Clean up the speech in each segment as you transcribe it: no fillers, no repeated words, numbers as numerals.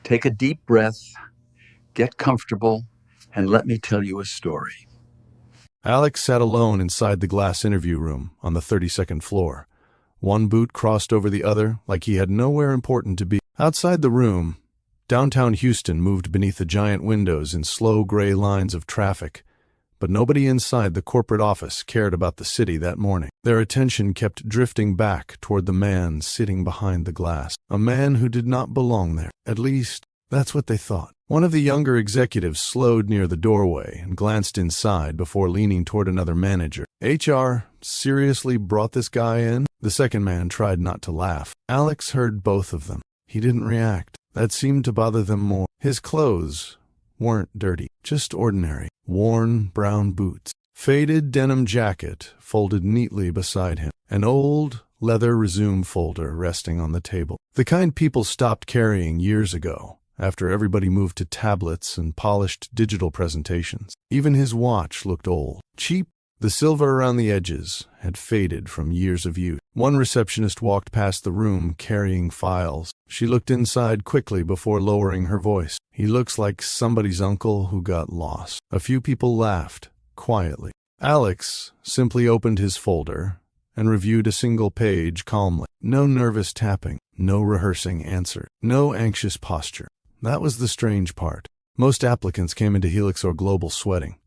Take a deep breath, get comfortable, and let me tell you a story. Alex sat alone inside the glass interview room on the 32nd floor. One boot crossed over the other like he had nowhere important to be. Outside the room, downtown Houston moved beneath the giant windows in slow gray lines of traffic, but nobody inside the corporate office cared about the city that morning. Their attention kept drifting back toward the man sitting behind the glass, a man who did not belong there. At least, that's what they thought. One of the younger executives slowed near the doorway and glanced inside before leaning toward another manager. HR seriously brought this guy in? The second man tried not to laugh. Alex heard both of them. He didn't react. That seemed to bother them more. His clothes weren't dirty, just ordinary. Worn brown boots. Faded denim jacket folded neatly beside him. An old leather resume folder resting on the table. The kind people stopped carrying years ago, after everybody moved to tablets and polished digital presentations. Even his watch looked old. Cheap. The silver around the edges had faded from years of use. One receptionist walked past the room carrying files. She looked inside quickly before lowering her voice. He looks like somebody's uncle who got lost. A few people laughed, quietly. Alex simply opened his folder and reviewed a single page calmly. No nervous tapping, no rehearsing answer, no anxious posture. That was the strange part. Most applicants came into Helix or Global sweating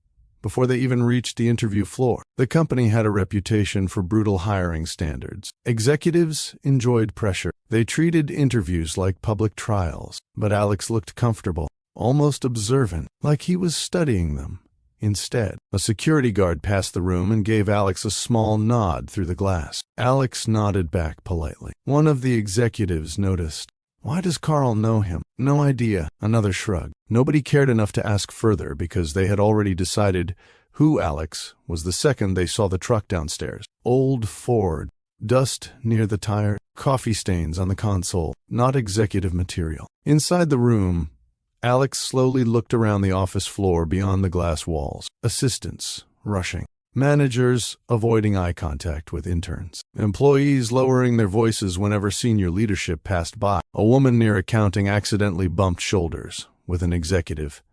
before they even reached the interview floor. The company had a reputation for brutal hiring standards. Executives enjoyed pressure. They treated interviews like public trials. But Alex looked comfortable, almost observant, like he was studying them. Instead, a security guard passed the room and gave Alex a small nod through the glass. Alex nodded back politely. One of the executives noticed. Why does Carl know him? No idea. Another shrug. Nobody cared enough to ask further because they had already decided who Alex was the second they saw the truck downstairs. Old Ford. Dust near the tire. Coffee stains on the console. Not executive material. Inside the room, Alex slowly looked around the office floor beyond the glass walls. Assistants rushing. Managers avoiding eye contact with interns. Employees lowering their voices whenever senior leadership passed by. A woman near accounting accidentally bumped shoulders with an executive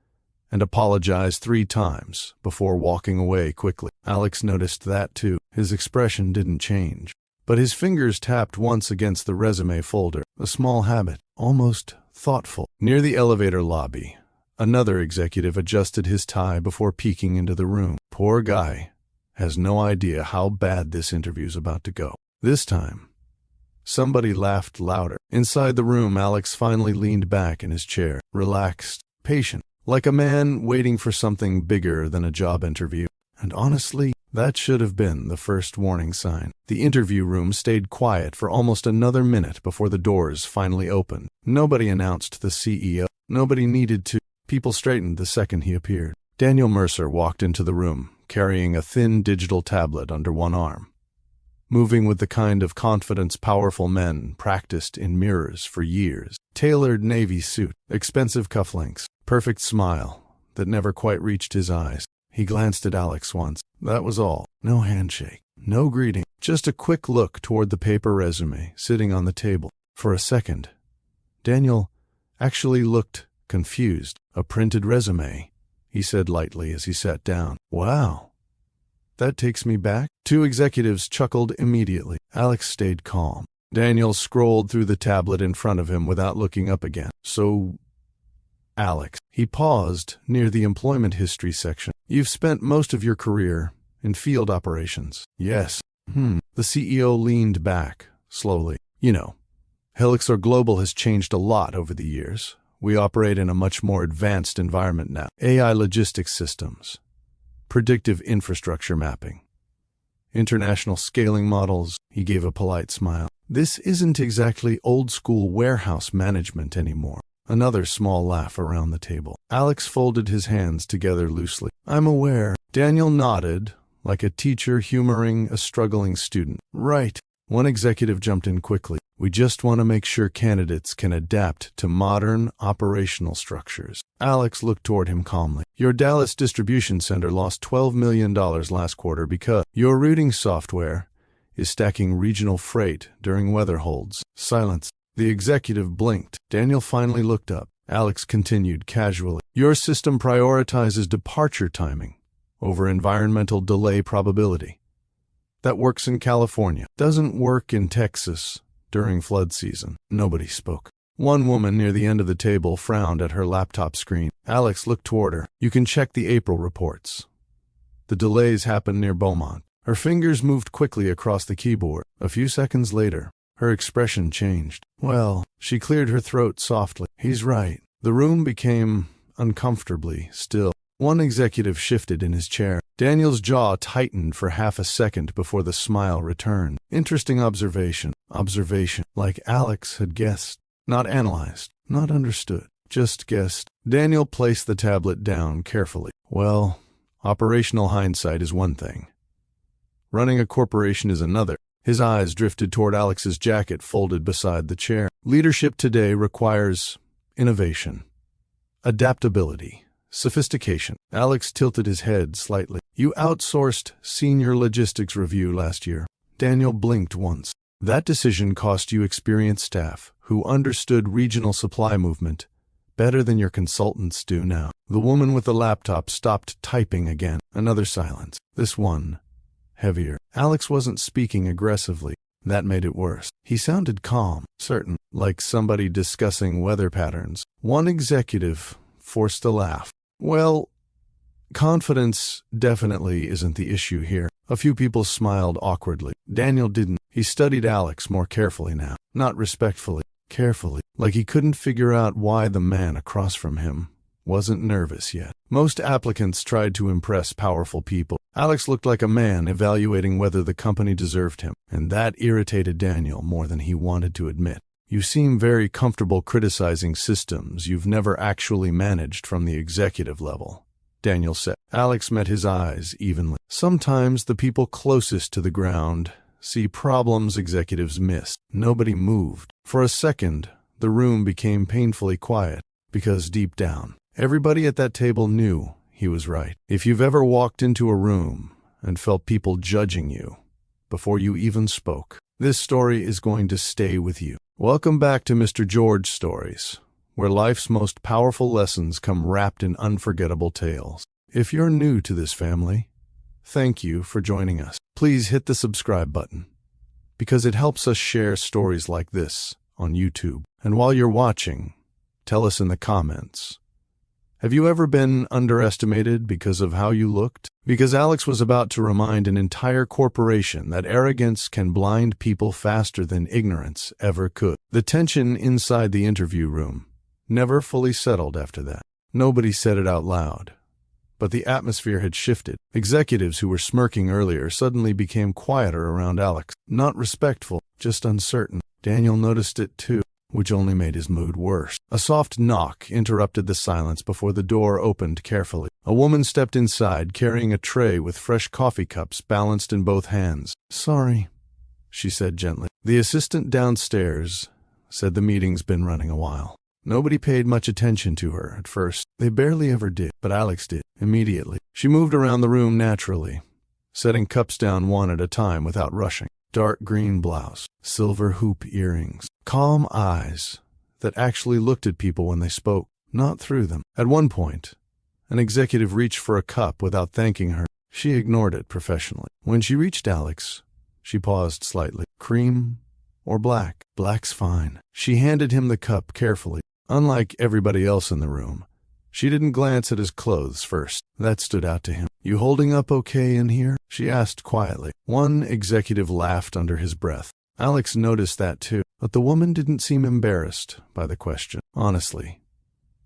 and apologized 3 times before walking away quickly. Alex noticed that too. His expression didn't change, but his fingers tapped once against the resume folder. A small habit, almost thoughtful. Near the elevator lobby, another executive adjusted his tie before peeking into the room. Poor guy has no idea how bad this interview's about to go. This time, somebody laughed louder. Inside the room, Alex finally leaned back in his chair, relaxed, patient, like a man waiting for something bigger than a job interview. And honestly, that should have been the first warning sign. The interview room stayed quiet for almost another minute before the doors finally opened. Nobody announced the CEO. Nobody needed to. People straightened the second he appeared. Daniel Mercer walked into the room, carrying a thin digital tablet under one arm, moving with the kind of confidence powerful men practiced in mirrors for years. Tailored navy suit, expensive cufflinks, perfect smile that never quite reached his eyes. He glanced at Alex once. That was all. No handshake, no greeting, just a quick look toward the paper resume sitting on the table. For a second, Daniel actually looked confused. A printed resume, he said lightly as he sat down. Wow. That takes me back. 2 executives chuckled immediately. Alex stayed calm. Daniel scrolled through the tablet in front of him without looking up again. So, Alex. He paused near the employment history section. You've spent most of your career in field operations. Yes. The CEO leaned back, slowly. You know, Helix or Global has changed a lot over the years. We operate in a much more advanced environment now. AI logistics systems, predictive infrastructure mapping, international scaling models. He gave a polite smile. This isn't exactly old-school warehouse management anymore. Another small laugh around the table. Alex folded his hands together loosely. I'm aware. Daniel nodded, like a teacher humoring a struggling student. Right. One executive jumped in quickly. We just want to make sure candidates can adapt to modern operational structures. Alex looked toward him calmly. Your Dallas distribution center lost $12 million last quarter because your routing software is stacking regional freight during weather holds. Silence. The executive blinked. Daniel finally looked up. Alex continued casually. Your system prioritizes departure timing over environmental delay probability. That works in California. Doesn't work in Texas during flood season. Nobody spoke. One woman near the end of the table frowned at her laptop screen. Alex looked toward her. You can check the April reports. The delays happened near Beaumont. Her fingers moved quickly across the keyboard. A few seconds later, her expression changed. Well, she cleared her throat softly. He's right. The room became uncomfortably still. One executive shifted in his chair. Daniel's jaw tightened for half a second before the smile returned. Interesting observation. Observation. Like Alex had guessed. Not analyzed. Not understood. Just guessed. Daniel placed the tablet down carefully. Well, operational hindsight is one thing. Running a corporation is another. His eyes drifted toward Alex's jacket folded beside the chair. Leadership today requires innovation, adaptability, sophistication. Alex tilted his head slightly. You outsourced senior logistics review last year. Daniel blinked once. That decision cost you experienced staff who understood regional supply movement better than your consultants do now. The woman with the laptop stopped typing again. Another silence. This one, heavier. Alex wasn't speaking aggressively. That made it worse. He sounded calm, certain, like somebody discussing weather patterns. One executive forced a laugh. Well, confidence definitely isn't the issue here. A few people smiled awkwardly. Daniel didn't. He studied Alex more carefully now. Not respectfully, carefully, like he couldn't figure out why the man across from him wasn't nervous yet. Most applicants tried to impress powerful people. Alex looked like a man evaluating whether the company deserved him, and that irritated Daniel more than he wanted to admit. You seem very comfortable criticizing systems you've never actually managed from the executive level, Daniel said. Alex met his eyes evenly. Sometimes the people closest to the ground see problems executives miss. Nobody moved. For a second, the room became painfully quiet, because deep down, everybody at that table knew he was right. If you've ever walked into a room and felt people judging you before you even spoke, this story is going to stay with you. Welcome back to Mr. George Stories, where life's most powerful lessons come wrapped in unforgettable tales. If you're new to this family, thank you for joining us. Please hit the subscribe button, because it helps us share stories like this on YouTube. And while you're watching, tell us in the comments, have you ever been underestimated because of how you looked? Because Alex was about to remind an entire corporation that arrogance can blind people faster than ignorance ever could. The tension inside the interview room never fully settled after that. Nobody said it out loud, but the atmosphere had shifted. Executives who were smirking earlier suddenly became quieter around Alex. Not respectful, just uncertain. Daniel noticed it too, which only made his mood worse. A soft knock interrupted the silence before the door opened carefully. A woman stepped inside, carrying a tray with fresh coffee cups balanced in both hands. Sorry, she said gently. The assistant downstairs said the meeting's been running a while. Nobody paid much attention to her at first. They barely ever did, but Alex did, immediately. She moved around the room naturally, setting cups down one at a time without rushing. Dark green blouse, silver hoop earrings, calm eyes that actually looked at people when they spoke, not through them. At one point, an executive reached for a cup without thanking her. She ignored it professionally. When she reached Alex, she paused slightly. Cream or black? Black's fine. She handed him the cup carefully. Unlike everybody else in the room, she didn't glance at his clothes first. That stood out to him. You holding up okay in here? She asked quietly. One executive laughed under his breath. Alex noticed that too, but the woman didn't seem embarrassed by the question. Honestly,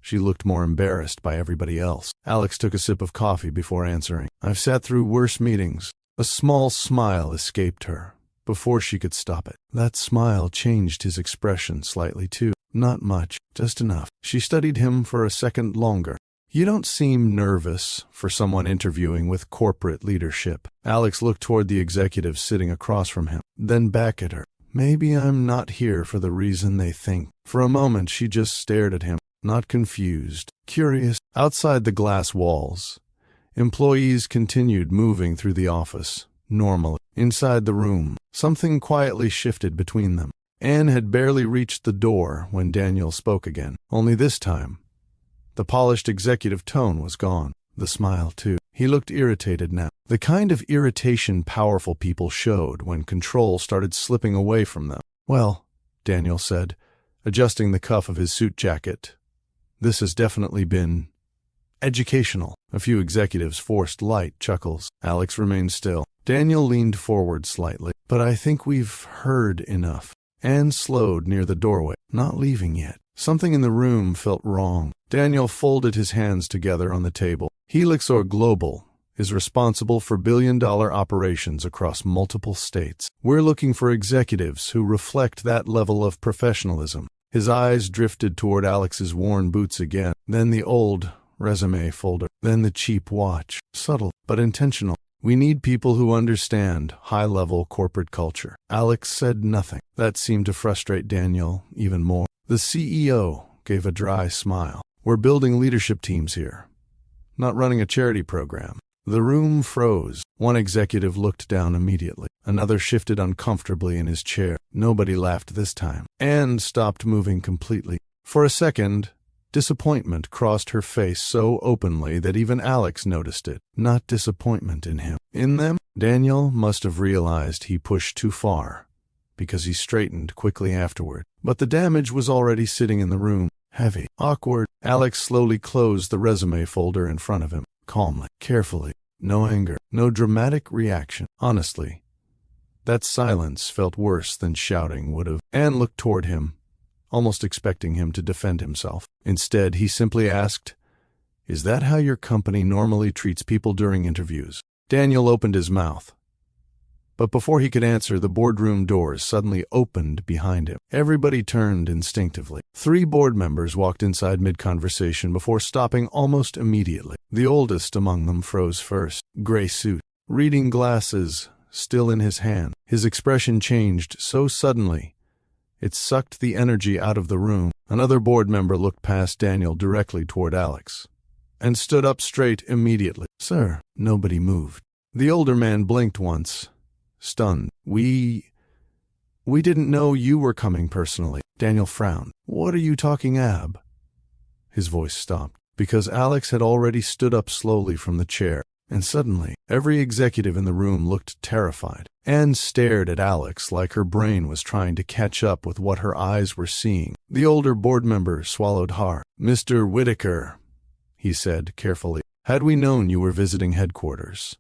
she looked more embarrassed by everybody else. Alex took a sip of coffee before answering. I've sat through worse meetings. A small smile escaped her before she could stop it. That smile changed his expression slightly too. Not much, just enough. She studied him for a second longer. You don't seem nervous for someone interviewing with corporate leadership. Alex looked toward the executive sitting across from him, then back at her. Maybe I'm not here for the reason they think. For a moment, she just stared at him, not confused, curious. Outside the glass walls, employees continued moving through the office, normally. Inside the room, something quietly shifted between them. Anne had barely reached the door when Daniel spoke again. Only this time, the polished executive tone was gone. The smile, too. He looked irritated now. The kind of irritation powerful people showed when control started slipping away from them. "Well," Daniel said, adjusting the cuff of his suit jacket, "this has definitely been educational." A few executives forced light chuckles. Alex remained still. Daniel leaned forward slightly. "But I think we've heard enough." Anne slowed near the doorway, not leaving yet. Something in the room felt wrong. Daniel folded his hands together on the table. "Helixor Global is responsible for billion-dollar operations across multiple states. We're looking for executives who reflect that level of professionalism." His eyes drifted toward Alex's worn boots again, then the old resume folder, then the cheap watch. "Subtle, but intentional. We need people who understand high-level corporate culture." Alex said nothing. That seemed to frustrate Daniel even more. The CEO gave a dry smile. "We're building leadership teams here, not running a charity program." The room froze. One executive looked down immediately. Another shifted uncomfortably in his chair. Nobody laughed this time. Anne stopped moving completely. For a second, disappointment crossed her face so openly that even Alex noticed it. Not disappointment in him. In them, Daniel must have realized he pushed too far, because he straightened quickly afterward. But the damage was already sitting in the room. Heavy, awkward. Alex slowly closed the resume folder in front of him. Calmly, carefully. No anger, no dramatic reaction. Honestly, that silence felt worse than shouting would have. Anne looked toward him, almost expecting him to defend himself. Instead, he simply asked, "Is that how your company normally treats people during interviews?" Daniel opened his mouth. But before he could answer, the boardroom doors suddenly opened behind him. Everybody turned instinctively. 3 board members walked inside mid-conversation before stopping almost immediately. The oldest among them froze first. Gray suit, reading glasses still in his hand. His expression changed so suddenly, it sucked the energy out of the room. Another board member looked past Daniel directly toward Alex and stood up straight immediately. "Sir." Nobody moved. The older man blinked once, stunned. We didn't know you were coming personally." Daniel frowned. "What are you talking ab?" His voice stopped, because Alex had already stood up slowly from the chair, and suddenly, every executive in the room looked terrified. Anne stared at Alex like her brain was trying to catch up with what her eyes were seeing. The older board member swallowed hard. "Mr. Whitaker," he said carefully, "had we known you were visiting headquarters,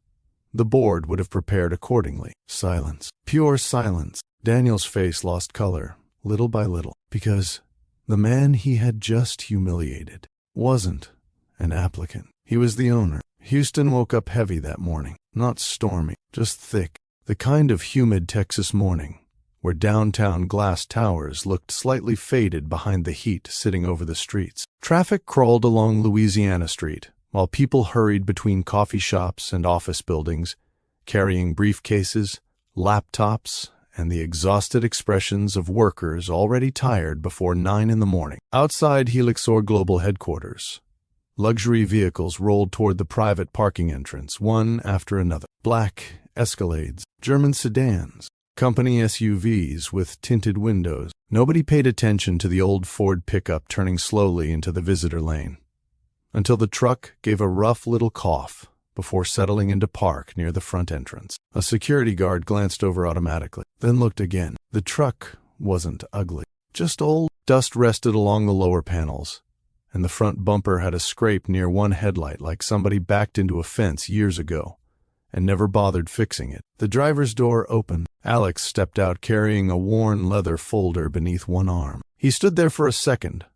the board would have prepared accordingly." Silence. Pure silence. Daniel's face lost color, little by little, because the man he had just humiliated wasn't an applicant. He was the owner. Houston woke up heavy that morning. Not stormy, just thick. The kind of humid Texas morning where downtown glass towers looked slightly faded behind the heat sitting over the streets. Traffic crawled along Louisiana Street, while people hurried between coffee shops and office buildings, carrying briefcases, laptops, and the exhausted expressions of workers already tired before 9 in the morning. Outside Helixor Global headquarters, luxury vehicles rolled toward the private parking entrance, one after another. Black Escalades, German sedans, company SUVs with tinted windows. Nobody paid attention to the old Ford pickup turning slowly into the visitor lane, until the truck gave a rough little cough before settling into park near the front entrance. A security guard glanced over automatically, then looked again. The truck wasn't ugly, just old. Dust rested along the lower panels, and the front bumper had a scrape near one headlight like somebody backed into a fence years ago and never bothered fixing it. The driver's door opened. Alex stepped out carrying a worn leather folder beneath one arm. He stood there for a second,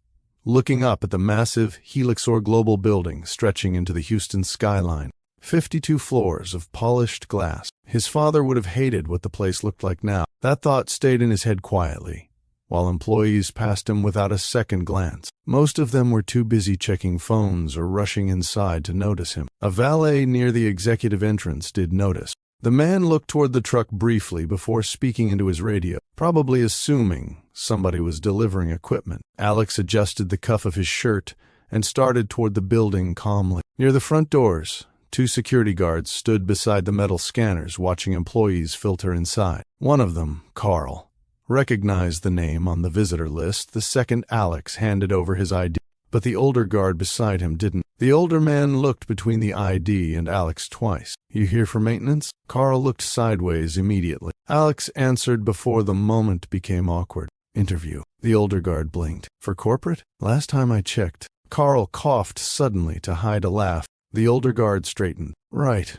looking up at the massive Helixor Global building stretching into the Houston skyline. 52 floors of polished glass. His father would have hated what the place looked like now. That thought stayed in his head quietly, while employees passed him without a second glance. Most of them were too busy checking phones or rushing inside to notice him. A valet near the executive entrance did notice. The man looked toward the truck briefly before speaking into his radio, probably assuming somebody was delivering equipment. Alex adjusted the cuff of his shirt and started toward the building calmly. Near the front doors, 2 security guards stood beside the metal scanners watching employees filter inside. One of them, Carl, recognized the name on the visitor list the second Alex handed over his ID. But the older guard beside him didn't. The older man looked between the ID and Alex twice. "You here for maintenance?" Carl looked sideways immediately. Alex answered before the moment became awkward. "Interview." The older guard blinked. "For corporate?" "Last time I checked." Carl coughed suddenly to hide a laugh. The older guard straightened. "Right.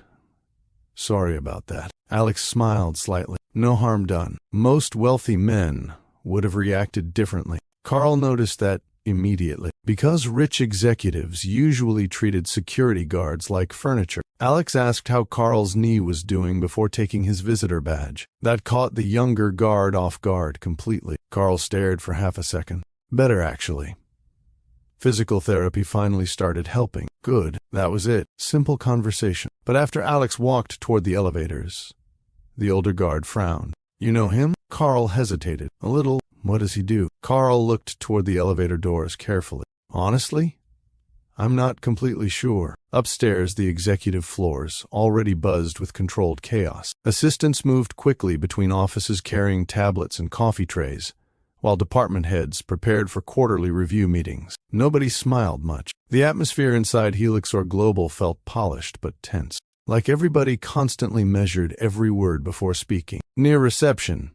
Sorry about that." Alex smiled slightly. "No harm done." Most wealthy men would have reacted differently. Carl noticed that immediately. Because rich executives usually treated security guards like furniture. Alex asked how Carl's knee was doing before taking his visitor badge. That caught the younger guard off guard completely. Carl stared for half a second. "Better, actually. Physical therapy finally started helping." "Good." That was it. Simple conversation. But after Alex walked toward the elevators, the older guard frowned. "You know him?" Carl hesitated. "A little." "What does he do?" Carl looked toward the elevator doors carefully. "Honestly, I'm not completely sure." Upstairs, the executive floors already buzzed with controlled chaos. Assistants moved quickly between offices carrying tablets and coffee trays, while department heads prepared for quarterly review meetings. Nobody smiled much. The atmosphere inside Helixor Global felt polished but tense, like everybody constantly measured every word before speaking. Near reception,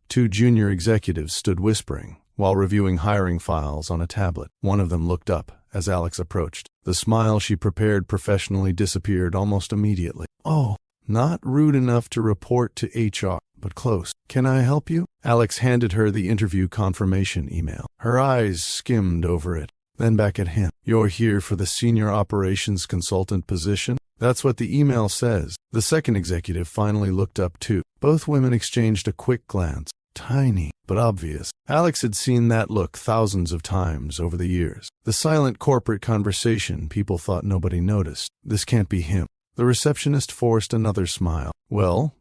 2 junior executives stood whispering while reviewing hiring files on a tablet. One of them looked up as Alex approached. The smile she prepared professionally disappeared almost immediately. "Oh, not rude enough to report to HR, but close. Can I help you?" Alex handed her the interview confirmation email. Her eyes skimmed over it, then back at him. "You're here for the senior operations consultant position?" "That's what the email says." The second executive finally looked up too. Both women exchanged a quick glance. Tiny, but obvious. Alex had seen that look thousands of times over the years. The silent corporate conversation people thought nobody noticed. This can't be him. The receptionist forced another smile. "Well,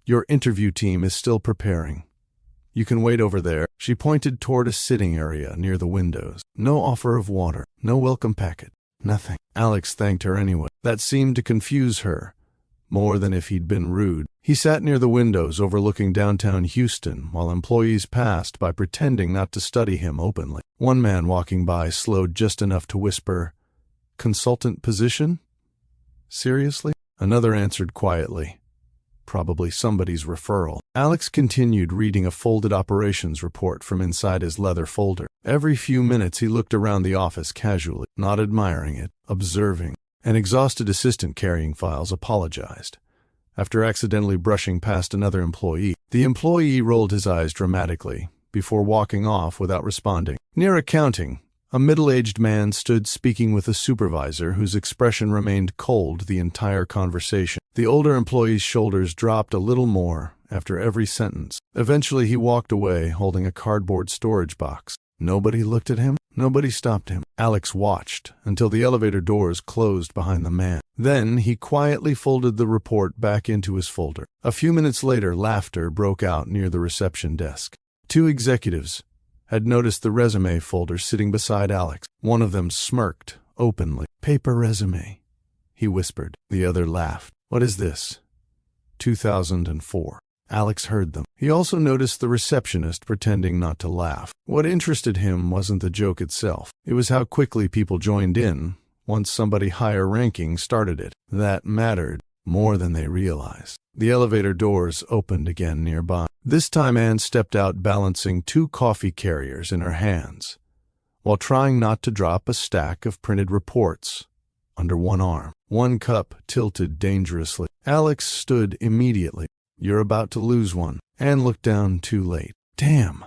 your interview team is still preparing. You can wait over there." She pointed toward a sitting area near the windows. No offer of water, no welcome packet, nothing. Alex thanked her anyway. That seemed to confuse her more than if he'd been rude. He sat near the windows overlooking downtown Houston while employees passed by pretending not to study him openly. One man walking by slowed just enough to whisper, "Consultant position? Seriously?" Another answered quietly, "Probably somebody's referral." Alex continued reading a folded operations report from inside his leather folder. Every few minutes he looked around the office casually, not admiring it, observing. An exhausted assistant carrying files apologized after accidentally brushing past another employee. The employee rolled his eyes dramatically before walking off without responding. Near accounting, a middle-aged man stood speaking with a supervisor whose expression remained cold the entire conversation. The older employee's shoulders dropped a little more after every sentence. Eventually he walked away holding a cardboard storage box. Nobody looked at him. Nobody stopped him. Alex watched until the elevator doors closed behind the man. Then he quietly folded the report back into his folder. A few minutes later, laughter broke out near the reception desk. 2 executives had noticed the resume folder sitting beside Alex. One of them smirked openly. "Paper resume," he whispered. The other laughed. "What is this? 2004. Alex heard them. He also noticed the receptionist pretending not to laugh. What interested him wasn't the joke itself. It was how quickly people joined in once somebody higher ranking started it. That mattered more than they realized. The elevator doors opened again nearby. This time Anne stepped out balancing 2 coffee carriers in her hands, while trying not to drop a stack of printed reports under one arm. One cup tilted dangerously. Alex stood immediately. "You're about to lose one." Anne looked down too late. "Damn."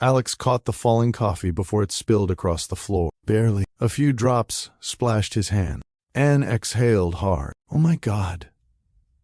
Alex caught the falling coffee before it spilled across the floor. Barely. A few drops splashed his hand. Anne exhaled hard. "Oh my God.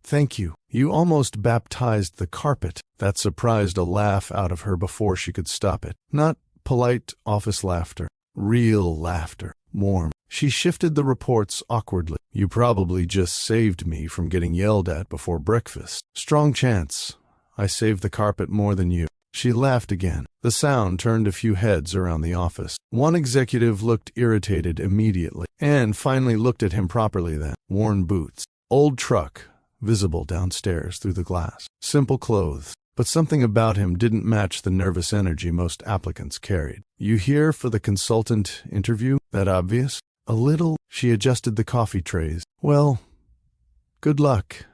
Thank you. You almost baptized the carpet." That surprised a laugh out of her before she could stop it. Not polite office laughter. Real laughter. Warm. She shifted the reports awkwardly. "You probably just saved me from getting yelled at before breakfast." "Strong chance. I saved the carpet more than you." She laughed again. The sound turned a few heads around the office. One executive looked irritated immediately. Anne finally looked at him properly then. Worn boots. Old truck, visible downstairs through the glass. Simple clothes. but something about him didn't match the nervous energy most applicants carried. "You here for the consultant interview? That obvious?" "A little." She adjusted the coffee trays. "Well, good luck.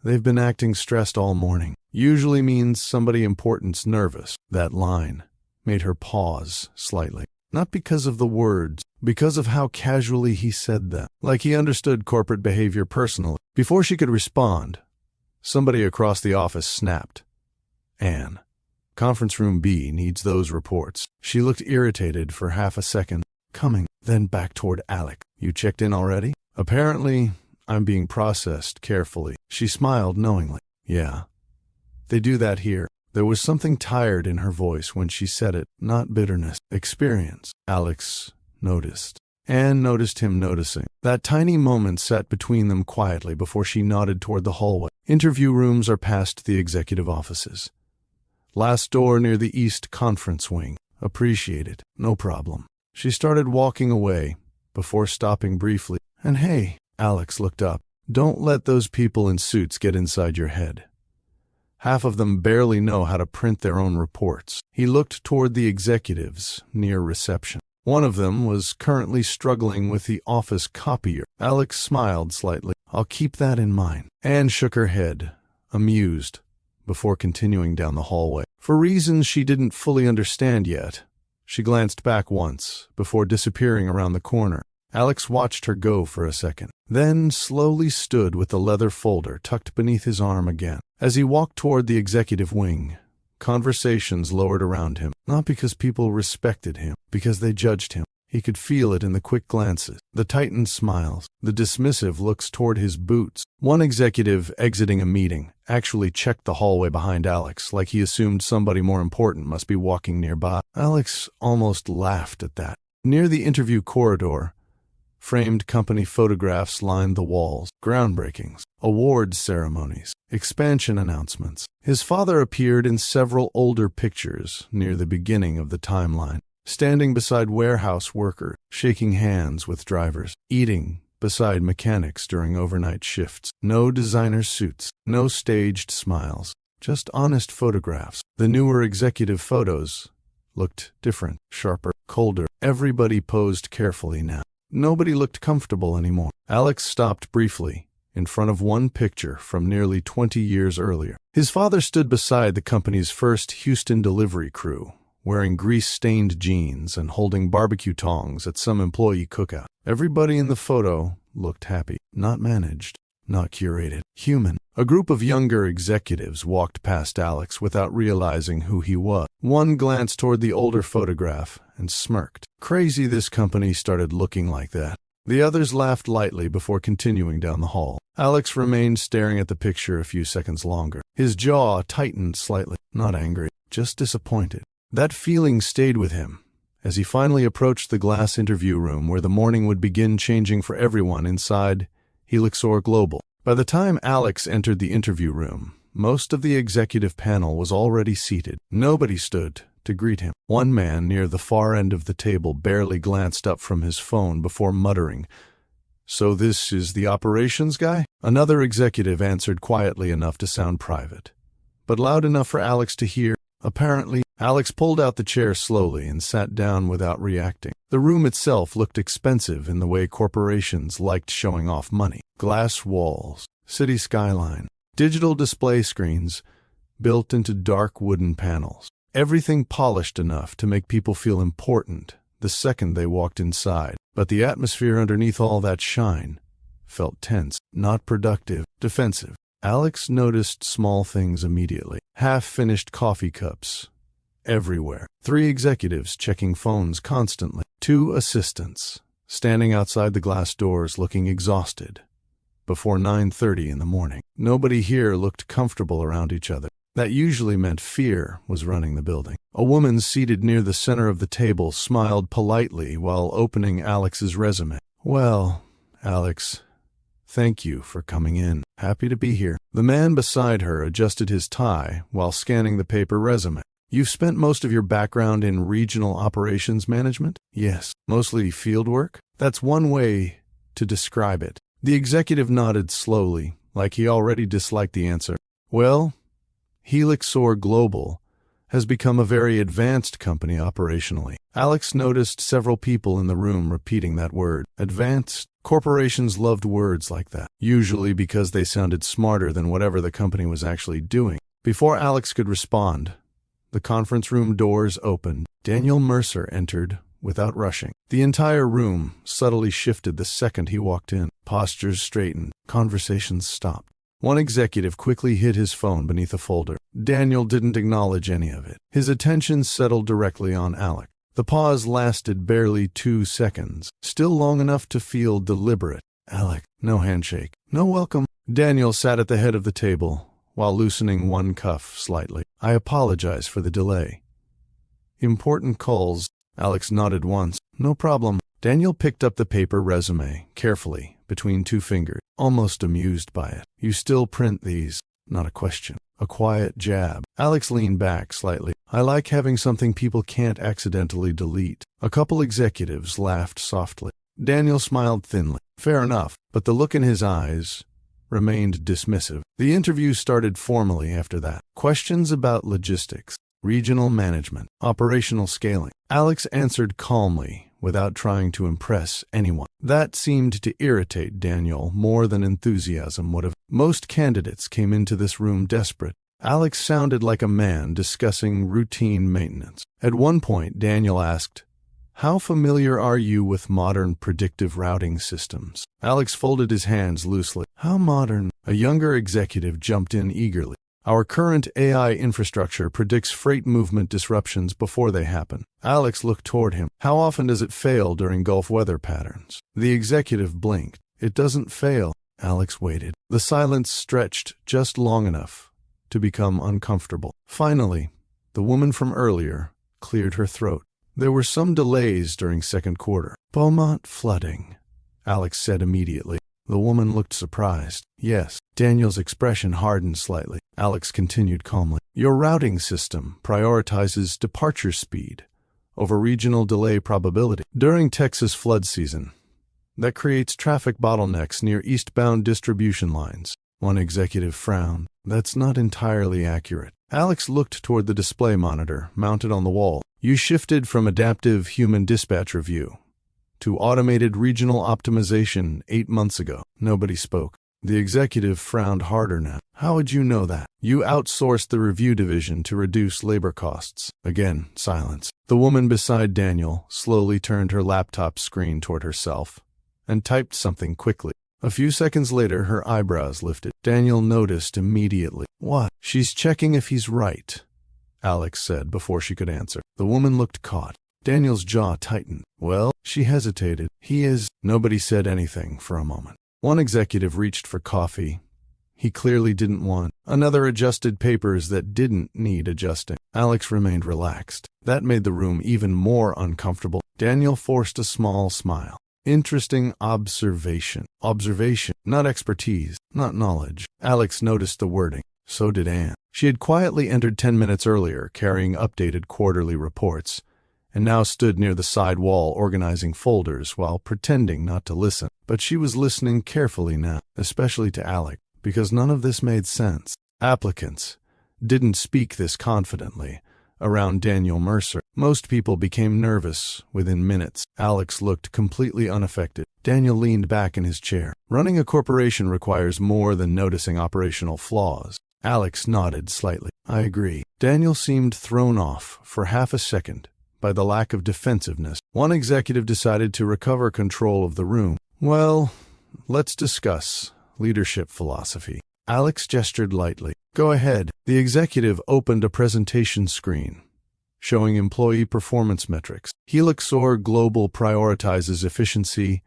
They've been acting stressed all morning. Usually means somebody important's nervous." That line made her pause slightly. Not because of the words, because of how casually he said them, like he understood corporate behavior personally. Before she could respond, somebody across the office snapped. "Anne, conference room B needs those reports." She looked irritated for half a second, coming, then back toward Alec. "You checked in already?" "Apparently, I'm being processed carefully." She smiled knowingly. "Yeah, they do that here." There was something tired in her voice when she said it, not bitterness. "Experience." Alex noticed. Anne noticed him noticing. That tiny moment sat between them quietly before she nodded toward the hallway. "Interview rooms are past the executive offices. Last door near the East Conference Wing." "Appreciate it. No problem." She started walking away, before stopping briefly. "And hey," Alex looked up, "don't let those people in suits get inside your head. Half of them barely know how to print their own reports." He looked toward the executives near reception. One of them was currently struggling with the office copier. Alex smiled slightly. "I'll keep that in mind." Anne shook her head, amused, before continuing down the hallway. For reasons she didn't fully understand yet, she glanced back once, before disappearing around the corner. Alex watched her go for a second, then slowly stood with the leather folder tucked beneath his arm again. As he walked toward the executive wing, conversations lowered around him, not because people respected him, because they judged him. He could feel it in the quick glances, the tightened smiles, the dismissive looks toward his boots. One executive, exiting a meeting, actually checked the hallway behind Alex, like he assumed somebody more important must be walking nearby. Alex almost laughed at that. Near the interview corridor, framed company photographs lined the walls. Groundbreakings, awards ceremonies, expansion announcements. His father appeared in several older pictures near the beginning of the timeline, standing beside warehouse workers, shaking hands with drivers, eating beside mechanics during overnight shifts. No designer suits, no staged smiles, just honest photographs. The newer executive photos looked different, sharper, colder. Everybody posed carefully now. Nobody looked comfortable anymore. Alex stopped briefly in front of one picture from nearly 20 years earlier. His father stood beside the company's first Houston delivery crew, wearing grease-stained jeans and holding barbecue tongs at some employee cookout. Everybody in the photo looked happy, not managed, not curated, human. A group of younger executives walked past Alex without realizing who he was. One glanced toward the older photograph and smirked. Crazy this company started looking like that. The others laughed lightly before continuing down the hall. Alex remained staring at the picture a few seconds longer. His jaw tightened slightly, not angry, just disappointed. That feeling stayed with him as he finally approached the glass interview room where the morning would begin changing for everyone inside Helixor Global. By the time Alex entered the interview room, most of the executive panel was already seated. Nobody stood to greet him. One man near the far end of the table barely glanced up from his phone before muttering, "So this is the operations guy?" Another executive answered quietly enough to sound private, but loud enough for Alex to hear. Apparently, Alex pulled out the chair slowly and sat down without reacting. The room itself looked expensive in the way corporations liked showing off money. Glass walls, city skyline, digital display screens built into dark wooden panels. Everything polished enough to make people feel important the second they walked inside. But the atmosphere underneath all that shine felt tense, not productive, defensive. Alex noticed small things immediately. Half-finished coffee cups everywhere. 3 executives checking phones constantly. 2 assistants standing outside the glass doors looking exhausted before 9:30 in the morning. Nobody here looked comfortable around each other. That usually meant fear was running the building. A woman seated near the center of the table smiled politely while opening Alex's resume. "Well, Alex, thank you for coming in. Happy to be here." The man beside her adjusted his tie while scanning the paper resume. "You've spent most of your background in regional operations management?" "Yes." "Mostly field work?" "That's one way to describe it." The executive nodded slowly, like he already disliked the answer. "Well, Helixor Global has become a very advanced company operationally. Alex noticed several people in the room repeating that word. Advanced. Corporations loved words like that, usually because they sounded smarter than whatever the company was actually doing. Before Alex could respond, the conference room doors opened. Daniel Mercer entered without rushing. The entire room subtly shifted the second he walked in. Postures straightened. Conversations stopped. One executive quickly hid his phone beneath a folder. Daniel didn't acknowledge any of it. His attention settled directly on Alec. The pause lasted barely 2 seconds, still long enough to feel deliberate. Alec, no handshake, no welcome. Daniel sat at the head of the table, while loosening one cuff slightly. I apologize for the delay. Important calls. Alex nodded once. No problem. Daniel picked up the paper resume, carefully, between 2 fingers, almost amused by it. You still print these? Not a question. A quiet jab. Alex leaned back slightly. I like having something people can't accidentally delete. A couple executives laughed softly. Daniel smiled thinly. Fair enough, but the look in his eyes remained dismissive. The interview started formally after that. Questions about logistics, regional management, operational scaling. Alex answered calmly, without trying to impress anyone. That seemed to irritate Daniel more than enthusiasm would have. Most candidates came into this room desperate. Alex sounded like a man discussing routine maintenance. At one point, Daniel asked, how familiar are you with modern predictive routing systems? Alex folded his hands loosely. How modern? A younger executive jumped in eagerly. Our current AI infrastructure predicts freight movement disruptions before they happen. Alex looked toward him. How often does it fail during Gulf weather patterns? The executive blinked. It doesn't fail. Alex waited. The silence stretched just long enough to become uncomfortable. Finally, the woman from earlier cleared her throat. There were some delays during second quarter. Beaumont flooding, Alex said immediately. The woman looked surprised. Yes. Daniel's expression hardened slightly. Alex continued calmly. Your routing system prioritizes departure speed over regional delay probability. During Texas flood season, that creates traffic bottlenecks near eastbound distribution lines. One executive frowned. That's not entirely accurate. Alex looked toward the display monitor mounted on the wall. You shifted from adaptive human dispatch review to automated regional optimization 8 months ago. Nobody spoke. The executive frowned harder now. How would you know that? You outsourced the review division to reduce labor costs. Again, silence. The woman beside Daniel slowly turned her laptop screen toward herself and typed something quickly. A few seconds later, her eyebrows lifted. Daniel noticed immediately. What? She's checking if he's right, Alex said before she could answer. The woman looked caught. Daniel's jaw tightened. Well, she hesitated. He is. Nobody said anything for a moment. One executive reached for coffee. He clearly didn't want. Another adjusted papers that didn't need adjusting. Alex remained relaxed. That made the room even more uncomfortable. Daniel forced a small smile. Interesting observation. Observation, not expertise, not knowledge. Alex noticed the wording. So did Anne. She had quietly entered 10 minutes earlier, carrying updated quarterly reports, and now stood near the side wall organizing folders while pretending not to listen. But she was listening carefully now, especially to Alec, because none of this made sense. Applicants didn't speak this confidently around Daniel Mercer. Most people became nervous within minutes. Alex looked completely unaffected. Daniel leaned back in his chair. Running a corporation requires more than noticing operational flaws. Alex nodded slightly. I agree. Daniel seemed thrown off for half a second by the lack of defensiveness. One executive decided to recover control of the room. Well, let's discuss leadership philosophy. Alex gestured lightly. Go ahead. The executive opened a presentation screen showing employee performance metrics. Helixor Global prioritizes efficiency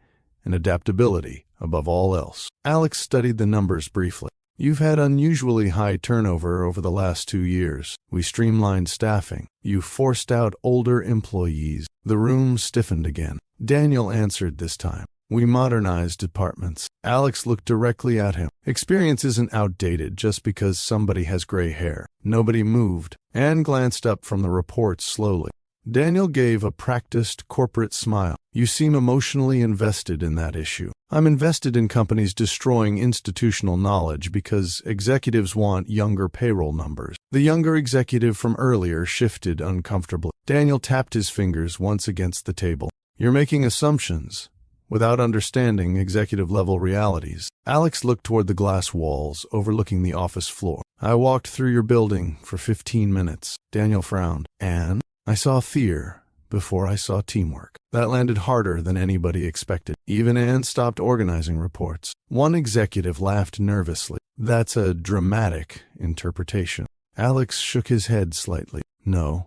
and adaptability above all else. Alex studied the numbers briefly. You've had unusually high turnover over the last 2 years. We streamlined staffing. You forced out older employees. The room stiffened again. Daniel answered this time. We modernized departments. Alex looked directly at him. Experience isn't outdated just because somebody has gray hair. Nobody moved. Anne glanced up from the report slowly. Daniel gave a practiced corporate smile. You seem emotionally invested in that issue. I'm invested in companies destroying institutional knowledge because executives want younger payroll numbers. The younger executive from earlier shifted uncomfortably. Daniel tapped his fingers once against the table. You're making assumptions without understanding executive-level realities. Alex looked toward the glass walls overlooking the office floor. I walked through your building for 15 minutes. Daniel frowned. And I saw fear before I saw teamwork. That landed harder than anybody expected. Even Anne stopped organizing reports. One executive laughed nervously. That's a dramatic interpretation. Alex shook his head slightly. No.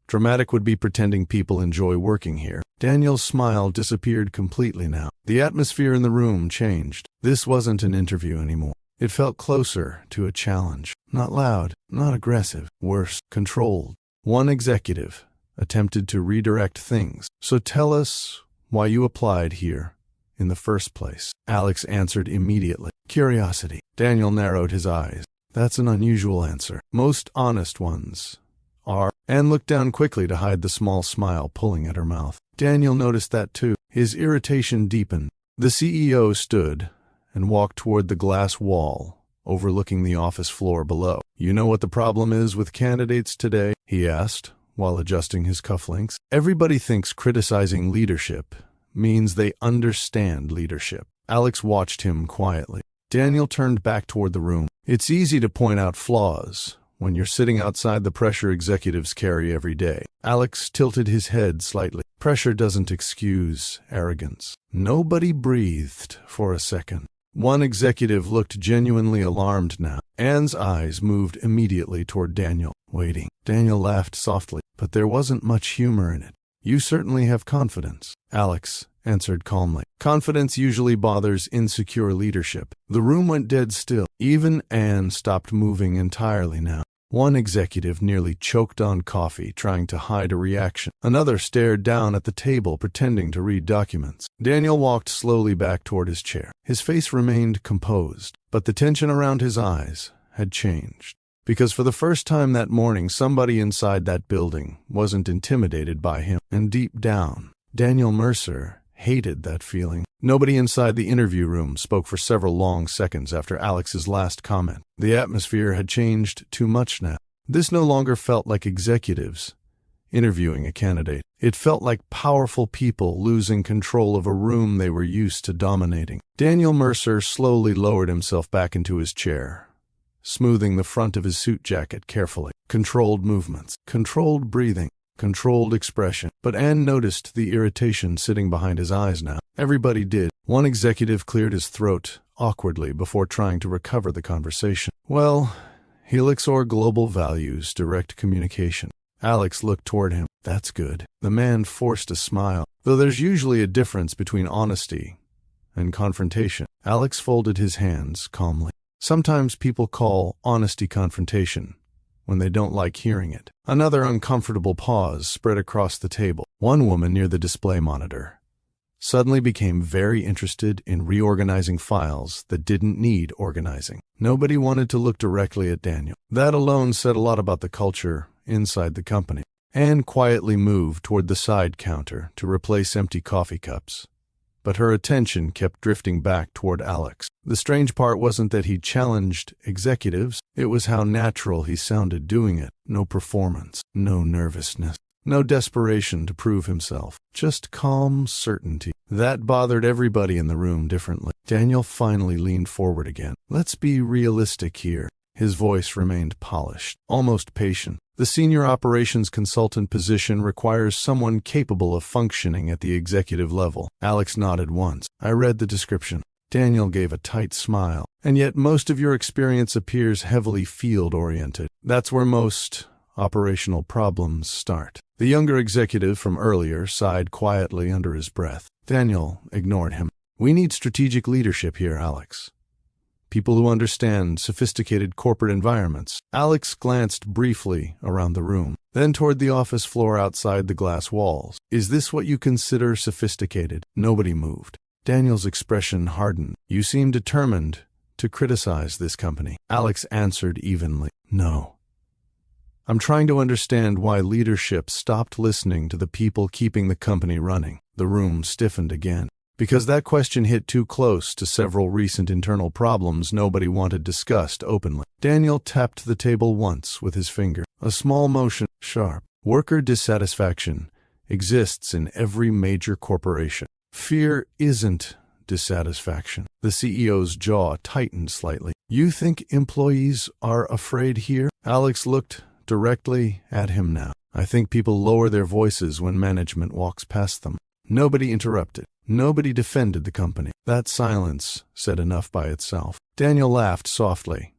Dramatic would be pretending people enjoy working here. Daniel's smile disappeared completely now. The atmosphere in the room changed. This wasn't an interview anymore. It felt closer to a challenge. Not loud, not aggressive. Worse, controlled. One executive attempted to redirect things. So tell us why you applied here in the first place. Alex answered immediately. Curiosity. Daniel narrowed his eyes. That's an unusual answer. Most honest ones are. Anne looked down quickly to hide the small smile pulling at her mouth. Daniel noticed that too. His irritation deepened. The CEO stood and walked toward the glass wall overlooking the office floor below. You know what the problem is with candidates today? He asked while adjusting his cufflinks. Everybody thinks criticizing leadership means they understand leadership. Alex watched him quietly. Daniel turned back toward the room. It's easy to point out flaws when you're sitting outside the pressure executives carry every day. Alex tilted his head slightly. Pressure doesn't excuse arrogance. Nobody breathed for a second. One executive looked genuinely alarmed now. Anne's eyes moved immediately toward Daniel, waiting. Daniel laughed softly, but there wasn't much humor in it. You certainly have confidence, Alex answered calmly. Confidence usually bothers insecure leadership. The room went dead still. Even Anne stopped moving entirely now. One executive nearly choked on coffee, trying to hide a reaction. Another stared down at the table, pretending to read documents. Daniel walked slowly back toward his chair. His face remained composed, but the tension around his eyes had changed. Because for the first time that morning, somebody inside that building wasn't intimidated by him. And deep down, Daniel Mercer hated that feeling. Nobody inside the interview room spoke for several long seconds after Alex's last comment. The atmosphere had changed too much now. This no longer felt like executives interviewing a candidate. It felt like powerful people losing control of a room they were used to dominating. Daniel Mercer slowly lowered himself back into his chair, smoothing the front of his suit jacket carefully. Controlled movements, controlled breathing, controlled expression. But Anne noticed the irritation sitting behind his eyes now. Everybody did. One executive cleared his throat awkwardly before trying to recover the conversation. Well, Helixor Global values direct communication. Alex looked toward him. That's good. The man forced a smile. Though there's usually a difference between honesty and confrontation. Alex folded his hands calmly. Sometimes people call honesty confrontation when they don't like hearing it. Another uncomfortable pause spread across the table. One woman near the display monitor suddenly became very interested in reorganizing files that didn't need organizing. Nobody wanted to look directly at Daniel. That alone said a lot about the culture inside the company. Anne quietly moved toward the side counter to replace empty coffee cups, but her attention kept drifting back toward Alex. The strange part wasn't that he challenged executives, it was how natural he sounded doing it. No performance, no nervousness, no desperation to prove himself, just calm certainty. That bothered everybody in the room differently. Daniel finally leaned forward again. Let's be realistic here. His voice remained polished, almost patient. The senior operations consultant position requires someone capable of functioning at the executive level. Alex nodded once. I read the description. Daniel gave a tight smile. And yet most of your experience appears heavily field-oriented. That's where most operational problems start. The younger executive from earlier sighed quietly under his breath. Daniel ignored him. We need strategic leadership here, Alex. People who understand sophisticated corporate environments. Alex glanced briefly around the room, then toward the office floor outside the glass walls. Is this what you consider sophisticated? Nobody moved. Daniel's expression hardened. You seem determined to criticize this company. Alex answered evenly. No. I'm trying to understand why leadership stopped listening to the people keeping the company running. The room stiffened again, because that question hit too close to several recent internal problems nobody wanted discussed openly. Daniel tapped the table once with his finger. A small motion, sharp. Worker dissatisfaction exists in every major corporation. Fear isn't dissatisfaction. The CEO's jaw tightened slightly. You think employees are afraid here? Alex looked directly at him now. I think people lower their voices when management walks past them. Nobody interrupted. Nobody defended the company. That silence said enough by itself. Daniel laughed softly,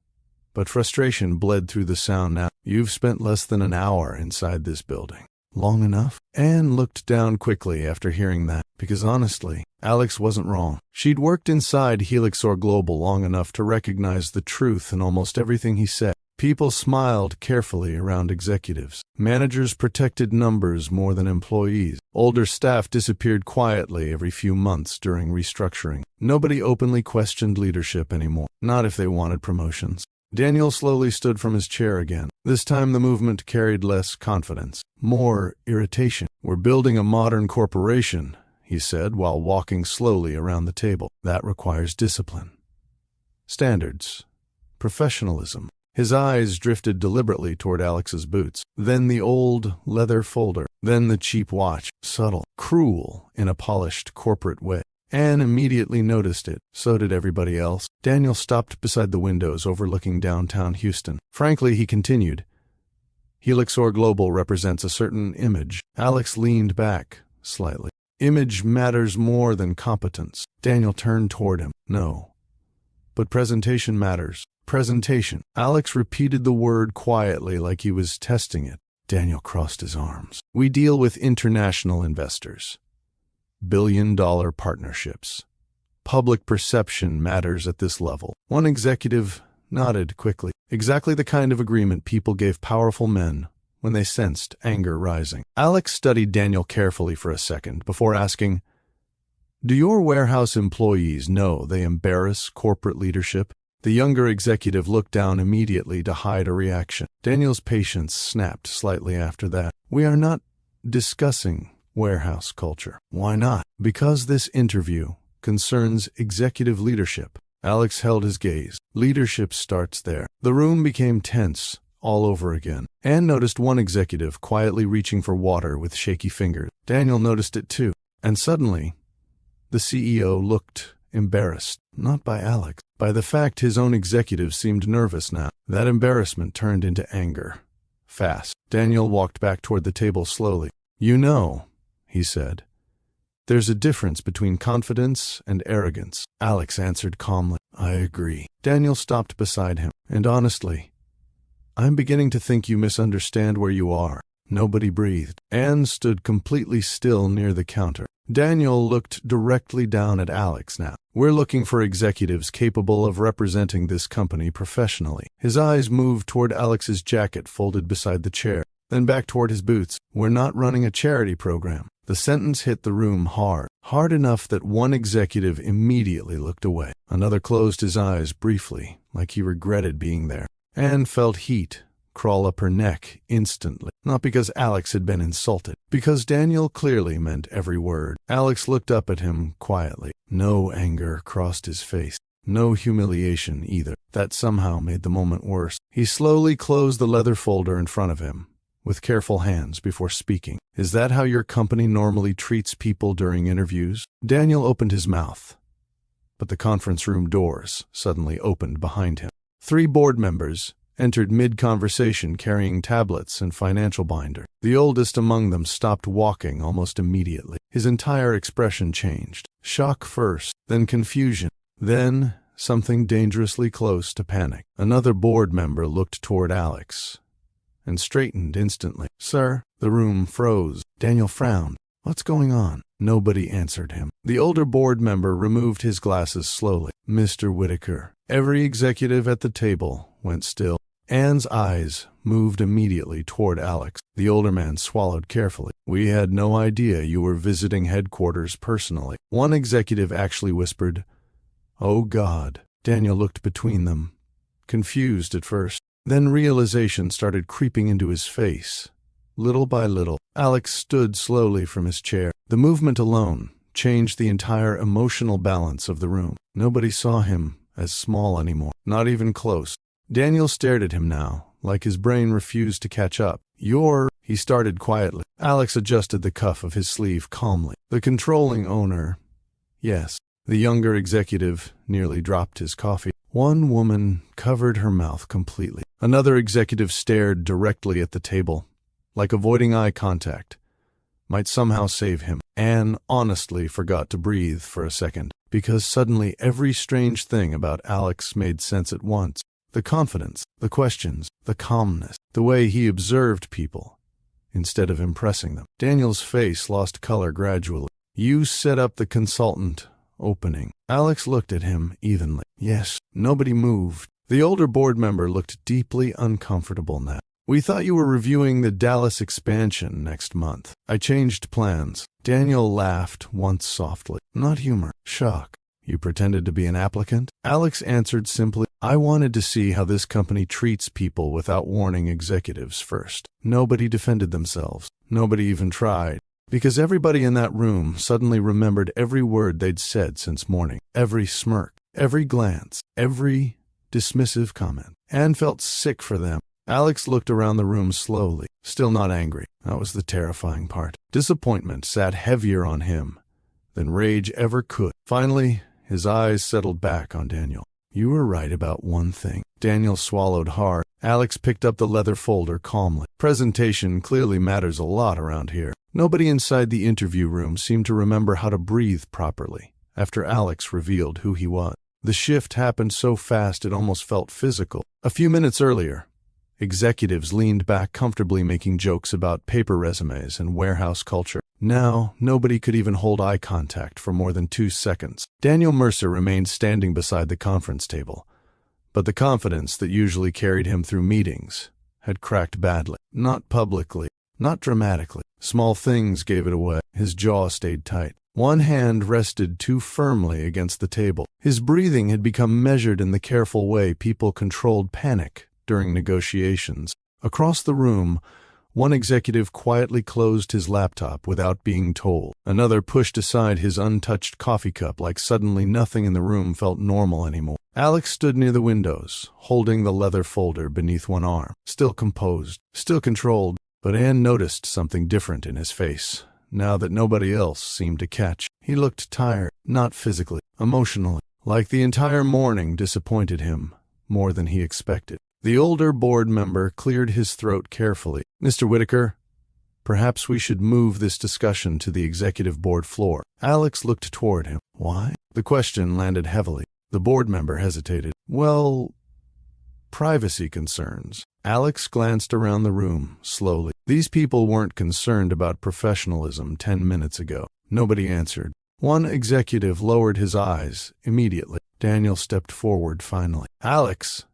but frustration bled through the sound now. You've spent less than an hour inside this building. Long enough? Anne looked down quickly after hearing that, because honestly, Alex wasn't wrong. She'd worked inside Helixor Global long enough to recognize the truth in almost everything he said. People smiled carefully around executives. Managers protected numbers more than employees. Older staff disappeared quietly every few months during restructuring. Nobody openly questioned leadership anymore, not if they wanted promotions. Daniel slowly stood from his chair again. This time the movement carried less confidence, more irritation. We're building a modern corporation, he said while walking slowly around the table. That requires discipline, standards, professionalism. His eyes drifted deliberately toward Alex's boots, then the old leather folder, then the cheap watch, subtle, cruel in a polished corporate way. Anne immediately noticed it. So did everybody else. Daniel stopped beside the windows overlooking downtown Houston. Frankly, he continued, Helixor Global represents a certain image. Alex leaned back slightly. Image matters more than competence. Daniel turned toward him. No. But presentation matters. Presentation. Alex repeated the word quietly like he was testing it. Daniel crossed his arms. We deal with international investors. Billion-dollar partnerships. Public perception matters at this level. One executive nodded quickly. Exactly the kind of agreement people gave powerful men when they sensed anger rising. Alex studied Daniel carefully for a second before asking, Do your warehouse employees know they embarrass corporate leadership? The younger executive looked down immediately to hide a reaction. Daniel's patience snapped slightly after that. We are not discussing warehouse culture. Why not? Because this interview concerns executive leadership. Alex held his gaze. Leadership starts there. The room became tense all over again. Anne noticed one executive quietly reaching for water with shaky fingers. Daniel noticed it too. And suddenly, the CEO looked embarrassed. Not by Alex, by the fact his own executive seemed nervous now. That embarrassment turned into anger. Fast. Daniel walked back toward the table slowly. You know, he said, there's a difference between confidence and arrogance. Alex answered calmly. I agree. Daniel stopped beside him. And honestly, I'm beginning to think you misunderstand where you are. Nobody breathed. Anne stood completely still near the counter. Daniel looked directly down at Alex now. We're looking for executives capable of representing this company professionally. His eyes moved toward Alex's jacket folded beside the chair, then back toward his boots. We're not running a charity program. The sentence hit the room hard enough that one executive immediately looked away. Another closed his eyes briefly, like he regretted being there. Anne felt heat crawl up her neck instantly, not because Alex had been insulted, because Daniel clearly meant every word. Alex looked up at him quietly. No anger crossed his face. No humiliation either. That somehow made the moment worse. He slowly closed the leather folder in front of him, with careful hands before speaking. Is that how your company normally treats people during interviews? Daniel opened his mouth, but the conference room doors suddenly opened behind him. 3 board members entered mid-conversation carrying tablets and financial binder. The oldest among them stopped walking almost immediately. His entire expression changed. Shock first, then confusion, then something dangerously close to panic. Another board member looked toward Alex and straightened instantly. Sir, the room froze. Daniel frowned. What's going on? Nobody answered him. The older board member removed his glasses slowly. Mr. Whitaker. Every executive at the table went still. Anne's eyes moved immediately toward Alex. The older man swallowed carefully. We had no idea you were visiting headquarters personally. One executive actually whispered, Oh God. Daniel looked between them, confused at first. Then realization started creeping into his face. Little by little, Alex stood slowly from his chair. The movement alone changed the entire emotional balance of the room. Nobody saw him as small anymore, not even close. Daniel stared at him now, like his brain refused to catch up. He started quietly. Alex adjusted the cuff of his sleeve calmly. The controlling owner, yes. The younger executive nearly dropped his coffee. One woman covered her mouth completely. Another executive stared directly at the table, like avoiding eye contact might somehow save him. Anne honestly forgot to breathe for a second, because suddenly every strange thing about Alex made sense at once. The confidence, the questions, the calmness, the way he observed people instead of impressing them. Daniel's face lost color gradually. You set up the consultant opening. Alex looked at him evenly. Yes. Nobody moved. The older board member looked deeply uncomfortable now. We thought you were reviewing the Dallas expansion next month. I changed plans. Daniel laughed once softly. Not humor, shock. You pretended to be an applicant? Alex answered simply, I wanted to see how this company treats people without warning executives first. Nobody defended themselves. Nobody even tried. Because everybody in that room suddenly remembered every word they'd said since morning. Every smirk, every glance, every dismissive comment. Anne felt sick for them. Alex looked around the room slowly, still not angry. That was the terrifying part. Disappointment sat heavier on him than rage ever could. Finally, his eyes settled back on Daniel. You were right about one thing. Daniel swallowed hard. Alex picked up the leather folder calmly. Presentation clearly matters a lot around here. Nobody inside the interview room seemed to remember how to breathe properly after Alex revealed who he was. The shift happened so fast it almost felt physical. A few minutes earlier, executives leaned back comfortably making jokes about paper resumes and warehouse culture. Now, nobody could even hold eye contact for more than 2 seconds. Daniel Mercer remained standing beside the conference table, but the confidence that usually carried him through meetings had cracked badly. Not publicly, not dramatically. Small things gave it away. His jaw stayed tight. One hand rested too firmly against the table. His breathing had become measured in the careful way people controlled panic during negotiations. Across the room, one executive quietly closed his laptop without being told. Another pushed aside his untouched coffee cup like suddenly nothing in the room felt normal anymore. Alex stood near the windows, holding the leather folder beneath one arm. Still composed, still controlled, but Anne noticed something different in his face, now that nobody else seemed to catch. He looked tired, not physically, emotionally, like the entire morning disappointed him more than he expected. The older board member cleared his throat carefully. Mr. Whitaker, perhaps we should move this discussion to the executive board floor. Alex looked toward him. Why? The question landed heavily. The board member hesitated. Well, privacy concerns. Alex glanced around the room slowly. These people weren't concerned about professionalism 10 minutes ago. Nobody answered. One executive lowered his eyes immediately. Daniel stepped forward finally. Alex!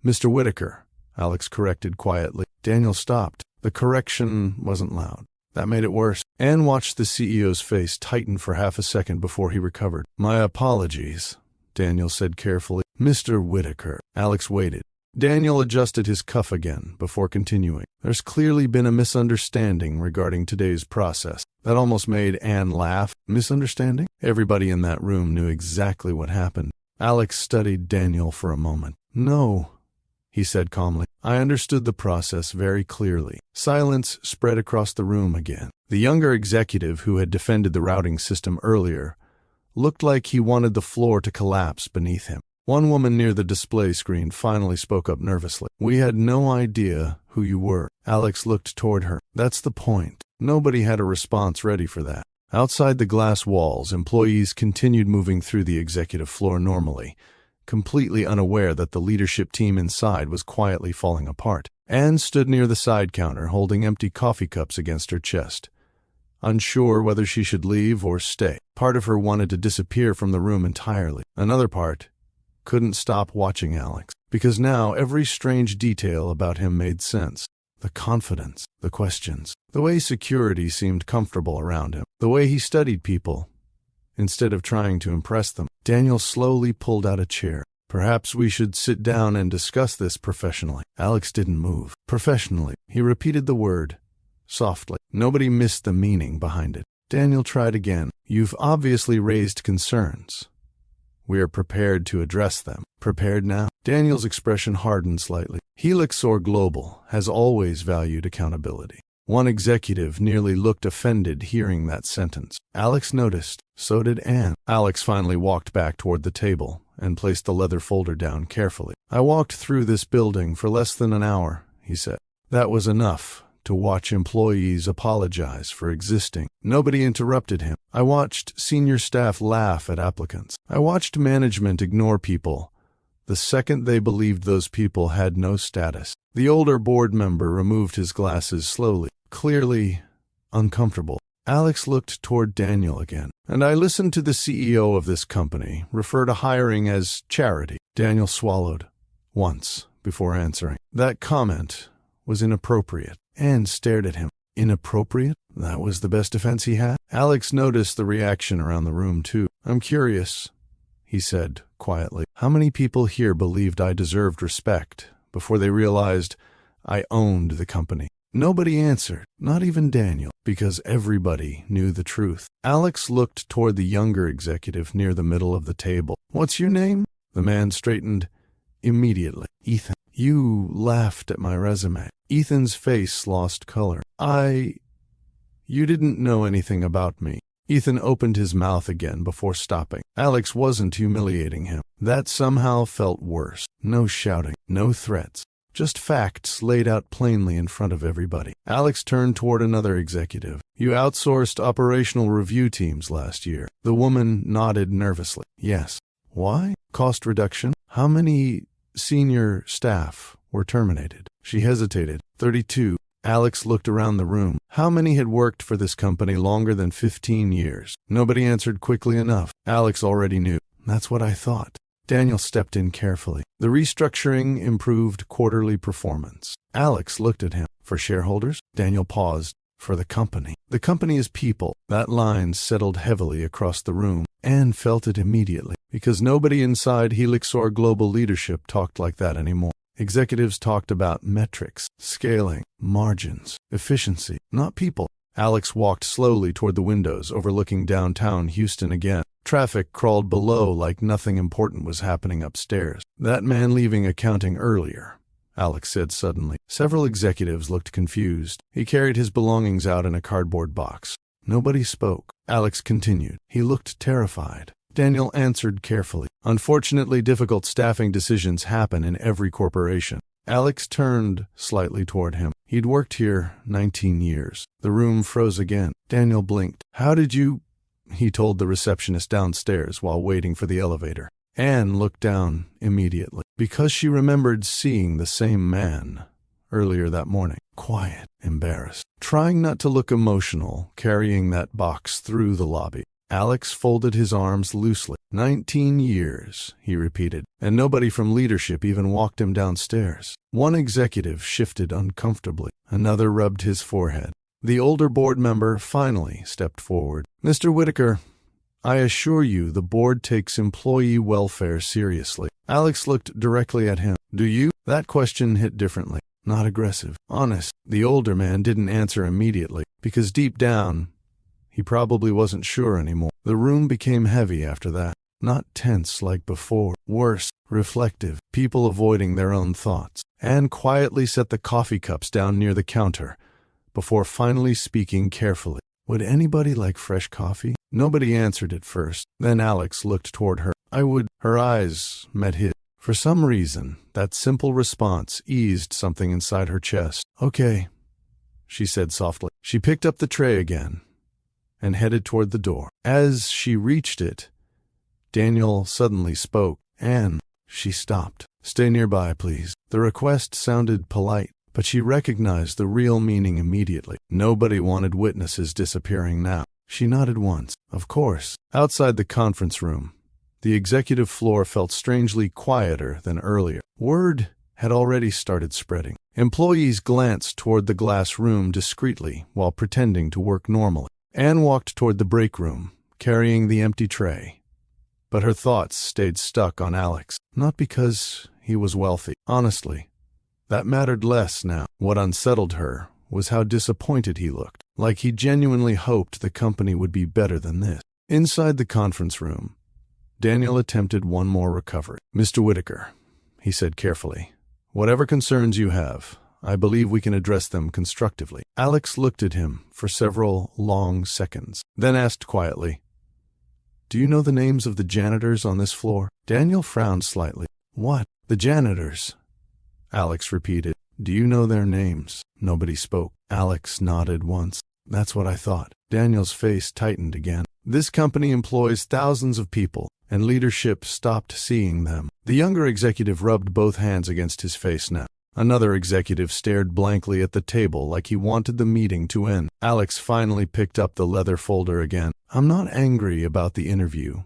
Mr. Whitaker, Alex corrected quietly. Daniel stopped. The correction wasn't loud. That made it worse. Anne watched the CEO's face tighten for half a second before he recovered. My apologies, Daniel said carefully. Mr. Whitaker. Alex waited. Daniel adjusted his cuff again before continuing. There's clearly been a misunderstanding regarding today's process. That almost made Anne laugh. Misunderstanding? Everybody in that room knew exactly what happened. Alex studied Daniel for a moment. No, he said calmly. I understood the process very clearly. Silence spread across the room again. The younger executive who had defended the routing system earlier looked like he wanted the floor to collapse beneath him. One woman near the display screen finally spoke up nervously. We had no idea who you were. Alex looked toward her. That's the point. Nobody had a response ready for that. Outside the glass walls, employees continued moving through the executive floor normally, completely unaware that the leadership team inside was quietly falling apart. Anne stood near the side counter, holding empty coffee cups against her chest, unsure whether she should leave or stay. Part of her wanted to disappear from the room entirely. Another part couldn't stop watching Alex, because now every strange detail about him made sense. The confidence, the questions, the way security seemed comfortable around him, the way he studied people instead of trying to impress them. Daniel slowly pulled out a chair. Perhaps we should sit down and discuss this professionally. Alex didn't move. Professionally. He repeated the word, softly. Nobody missed the meaning behind it. Daniel tried again. You've obviously raised concerns. We are prepared to address them. Prepared now? Daniel's expression hardened slightly. Helixor Global has always valued accountability. One executive nearly looked offended hearing that sentence. Alex noticed. So did Anne. Alex finally walked back toward the table and placed the leather folder down carefully. I walked through this building for less than an hour, he said. That was enough to watch employees apologize for existing. Nobody interrupted him. I watched senior staff laugh at applicants. I watched management ignore people the second they believed those people had no status. The older board member removed his glasses slowly, clearly uncomfortable. Alex looked toward Daniel again. And I listened to the CEO of this company refer to hiring as charity. Daniel swallowed once before answering. That comment was inappropriate. Anne stared at him. Inappropriate? That was the best defense he had? Alex noticed the reaction around the room, too. I'm curious, he said quietly. How many people here believed I deserved respect before they realized I owned the company? Nobody answered, not even Daniel, because everybody knew the truth. Alex looked toward the younger executive near the middle of the table. What's your name? The man straightened immediately. Ethan. You laughed at my resume. Ethan's face lost color. You didn't know anything about me. Ethan opened his mouth again before stopping. Alex wasn't humiliating him. That somehow felt worse. No shouting, no threats. Just facts laid out plainly in front of everybody. Alex turned toward another executive. You outsourced operational review teams last year. The woman nodded nervously. Yes. Why? Cost reduction? How many senior staff were terminated? She hesitated. 32. Alex looked around the room. How many had worked for this company longer than 15 years? Nobody answered quickly enough. Alex already knew. That's what I thought. Daniel stepped in carefully. The restructuring improved quarterly performance. Alex looked at him. For shareholders? Daniel paused. For the company. The company is people. That line settled heavily across the room. Anne felt it immediately, because nobody inside Helixor Global leadership talked like that anymore. Executives talked about metrics, scaling, margins, efficiency, not people. Alex walked slowly toward the windows overlooking downtown Houston again. Traffic crawled below like nothing important was happening upstairs. That man leaving accounting earlier, Alex said suddenly. Several executives looked confused. He carried his belongings out in a cardboard box. Nobody spoke. Alex continued. He looked terrified. Daniel answered carefully. Unfortunately, difficult staffing decisions happen in every corporation. Alex turned slightly toward him. He'd worked here 19 years. The room froze again. Daniel blinked. How did you... He told the receptionist downstairs while waiting for the elevator. Anne looked down immediately, because she remembered seeing the same man earlier that morning. Quiet, embarrassed, trying not to look emotional, carrying that box through the lobby. Alex folded his arms loosely. 19 years, he repeated, and nobody from leadership even walked him downstairs. One executive shifted uncomfortably. Another rubbed his forehead. The older board member finally stepped forward. Mr. Whitaker, I assure you the board takes employee welfare seriously. Alex looked directly at him. Do you? That question hit differently. Not aggressive. Honest. The older man didn't answer immediately, because deep down, he probably wasn't sure anymore. The room became heavy after that. Not tense like before. Worse, reflective. People avoiding their own thoughts. Anne quietly set the coffee cups down near the counter before finally speaking carefully. Would anybody like fresh coffee? Nobody answered at first. Then Alex looked toward her. I would. Her eyes met his. For some reason, that simple response eased something inside her chest. Okay, she said softly. She picked up the tray again and headed toward the door. As she reached it, Daniel suddenly spoke. Anne, she stopped. Stay nearby, please. The request sounded polite, but she recognized the real meaning immediately. Nobody wanted witnesses disappearing now. She nodded once. Of course. Outside the conference room, the executive floor felt strangely quieter than earlier. Word had already started spreading. Employees glanced toward the glass room discreetly while pretending to work normally. Anne walked toward the break room, carrying the empty tray. But her thoughts stayed stuck on Alex. Not because he was wealthy. Honestly, that mattered less now. What unsettled her was how disappointed he looked, like he genuinely hoped the company would be better than this. Inside the conference room, Daniel attempted one more recovery. "Mr. Whitaker," he said carefully, "whatever concerns you have, I believe we can address them constructively." Alex looked at him for several long seconds, then asked quietly, "Do you know the names of the janitors on this floor?" Daniel frowned slightly. "What? The janitors?" Alex repeated. "Do you know their names?" Nobody spoke. Alex nodded once. "That's what I thought." Daniel's face tightened again. This company employs thousands of people, and leadership stopped seeing them. The younger executive rubbed both hands against his face now. Another executive stared blankly at the table like he wanted the meeting to end. Alex finally picked up the leather folder again. "I'm not angry about the interview,"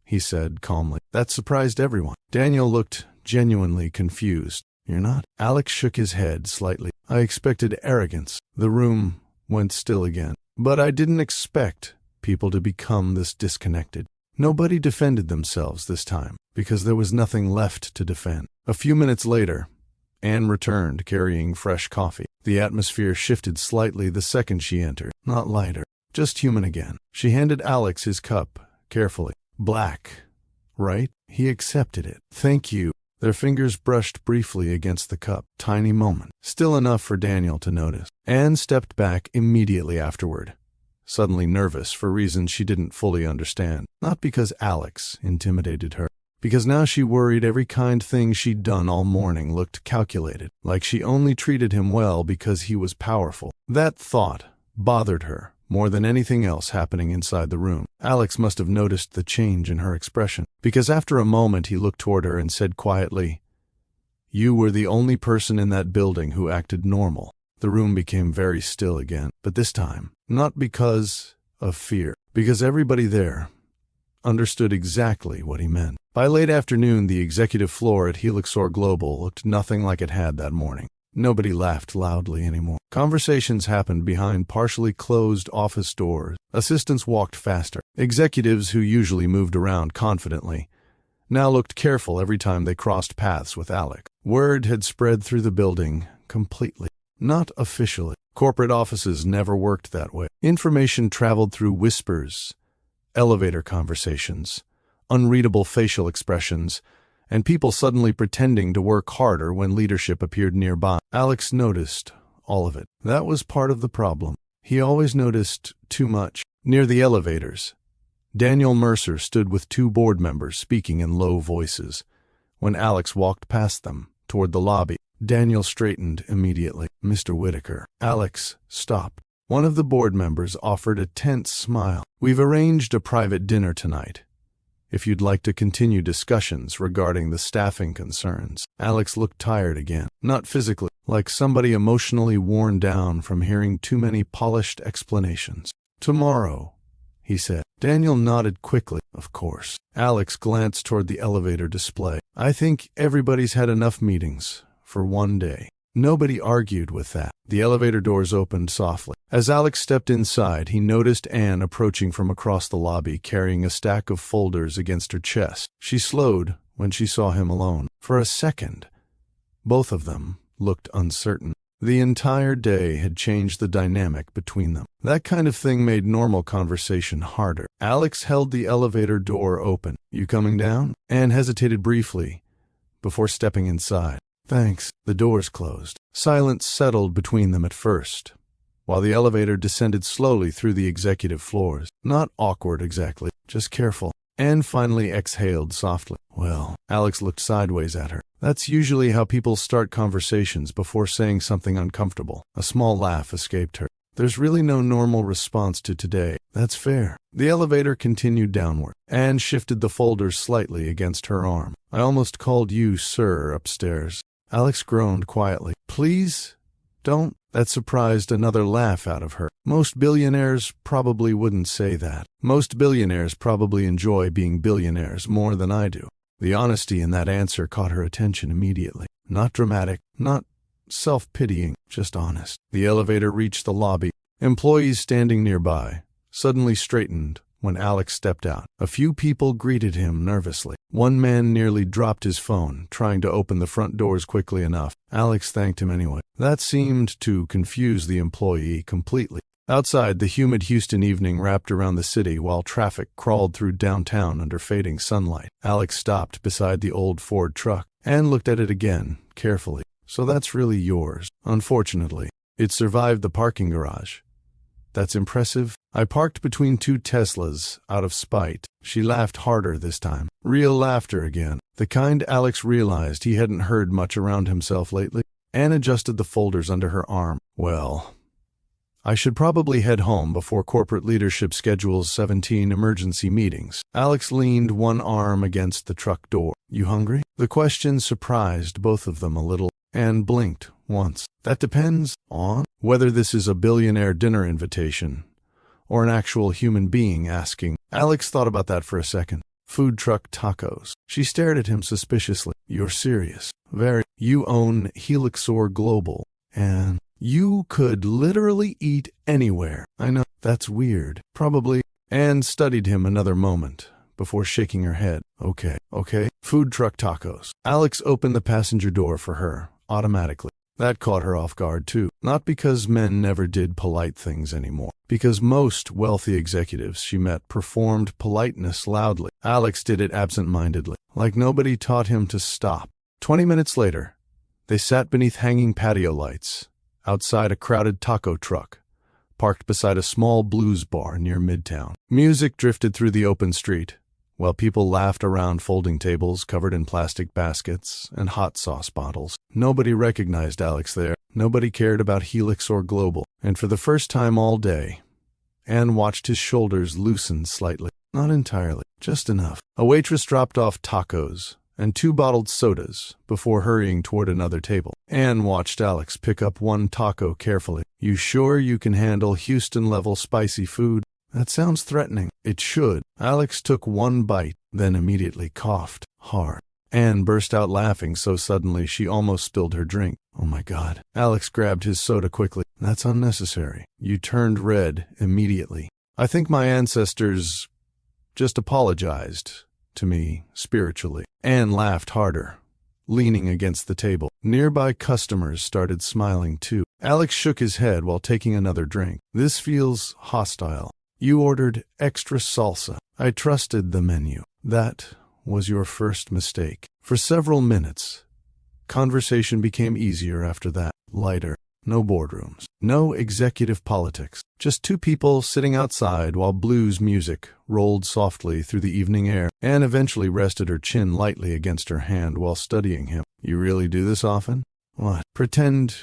he said calmly. That surprised everyone. Daniel looked genuinely confused. "You're not?" Alex shook his head slightly. "I expected arrogance." The room went still again. "But I didn't expect people to become this disconnected." Nobody defended themselves this time, because there was nothing left to defend. A few minutes later, Anne returned carrying fresh coffee. The atmosphere shifted slightly the second she entered. Not lighter, just human again. She handed Alex his cup carefully. "Black, right?" He accepted it. "Thank you." Their fingers brushed briefly against the cup. Tiny moment. Still enough for Daniel to notice. Anne stepped back immediately afterward, suddenly nervous for reasons she didn't fully understand. Not because Alex intimidated her, because now she worried every kind thing she'd done all morning looked calculated, like she only treated him well because he was powerful. That thought bothered her more than anything else happening inside the room. Alex must have noticed the change in her expression, because after a moment he looked toward her and said quietly, "You were the only person in that building who acted normal." The room became very still again, but this time, not because of fear, because everybody there understood exactly what he meant. By late afternoon, the executive floor at Helixor Global looked nothing like it had that morning. Nobody laughed loudly anymore. Conversations happened behind partially closed office doors. Assistants walked faster. Executives who usually moved around confidently now looked careful every time they crossed paths with Alec. Word had spread through the building completely. Not officially. Corporate offices never worked that way. Information traveled through whispers, elevator conversations, unreadable facial expressions, and people suddenly pretending to work harder when leadership appeared nearby. Alex noticed all of it. That was part of the problem. He always noticed too much. Near the elevators, Daniel Mercer stood with two board members speaking in low voices. When Alex walked past them, toward the lobby, Daniel straightened immediately. "Mr. Whitaker." Alex stopped. One of the board members offered a tense smile. "We've arranged a private dinner tonight, if you'd like to continue discussions regarding the staffing concerns." Alex looked tired again. Not physically, like somebody emotionally worn down from hearing too many polished explanations. "Tomorrow," he said. Daniel nodded quickly. "Of course." Alex glanced toward the elevator display. "I think everybody's had enough meetings for one day." Nobody argued with that. The elevator doors opened softly. As Alex stepped inside, he noticed Anne approaching from across the lobby, carrying a stack of folders against her chest. She slowed when she saw him alone. For a second, both of them looked uncertain. The entire day had changed the dynamic between them. That kind of thing made normal conversation harder. Alex held the elevator door open. "You coming down?" Anne hesitated briefly before stepping inside. "Thanks." The doors closed. Silence settled between them at first, while the elevator descended slowly through the executive floors. Not awkward exactly, just careful. Anne finally exhaled softly. "Well," Alex looked sideways at her. "That's usually how people start conversations before saying something uncomfortable." A small laugh escaped her. "There's really no normal response to today." "That's fair." The elevator continued downward. Anne shifted the folders slightly against her arm. "I almost called you sir upstairs." Alex groaned quietly. "Please, don't." That surprised another laugh out of her. Most billionaires probably wouldn't say that. Most billionaires probably enjoy being billionaires more than I do. The honesty in that answer caught her attention immediately. Not dramatic, not self-pitying, just honest. The elevator reached the lobby. Employees standing nearby suddenly straightened when Alex stepped out. A few people greeted him nervously. One man nearly dropped his phone, trying to open the front doors quickly enough. Alex thanked him anyway. That seemed to confuse the employee completely. Outside, the humid Houston evening wrapped around the city while traffic crawled through downtown under fading sunlight. Alex stopped beside the old Ford truck and looked at it again, carefully. So that's really yours. Unfortunately, it survived the parking garage. That's impressive. I parked between two Teslas out of spite. She laughed harder this time. Real laughter again. The kind Alex realized he hadn't heard much around himself lately. Anne adjusted the folders under her arm. Well, I should probably head home before corporate leadership schedules 17 emergency meetings. Alex leaned one arm against the truck door. You hungry? The question surprised both of them a little. Anne blinked once. That depends on whether this is a billionaire dinner invitation or an actual human being asking. Alex thought about that for a second. Food truck tacos. She stared at him suspiciously. You're serious? Very. You own Helixor Global, and you could literally eat anywhere. I know. That's weird. Probably. Anne studied him another moment before shaking her head. Okay. Food truck tacos. Alex opened the passenger door for her, automatically. That caught her off guard, too. Not because men never did polite things anymore. Because most wealthy executives she met performed politeness loudly. Alex did it absent-mindedly, like nobody taught him to stop. 20 minutes later, they sat beneath hanging patio lights, outside a crowded taco truck, parked beside a small blues bar near Midtown. Music drifted through the open street, while people laughed around folding tables covered in plastic baskets and hot sauce bottles. Nobody recognized Alex there. Nobody cared about Helixor Global. And for the first time all day, Anne watched his shoulders loosen slightly. Not entirely, just enough. A waitress dropped off tacos and 2 bottled sodas before hurrying toward another table. Anne watched Alex pick up one taco carefully. You sure you can handle Houston-level spicy food? That sounds threatening. It should. Alex took one bite, then immediately coughed hard. Anne burst out laughing so suddenly she almost spilled her drink. Oh my God. Alex grabbed his soda quickly. That's unnecessary. You turned red immediately. I think my ancestors just apologized to me spiritually. Anne laughed harder, leaning against the table. Nearby customers started smiling too. Alex shook his head while taking another drink. This feels hostile. You ordered extra salsa. I trusted the menu. That was your first mistake. For several minutes, conversation became easier after that, lighter. No boardrooms, no executive politics, just 2 people sitting outside while blues music rolled softly through the evening air. Anne eventually rested her chin lightly against her hand while studying him. You really do this often? What? Pretend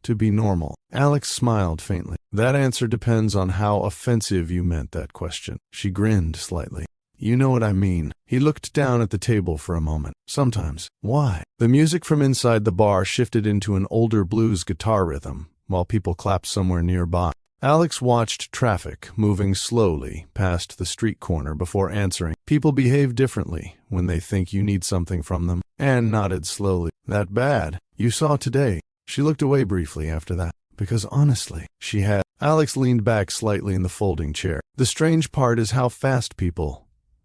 to be normal. Alex smiled faintly. That answer depends on how offensive you meant that question. She grinned slightly. You know what I mean. He looked down at the table for a moment. Sometimes. Why? The music from inside the bar shifted into an older blues guitar rhythm, while people clapped somewhere nearby. Alex watched traffic moving slowly past the street corner before answering. People behave differently when they think you need something from them. Anne nodded slowly. That bad? You saw today. She looked away briefly after that, because honestly, she had. Alex leaned back slightly in the folding chair. The strange part is how fast people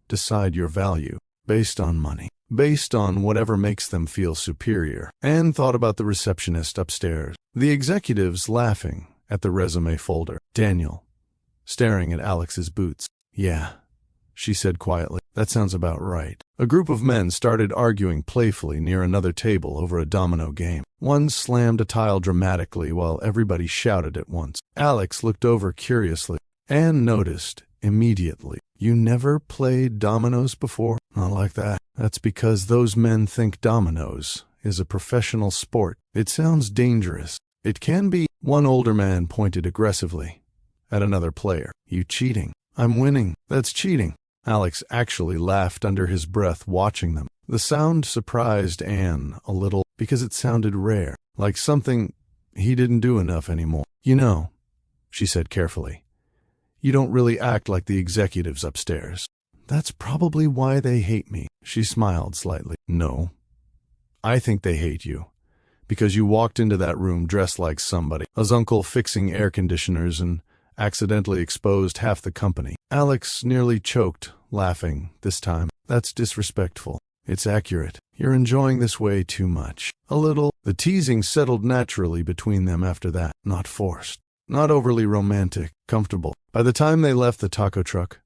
decide your value, based on money, based on whatever makes them feel superior. Anne thought about the receptionist upstairs, the executives laughing at the resume folder, Daniel staring at Alex's boots. Yeah, she said quietly. That sounds about right. A group of men started arguing playfully near another table over a domino game. One slammed a tile dramatically while everybody shouted at once. Alex looked over curiously. Anne noticed immediately. You never played dominoes before? Not like that. That's because those men think dominoes is a professional sport. It sounds dangerous. It can be. One older man pointed aggressively at another player. You cheating. I'm winning. That's cheating. Alex actually laughed under his breath watching them. The sound surprised Anne a little because it sounded rare, like something he didn't do enough anymore. You know, she said carefully, you don't really act like the executives upstairs. That's probably why they hate me. She smiled slightly. No, I think they hate you because you walked into that room dressed like somebody. His uncle fixing air conditioners and accidentally exposed half the company. Alex nearly choked, laughing. This time, that's disrespectful. It's accurate. You're enjoying this way too much. A little. The teasing settled naturally between them after that. Not forced. Not overly romantic. Comfortable. By the time they left the taco truck,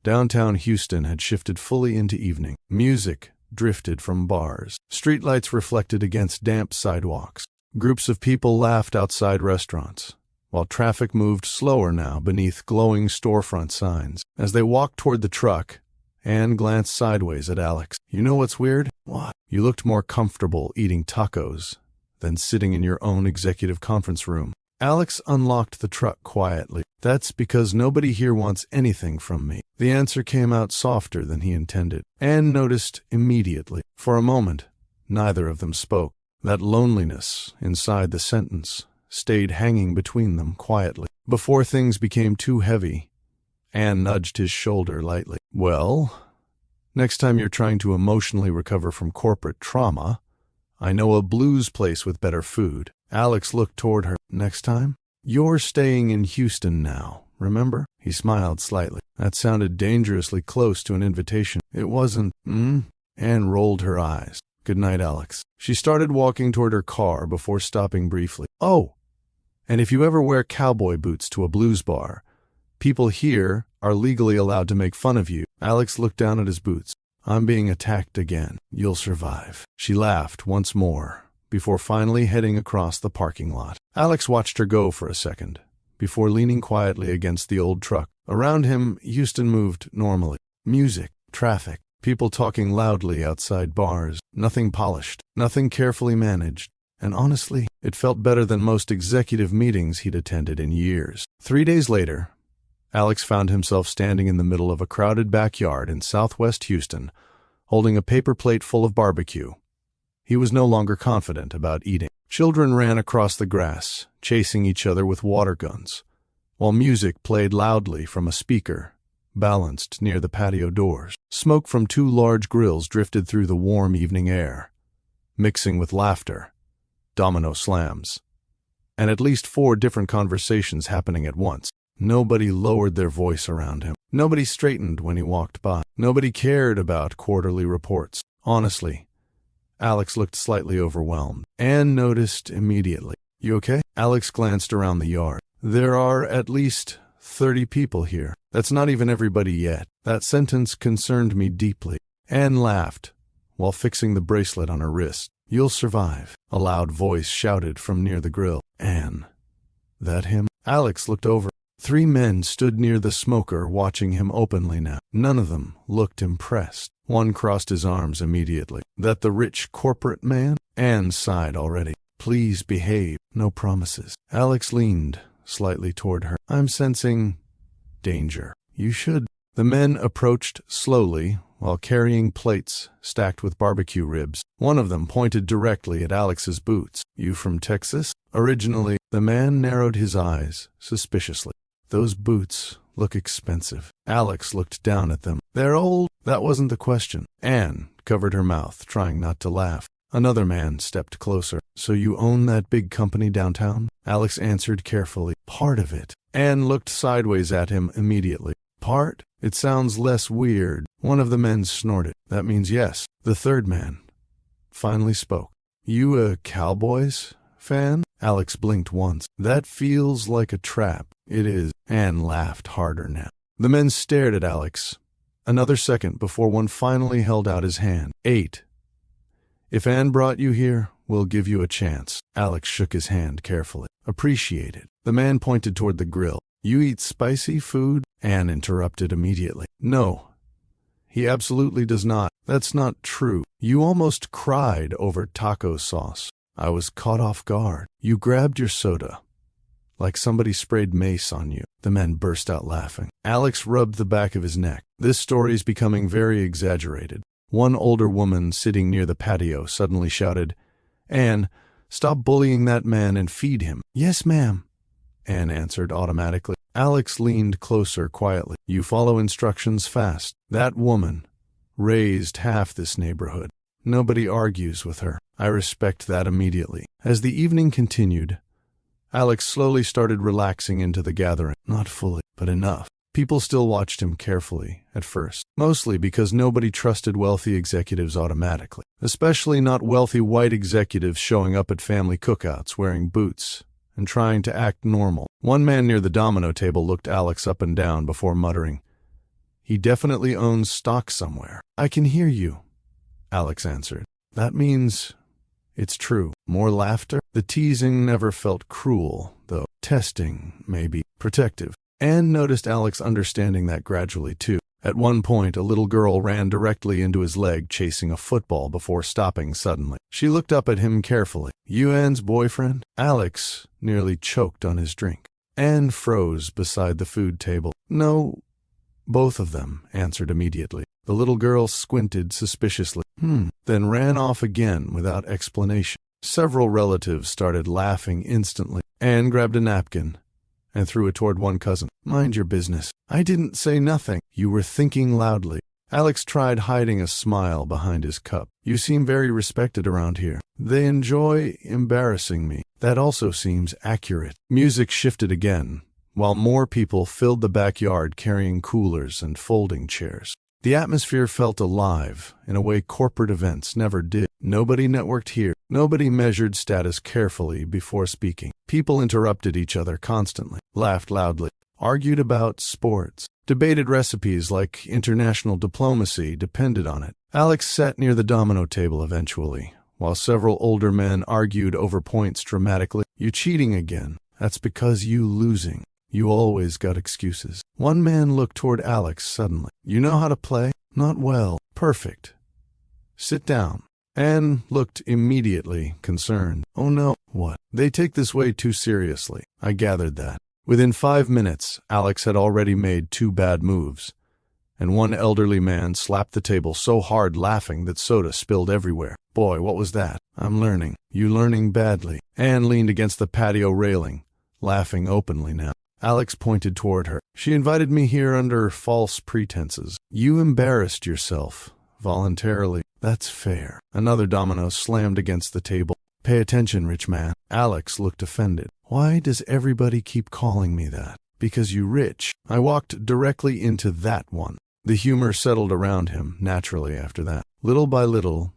downtown Houston had shifted fully into evening. Music drifted from bars. Streetlights reflected against damp sidewalks. Groups of people laughed outside restaurants, while traffic moved slower now beneath glowing storefront signs. As they walked toward the truck, Anne glanced sideways at Alex. You know what's weird? What? You looked more comfortable eating tacos than sitting in your own executive conference room. Alex unlocked the truck quietly. That's because nobody here wants anything from me. The answer came out softer than he intended. Anne noticed immediately. For a moment, neither of them spoke. That loneliness inside the sentence stayed hanging between them quietly. Before things became too heavy, Anne nudged his shoulder lightly. Well, next time you're trying to emotionally recover from corporate trauma, I know a blues place with better food. Alex looked toward her. Next time? You're staying in Houston now, remember? He smiled slightly. That sounded dangerously close to an invitation. It wasn't. Anne rolled her eyes. Good night, Alex. She started walking toward her car before stopping briefly. Oh, and if you ever wear cowboy boots to a blues bar, people here are legally allowed to make fun of you. Alex looked down at his boots. I'm being attacked again. You'll survive. She laughed once more, before finally heading across the parking lot. Alex watched her go for a second, before leaning quietly against the old truck. Around him, Houston moved normally. Music, traffic, people talking loudly outside bars. Nothing polished, nothing carefully managed. And honestly, it felt better than most executive meetings he'd attended in years. 3 days later, Alex found himself standing in the middle of a crowded backyard in southwest Houston, holding a paper plate full of barbecue. He was no longer confident about eating. Children ran across the grass, chasing each other with water guns, while music played loudly from a speaker balanced near the patio doors. Smoke from 2 large grills drifted through the warm evening air, mixing with laughter, domino slams, and at least 4 different conversations happening at once. Nobody lowered their voice around him. Nobody straightened when he walked by. Nobody cared about quarterly reports. Honestly, Alex looked slightly overwhelmed. Anne noticed immediately. You okay? Alex glanced around the yard. There are at least 30 people here. That's not even everybody yet. That sentence concerned me deeply. Anne laughed, while fixing the bracelet on her wrist. You'll survive, a loud voice shouted from near the grill. Anne. That him? Alex looked over. 3 men stood near the smoker, watching him openly now. None of them looked impressed. One crossed his arms immediately. That the rich corporate man? Anne sighed already. Please behave. No promises. Alex leaned slightly toward her. I'm sensing danger. You should. The men approached slowly, while carrying plates stacked with barbecue ribs. One of them pointed directly at Alex's boots. You from Texas? Originally, the man narrowed his eyes suspiciously. Those boots look expensive. Alex looked down at them. They're old. That wasn't the question. Anne covered her mouth, trying not to laugh. Another man stepped closer. So you own that big company downtown? Alex answered carefully. Part of it. Anne looked sideways at him immediately. Part? It sounds less weird. One of the men snorted. That means yes. The third man finally spoke. You a Cowboys fan? Alex blinked once. That feels like a trap. It is. Anne laughed harder now. The men stared at Alex. Another second before one finally held out his hand. 8. If Anne brought you here, we'll give you a chance. Alex shook his hand carefully. Appreciate it. The man pointed toward the grill. You eat spicy food? Anne interrupted immediately. No. He absolutely does not. That's not true. You almost cried over taco sauce. I was caught off guard. You grabbed your soda, like somebody sprayed mace on you. The men burst out laughing. Alex rubbed the back of his neck. This story's becoming very exaggerated. One older woman sitting near the patio suddenly shouted, Anne, stop bullying that man and feed him. Yes, ma'am, Anne answered automatically. Alex leaned closer quietly. You follow instructions fast. That woman raised half this neighborhood. Nobody argues with her. I respect that immediately. As the evening continued, Alex slowly started relaxing into the gathering. Not fully, but enough. People still watched him carefully, at first, mostly because nobody trusted wealthy executives automatically, especially not wealthy white executives showing up at family cookouts wearing boots and trying to act normal. One man near the domino table looked Alex up and down before muttering, "He definitely owns stock somewhere." "I can hear you," Alex answered. "That means it's true." More laughter. The teasing never felt cruel, though. Testing, maybe. Protective. Anne noticed Alex understanding that gradually, too. At one point, a little girl ran directly into his leg chasing a football before stopping suddenly. She looked up at him carefully. "You Anne's boyfriend?" Alex nearly choked on his drink. Anne froze beside the food table. "No, both of them," answered immediately. The little girl squinted suspiciously. Then ran off again without explanation. Several relatives started laughing instantly. Anne grabbed a napkin and threw it toward one cousin. "Mind your business." "I didn't say nothing." "You were thinking loudly." Alex tried hiding a smile behind his cup. "You seem very respected around here." "They enjoy embarrassing me." "That also seems accurate." Music shifted again, while more people filled the backyard carrying coolers and folding chairs. The atmosphere felt alive in a way corporate events never did. Nobody networked here. Nobody measured status carefully before speaking. People interrupted each other constantly, laughed loudly, argued about sports, debated recipes like international diplomacy depended on it. Alex sat near the domino table eventually, while several older men argued over points dramatically. "You cheating again. That's because you losing. You always got excuses." One man looked toward Alex suddenly. "You know how to play?" "Not well." "Perfect. Sit down." Anne looked immediately concerned. "Oh no." "What?" "They take this way too seriously." "I gathered that." Within 5 minutes, Alex had already made 2 bad moves, and one elderly man slapped the table so hard laughing that soda spilled everywhere. "Boy, what was that?" "I'm learning." "You learning badly." Anne leaned against the patio railing, laughing openly now. Alex pointed toward her. "She invited me here under false pretenses." "You embarrassed yourself voluntarily." "That's fair." Another domino slammed against the table. "Pay attention, rich man." Alex looked offended. "Why does everybody keep calling me that?" "Because you rich." I walked directly into that one. The humor settled around him naturally after that. Little by little,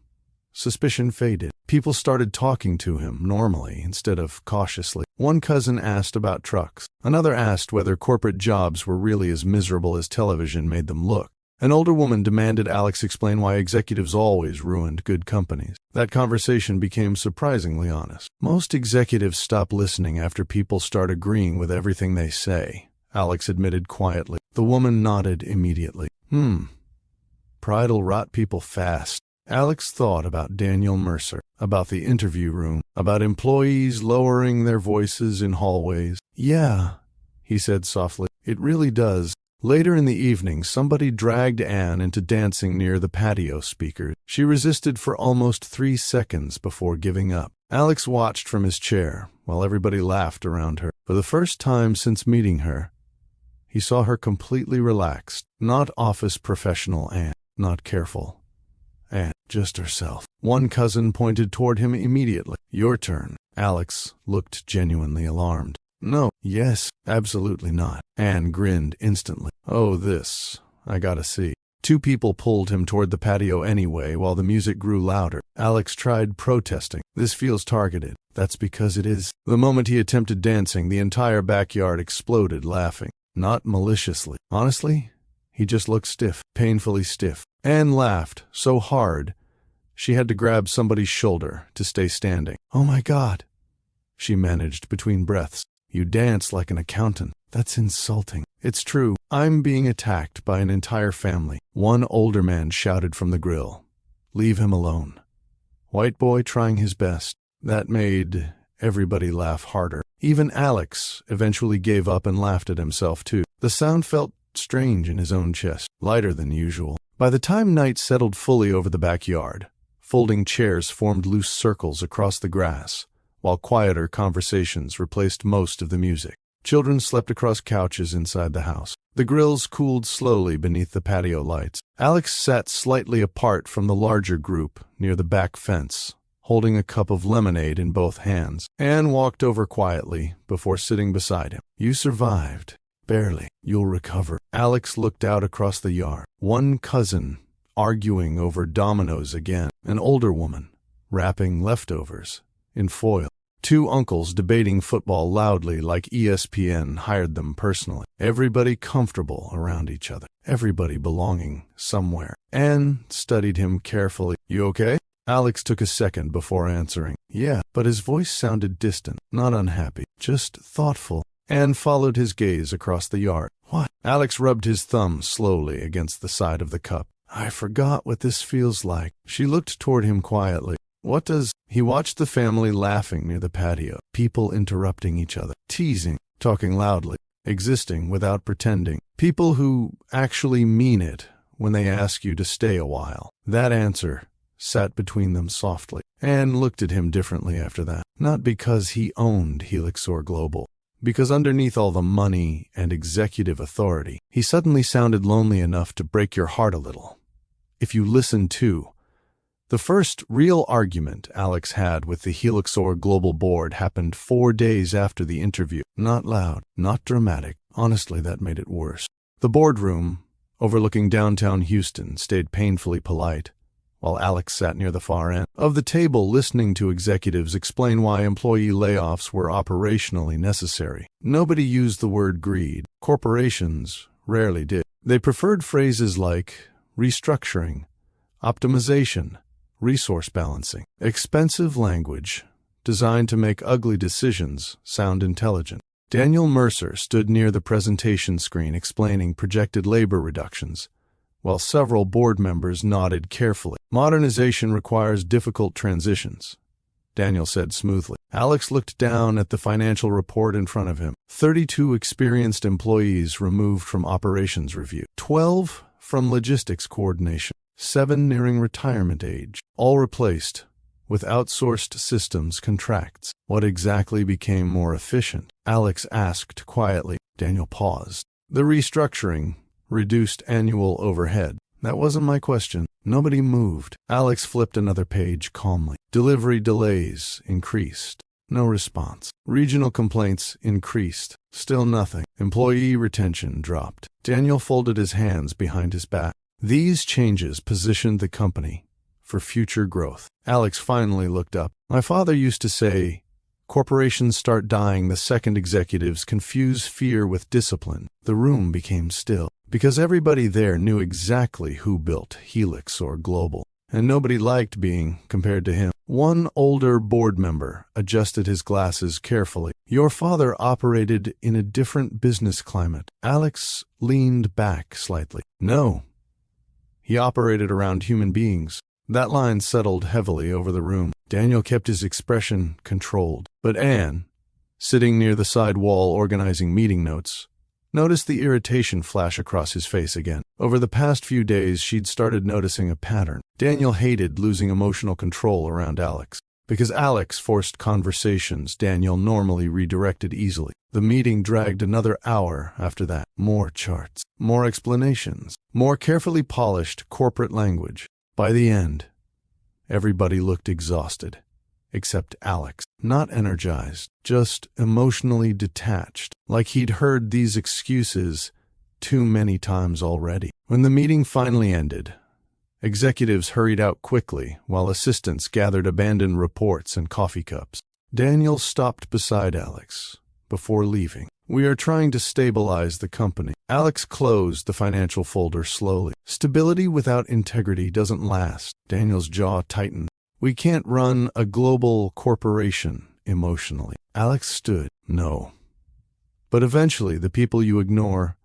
suspicion faded. People started talking to him normally instead of cautiously. One cousin asked about trucks. Another asked whether corporate jobs were really as miserable as television made them look. An older woman demanded Alex explain why executives always ruined good companies. That conversation became surprisingly honest. Most executives stop listening after people start agreeing with everything they say, Alex admitted quietly. The woman nodded immediately. Pride'll rot people fast. Alex thought about Daniel Mercer, about the interview room, about employees lowering their voices in hallways. "Yeah," he said softly, "it really does." Later in the evening, somebody dragged Anne into dancing near the patio speakers. She resisted for almost 3 seconds before giving up. Alex watched from his chair while everybody laughed around her. For the first time since meeting her, he saw her completely relaxed. Not office professional Anne, not careful Anne, just herself. One cousin pointed toward him immediately. "Your turn." Alex looked genuinely alarmed. "No." "Yes." "Absolutely not." Anne grinned instantly. "Oh, this. I gotta see." 2 people pulled him toward the patio anyway while the music grew louder. Alex tried protesting. "This feels targeted." "That's because it is." The moment he attempted dancing, the entire backyard exploded laughing. Not maliciously. Honestly, he just looked stiff, painfully stiff. Anne laughed so hard, she had to grab somebody's shoulder to stay standing. "Oh my God," she managed between breaths. "You dance like an accountant." "That's insulting." "It's true. I'm being attacked by an entire family." One older man shouted from the grill. "Leave him alone." White boy trying his best. That made everybody laugh harder. Even Alex eventually gave up and laughed at himself too. The sound felt strange in his own chest, lighter than usual. By the time night settled fully over the backyard, folding chairs formed loose circles across the grass, while quieter conversations replaced most of the music. Children slept across couches inside the house. The grills cooled slowly beneath the patio lights. Alex sat slightly apart from the larger group near the back fence, holding a cup of lemonade in both hands. Anne walked over quietly before sitting beside him. "You survived. Barely. You'll recover." Alex looked out across the yard. One cousin arguing over dominoes again. An older woman wrapping leftovers in foil. Two uncles debating football loudly like ESPN hired them personally. Everybody comfortable around each other. Everybody belonging somewhere. Anne studied him carefully. "You okay?" Alex took a second before answering. "Yeah," but his voice sounded distant, not unhappy, just thoughtful. Anne followed his gaze across the yard. "What?" Alex rubbed his thumb slowly against the side of the cup. "I forgot what this feels like." She looked toward him quietly. "What does—" He watched the family laughing near the patio, people interrupting each other, teasing, talking loudly, existing without pretending. People who actually mean it when they ask you to stay a while. That answer sat between them softly. Anne looked at him differently after that. Not because he owned Helixor Global, because underneath all the money and executive authority, he suddenly sounded lonely enough to break your heart a little. If you listen to the first real argument Alex had with the Helixor Global Board happened 4 days after the interview. Not loud, not dramatic. Honestly, that made it worse. The boardroom, overlooking downtown Houston, stayed painfully polite, while Alex sat near the far end of the table listening to executives explain why employee layoffs were operationally necessary. Nobody used the word greed. Corporations rarely did. They preferred phrases like restructuring, optimization, resource balancing. Expensive language designed to make ugly decisions sound intelligent. Daniel Mercer stood near the presentation screen explaining projected labor reductions, while several board members nodded carefully. "Modernization requires difficult transitions," Daniel said smoothly. Alex looked down at the financial report in front of him. 32 experienced employees removed from operations review, 12 from logistics coordination, 7 nearing retirement age, all replaced with outsourced systems contracts. What exactly became more efficient? Alex asked quietly. Daniel paused. The restructuring reduced annual overhead. That wasn't my question. Nobody moved. Alex flipped another page calmly. Delivery delays increased. No response. Regional complaints increased. Still nothing. Employee retention dropped. Daniel folded his hands behind his back. These changes positioned the company for future growth. Alex finally looked up. My father used to say, corporations start dying the second executives confuse fear with discipline. The room became still, because everybody there knew exactly who built Helixor Global, and nobody liked being compared to him. One older board member adjusted his glasses carefully. Your father operated in a different business climate. Alex leaned back slightly. No. He operated around human beings. That line settled heavily over the room. Daniel kept his expression controlled. But Anne, sitting near the side wall organizing meeting notes, noticed the irritation flash across his face again. Over the past few days, she'd started noticing a pattern. Daniel hated losing emotional control around Alex. Because Alex forced conversations Daniel normally redirected easily. The meeting dragged another hour after that. More charts, more explanations, more carefully polished corporate language. By the end, everybody looked exhausted, except Alex. Not energized, just emotionally detached, like he'd heard these excuses too many times already. When the meeting finally ended, executives hurried out quickly while assistants gathered abandoned reports and coffee cups. Daniel stopped beside Alex before leaving. We are trying to stabilize the company. Alex closed the financial folder slowly. Stability without integrity doesn't last. Daniel's jaw tightened. We can't run a global corporation emotionally. Alex stood. No. But eventually, the people you ignore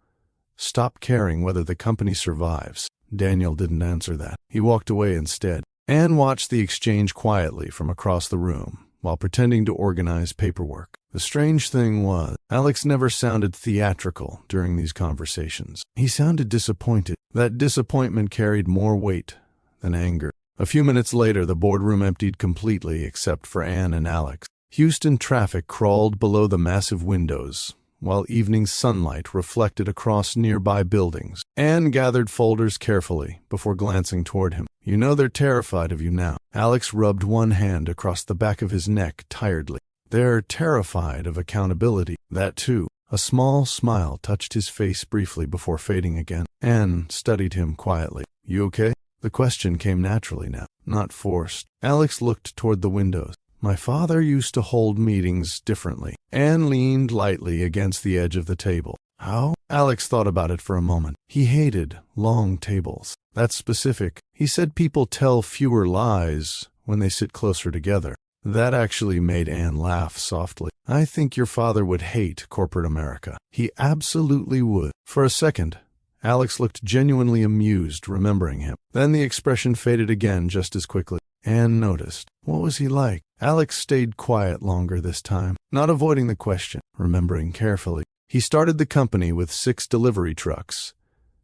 stop caring whether the company survives. Daniel didn't answer that. He walked away instead. Anne watched the exchange quietly from across the room while pretending to organize paperwork. The strange thing was, Alex never sounded theatrical during these conversations. He sounded disappointed. That disappointment carried more weight than anger. A few minutes later, the boardroom emptied completely except for Anne and Alex. Houston traffic crawled below the massive windows, while evening sunlight reflected across nearby buildings. Anne gathered folders carefully before glancing toward him. You know they're terrified of you now. Alex rubbed one hand across the back of his neck tiredly. They're terrified of accountability. That too. A small smile touched his face briefly before fading again. Anne studied him quietly. You okay? The question came naturally now, not forced. Alex looked toward the windows. My father used to hold meetings differently. Anne leaned lightly against the edge of the table. How? Alex thought about it for a moment. He hated long tables. That's specific. He said people tell fewer lies when they sit closer together. That actually made Anne laugh softly. I think your father would hate corporate America. He absolutely would. For a second, Alex looked genuinely amused, remembering him. Then the expression faded again just as quickly. Anne noticed. What was he like? Alex stayed quiet longer this time, not avoiding the question, remembering carefully. He started the company with 6 delivery trucks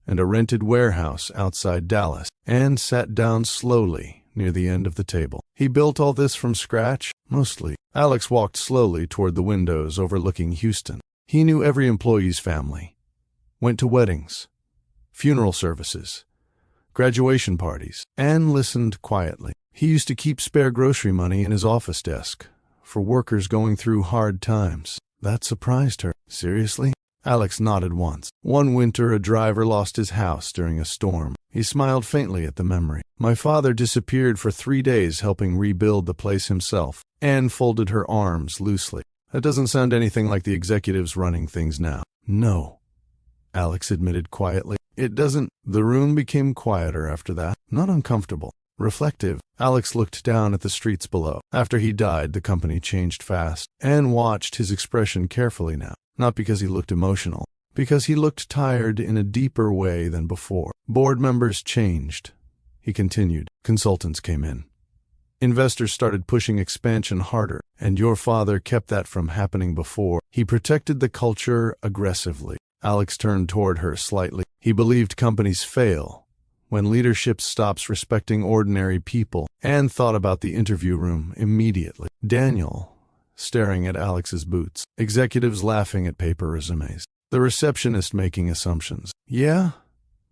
and a rented warehouse outside Dallas. Anne sat down slowly near the end of the table. He built all this from scratch? Mostly. Alex walked slowly toward the windows overlooking Houston. He knew every employee's family, went to weddings, funeral services, graduation parties. Anne listened quietly. He used to keep spare grocery money in his office desk for workers going through hard times. That surprised her. Seriously? Alex nodded once. One winter, a driver lost his house during a storm. He smiled faintly at the memory. My father disappeared for 3 days helping rebuild the place himself. Anne folded her arms loosely. That doesn't sound anything like the executives running things now. No, Alex admitted quietly. It doesn't. The room became quieter after that. Not uncomfortable. Reflective. Alex looked down at the streets below. After he died, the company changed fast. Anne watched his expression carefully now. Not because he looked emotional, because he looked tired in a deeper way than before. Board members changed. He continued. Consultants came in. Investors started pushing expansion harder, and your father kept that from happening before. He protected the culture aggressively. Alex turned toward her slightly. He believed companies fail when leadership stops respecting ordinary people. Anne thought about the interview room immediately. Daniel, staring at Alex's boots. Executives laughing at paper resumes. The receptionist making assumptions. Yeah?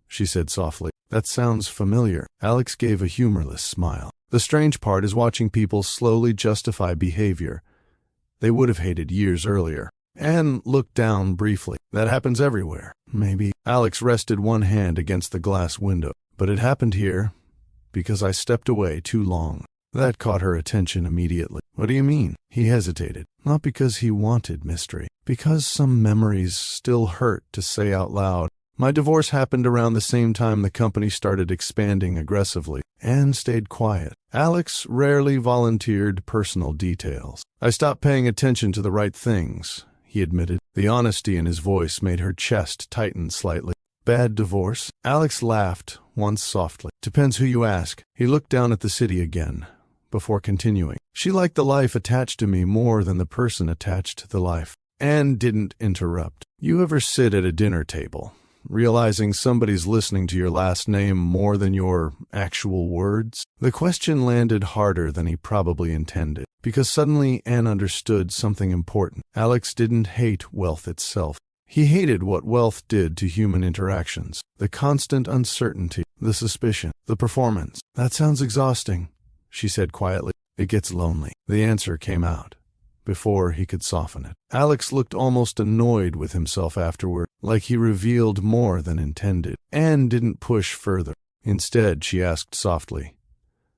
She said softly. That sounds familiar. Alex gave a humorless smile. The strange part is watching people slowly justify behavior they would have hated years earlier. Anne looked down briefly. That happens everywhere. Maybe. Alex rested one hand against the glass window. But it happened here because I stepped away too long. That caught her attention immediately. What do you mean? He hesitated. Not because he wanted mystery. Because some memories still hurt to say out loud. My divorce happened around the same time the company started expanding aggressively. Anne stayed quiet. Alex rarely volunteered personal details. I stopped paying attention to the right things, he admitted. The honesty in his voice made her chest tighten slightly. Bad divorce? Alex laughed once softly. Depends who you ask. He looked down at the city again before continuing. She liked the life attached to me more than the person attached to the life. Anne didn't interrupt. You ever sit at a dinner table, realizing somebody's listening to your last name more than your actual words? The question landed harder than he probably intended, because suddenly Anne understood something important. Alex didn't hate wealth itself. He hated what wealth did to human interactions. The constant uncertainty, the suspicion, the performance. That sounds exhausting, she said quietly. It gets lonely. The answer came out before he could soften it. Alex looked almost annoyed with himself afterward, like he revealed more than intended. Anne didn't push further. Instead, she asked softly,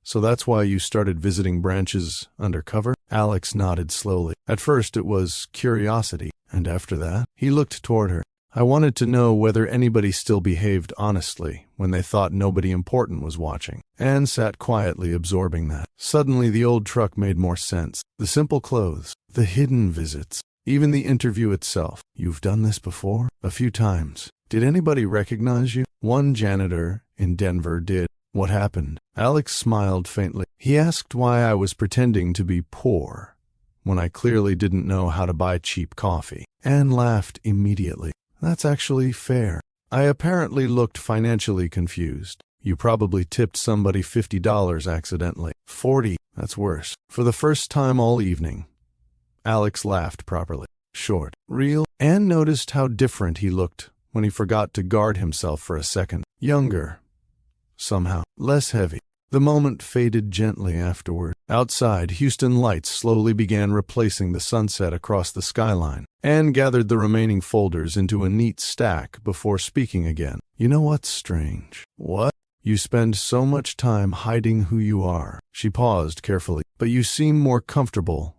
So that's why you started visiting branches undercover? Alex nodded slowly. At first it was curiosity, and after that, he looked toward her. I wanted to know whether anybody still behaved honestly when they thought nobody important was watching. Anne sat quietly absorbing that. Suddenly the old truck made more sense. The simple clothes, the hidden visits, even the interview itself. You've done this before? A few times. Did anybody recognize you? One janitor in Denver did. What happened? Alex smiled faintly. He asked why I was pretending to be poor when I clearly didn't know how to buy cheap coffee. Anne laughed immediately. That's actually fair. I apparently looked financially confused. You probably tipped somebody $50 accidentally. 40, that's worse. For the first time all evening, Alex laughed properly. short, real. Anne noticed how different he looked when he forgot to guard himself for a second. Younger, somehow, less heavy. The moment faded gently afterward. Outside, Houston lights slowly began replacing the sunset across the skyline. Anne gathered the remaining folders into a neat stack before speaking again. You know what's strange? What? You spend so much time hiding who you are. She paused carefully. But you seem more comfortable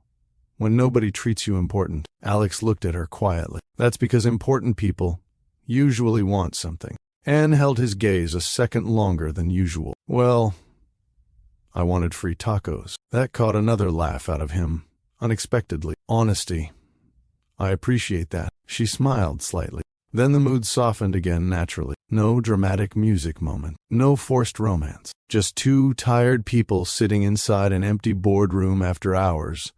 when nobody treats you important. Alex looked at her quietly. That's because important people usually want something. Anne held his gaze a second longer than usual. Well, I wanted free tacos. That caught another laugh out of him, unexpectedly. Honesty. I appreciate that. She smiled slightly. Then the mood softened again naturally. No dramatic music moment. No forced romance. Just two tired people sitting inside an empty boardroom after hours,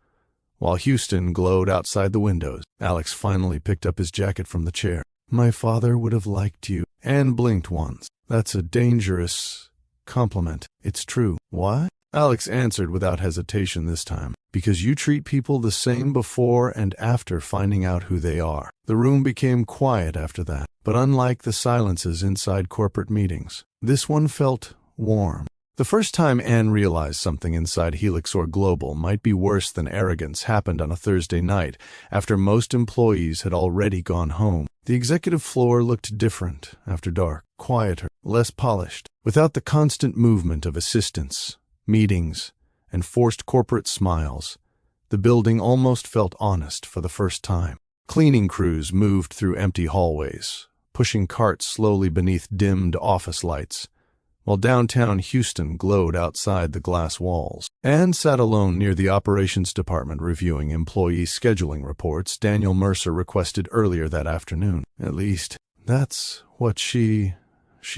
while Houston glowed outside the windows. Alex finally picked up his jacket from the chair. My father would have liked you. Anne blinked once. That's a dangerous compliment. It's true. Why? Alex answered without hesitation this time. Because you treat people the same before and after finding out who they are. The room became quiet after that, but unlike the silences inside corporate meetings, this one felt warm. The first time Anne realized something inside Helix or Global might be worse than arrogance happened on a Thursday night after most employees had already gone home. The executive floor looked different after dark, quieter, less polished, without the constant movement of assistants, meetings, and forced corporate smiles. The building almost felt honest for the first time. Cleaning crews moved through empty hallways, pushing carts slowly beneath dimmed office lights, while downtown Houston glowed outside the glass walls. Anne sat alone near the operations department reviewing employee scheduling reports Daniel Mercer requested earlier that afternoon. At least, that's what she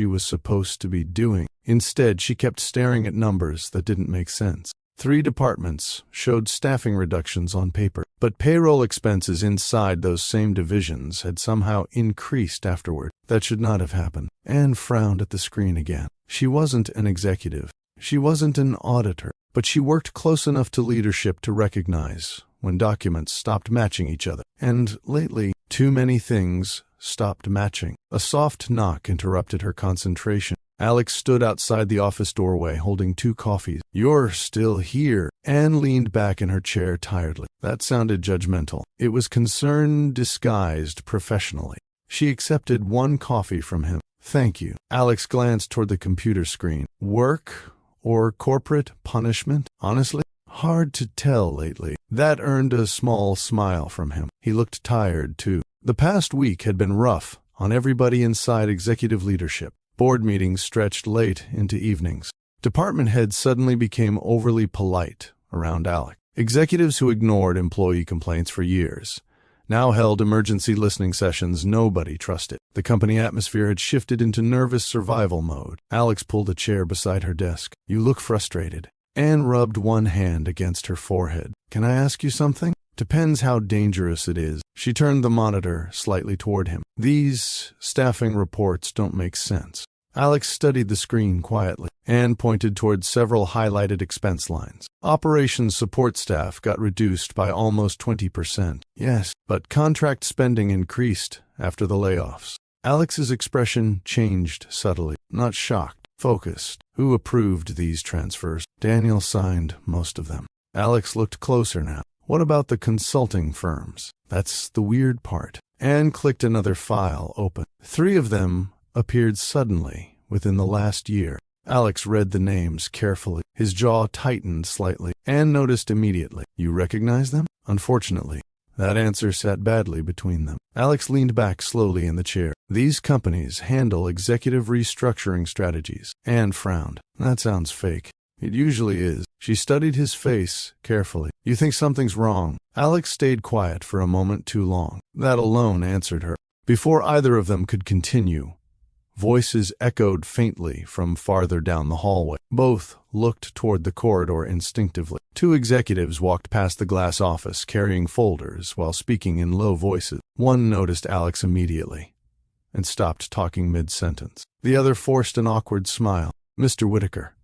was supposed to be doing. Instead, she kept staring at numbers that didn't make sense. 3 departments showed staffing reductions on paper, but payroll expenses inside those same divisions had somehow increased afterward. That should not have happened. Anne frowned at the screen again. She wasn't an executive. She wasn't an auditor, but she worked close enough to leadership to recognize when documents stopped matching each other. And lately, too many things stopped matching. A soft knock interrupted her concentration. Alex stood outside the office doorway holding 2 coffees. You're still here. Anne leaned back in her chair tiredly. That sounded judgmental. It was concern disguised professionally. She accepted 1 coffee from him. Thank you. Alex glanced toward the computer screen. Work or corporate punishment? Honestly, hard to tell lately. That earned a small smile from him. He looked tired, too. The past week had been rough on everybody inside executive leadership. Board meetings stretched late into evenings. Department heads suddenly became overly polite around Alex. Executives who ignored employee complaints for years now held emergency listening sessions nobody trusted. The company atmosphere had shifted into nervous survival mode. Alex pulled a chair beside her desk. You look frustrated. Anne rubbed one hand against her forehead. Can I ask you something? Depends how dangerous it is. She turned the monitor slightly toward him. These staffing reports don't make sense. Alex studied the screen quietly. Anne pointed toward several highlighted expense lines. Operations support staff got reduced by almost 20%. Yes, but contract spending increased after the layoffs. Alex's expression changed subtly, not shocked, focused. Who approved these transfers? Daniel signed most of them. Alex looked closer now. What about the consulting firms? That's the weird part. Anne clicked another file open. 3 of them appeared suddenly within the last year. Alex read the names carefully. His jaw tightened slightly. Anne noticed immediately. You recognize them? Unfortunately, that answer sat badly between them. Alex leaned back slowly in the chair. These companies handle executive restructuring strategies. Anne frowned. That sounds fake. It usually is. She studied his face carefully. You think something's wrong? Alex stayed quiet for a moment too long. That alone answered her. Before either of them could continue, voices echoed faintly from farther down the hallway. Both looked toward the corridor instinctively. 2 executives walked past the glass office carrying folders while speaking in low voices. One noticed Alex immediately and stopped talking mid-sentence. The other forced an awkward smile. Mr. Whitaker,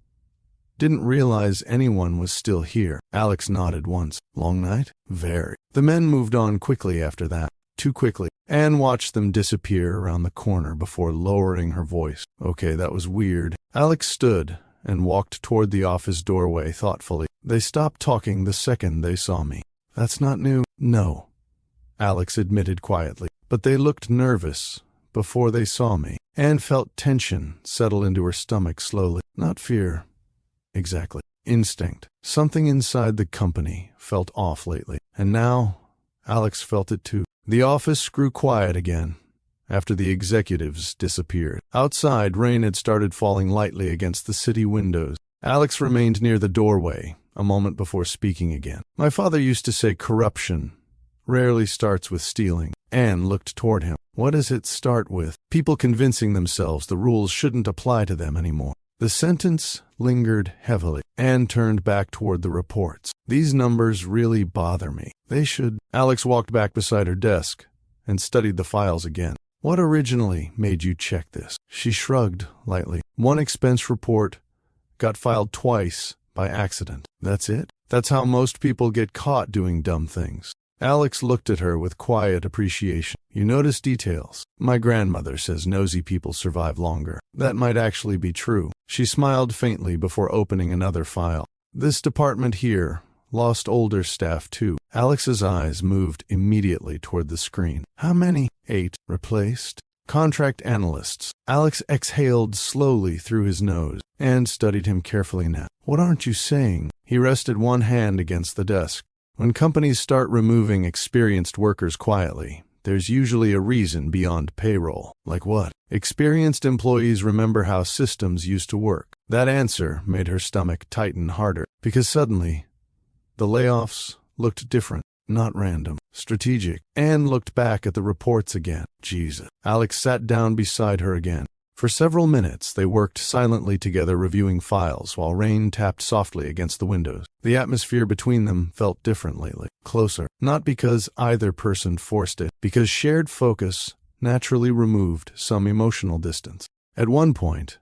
Didn't realize anyone was still here. Alex nodded once. Long night? Very. The men moved on quickly after that. Too quickly. Anne watched them disappear around the corner before lowering her voice. Okay, that was weird. Alex stood and walked toward the office doorway thoughtfully. They stopped talking the second they saw me. That's not new. No, Alex admitted quietly. But they looked nervous before they saw me. Anne felt tension settle into her stomach slowly. Not fear. Exactly. Instinct. Something inside the company felt off lately. And now, Alex felt it too. The office grew quiet again after the executives disappeared. Outside, rain had started falling lightly against the city windows. Alex remained near the doorway a moment before speaking again. My father used to say corruption rarely starts with stealing. Anne looked toward him. What does it start with? People convincing themselves the rules shouldn't apply to them anymore. The sentence lingered heavily. Anne turned back toward the reports. These numbers really bother me. They should. Alex walked back beside her desk and studied the files again. What originally made you check this? She shrugged lightly. One expense report got filed twice by accident. That's it? That's how most people get caught doing dumb things. Alex looked at her with quiet appreciation. You notice details. My grandmother says nosy people survive longer. That might actually be true. She smiled faintly before opening another file. This department here lost older staff too. Alex's eyes moved immediately toward the screen. How many? 8. Replaced? Contract analysts. Alex exhaled slowly through his nose and studied him carefully now. What aren't you saying? He rested one hand against the desk. When companies start removing experienced workers quietly, there's usually a reason beyond payroll. Like what? Experienced employees remember how systems used to work. That answer made her stomach tighten harder, because suddenly, the layoffs looked different, not random, strategic. Anne looked back at the reports again. Jesus. Alex sat down beside her again. For several minutes, they worked silently together reviewing files while rain tapped softly against the windows. The atmosphere between them felt different lately, closer. Not because either person forced it, because shared focus naturally removed some emotional distance. At one point,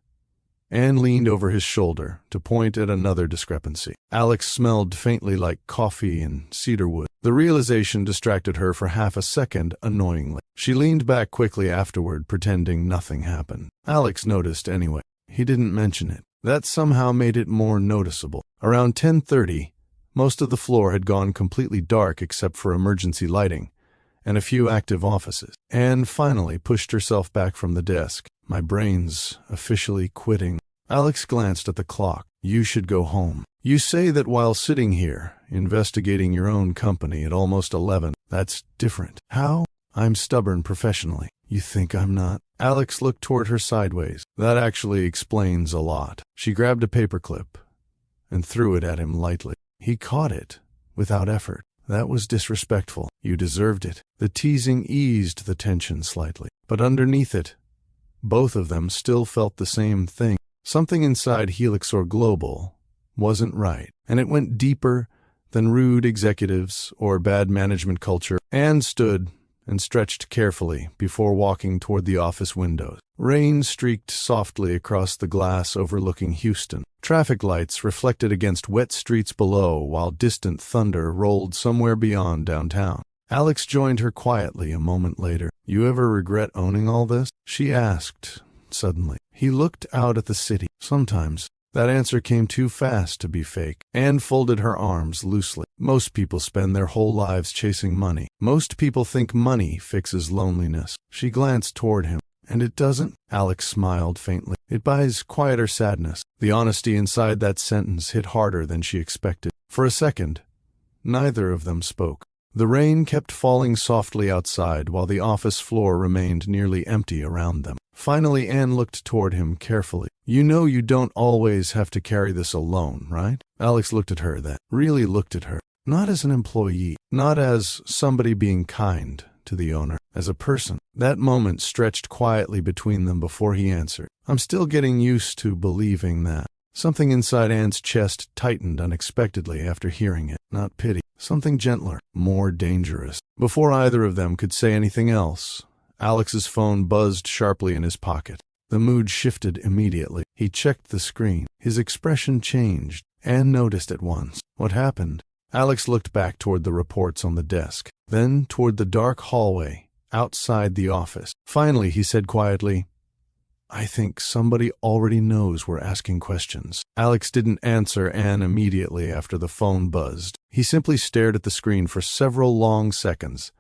Anne leaned over his shoulder to point at another discrepancy. Alex smelled faintly like coffee and cedarwood. The realization distracted her for half a second annoyingly. She leaned back quickly afterward, pretending nothing happened. Alex noticed anyway. He didn't mention it. That somehow made it more noticeable. Around 10:30, most of the floor had gone completely dark except for emergency lighting and a few active offices. Anne finally pushed herself back from the desk. My brain's officially quitting. Alex glanced at the clock. You should go home. You say that while sitting here, investigating your own company at almost 11. That's different. How? I'm stubborn professionally. You think I'm not? Alex looked toward her sideways. That actually explains a lot. She grabbed a paperclip and threw it at him lightly. He caught it without effort. That was disrespectful. You deserved it. The teasing eased the tension slightly, but underneath it, both of them still felt the same thing. Something inside Helixor Global wasn't right, and it went deeper than rude executives or bad management culture. Anne stood and stretched carefully before walking toward the office windows. Rain streaked softly across the glass overlooking Houston. Traffic lights reflected against wet streets below, while distant thunder rolled somewhere beyond downtown. Alex joined her quietly a moment later. You ever regret owning all this? She asked, suddenly. He looked out at the city. Sometimes. That answer came too fast to be fake. Anne folded her arms loosely. Most people spend their whole lives chasing money. Most people think money fixes loneliness. She glanced toward him. And it doesn't? Alex smiled faintly. It buys quieter sadness. The honesty inside that sentence hit harder than she expected. For a second, neither of them spoke. The rain kept falling softly outside while the office floor remained nearly empty around them. Finally, Anne looked toward him carefully. You know you don't always have to carry this alone, right? Alex looked at her then. Really looked at her. Not as an employee. Not as somebody being kind to the owner. As a person. That moment stretched quietly between them before he answered. I'm still getting used to believing that. Something inside Anne's chest tightened unexpectedly after hearing it. Not pity. Something gentler. More dangerous. Before either of them could say anything else, Alex's phone buzzed sharply in his pocket. The mood shifted immediately. He checked the screen. His expression changed. Anne noticed at once. What happened? Alex looked back toward the reports on the desk, then toward the dark hallway outside the office. Finally, he said quietly, "I think somebody already knows we're asking questions." Alex didn't answer Anne immediately after the phone buzzed. He simply stared at the screen for several long seconds,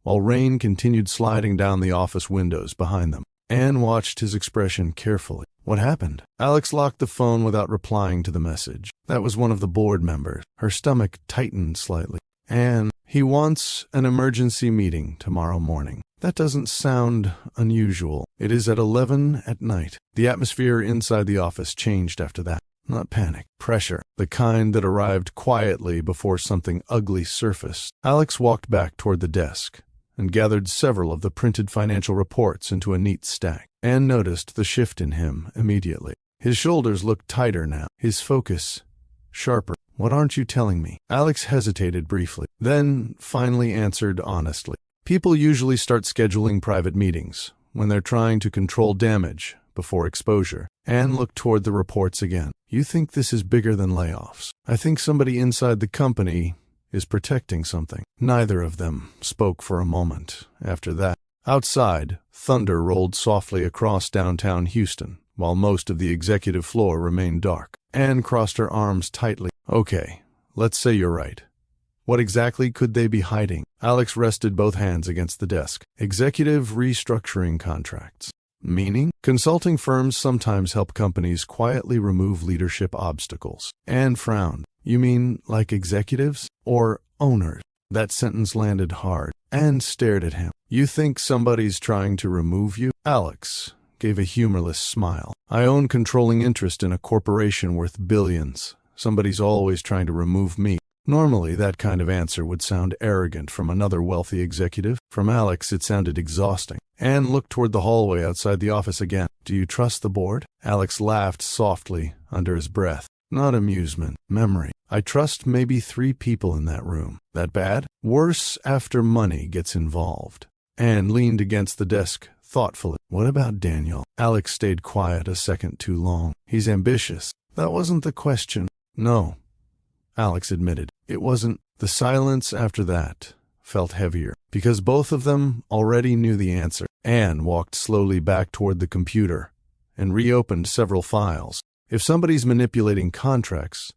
while rain continued sliding down the office windows behind them. Anne watched his expression carefully. What happened? Alex locked the phone without replying to the message. That was one of the board members. Her stomach tightened slightly. "Anne, he wants an emergency meeting tomorrow morning." That doesn't sound unusual. It is at 11 at night. The atmosphere inside the office changed after that. Not panic, pressure, the kind that arrived quietly before something ugly surfaced. Alex walked back toward the desk and gathered several of the printed financial reports into a neat stack. Anne noticed the shift in him immediately. His shoulders looked tighter now, his focus sharper. "What aren't you telling me?" Alex hesitated briefly, then finally answered honestly. "People usually start scheduling private meetings when they're trying to control damage before exposure." Anne looked toward the reports again. "You think this is bigger than layoffs?" "I think somebody inside the company is protecting something." Neither of them spoke for a moment after that. Outside, thunder rolled softly across downtown Houston, while most of the executive floor remained dark. Anne crossed her arms tightly. "Okay, let's say you're right. What exactly could they be hiding?" Alex rested both hands against the desk. "Executive restructuring contracts." "Meaning?" "Consulting firms sometimes help companies quietly remove leadership obstacles." Anne frowned. "You mean like executives? Or owners?" That sentence landed hard. Anne stared at him. "You think somebody's trying to remove you?" Alex gave a humorless smile. "I own controlling interest in a corporation worth billions. Somebody's always trying to remove me." Normally, that kind of answer would sound arrogant from another wealthy executive. From Alex, it sounded exhausting. Anne looked toward the hallway outside the office again. "Do you trust the board?" Alex laughed softly under his breath. "Not amusement, memory. I trust maybe 3 people in that room." "That bad?" "Worse after money gets involved." Anne leaned against the desk thoughtfully. "What about Daniel?" Alex stayed quiet a second too long. "He's ambitious." "That wasn't the question." "No," Alex admitted. "It wasn't." The silence after that felt heavier, because both of them already knew the answer. Anne walked slowly back toward the computer and reopened several files. If somebody's manipulating contracts,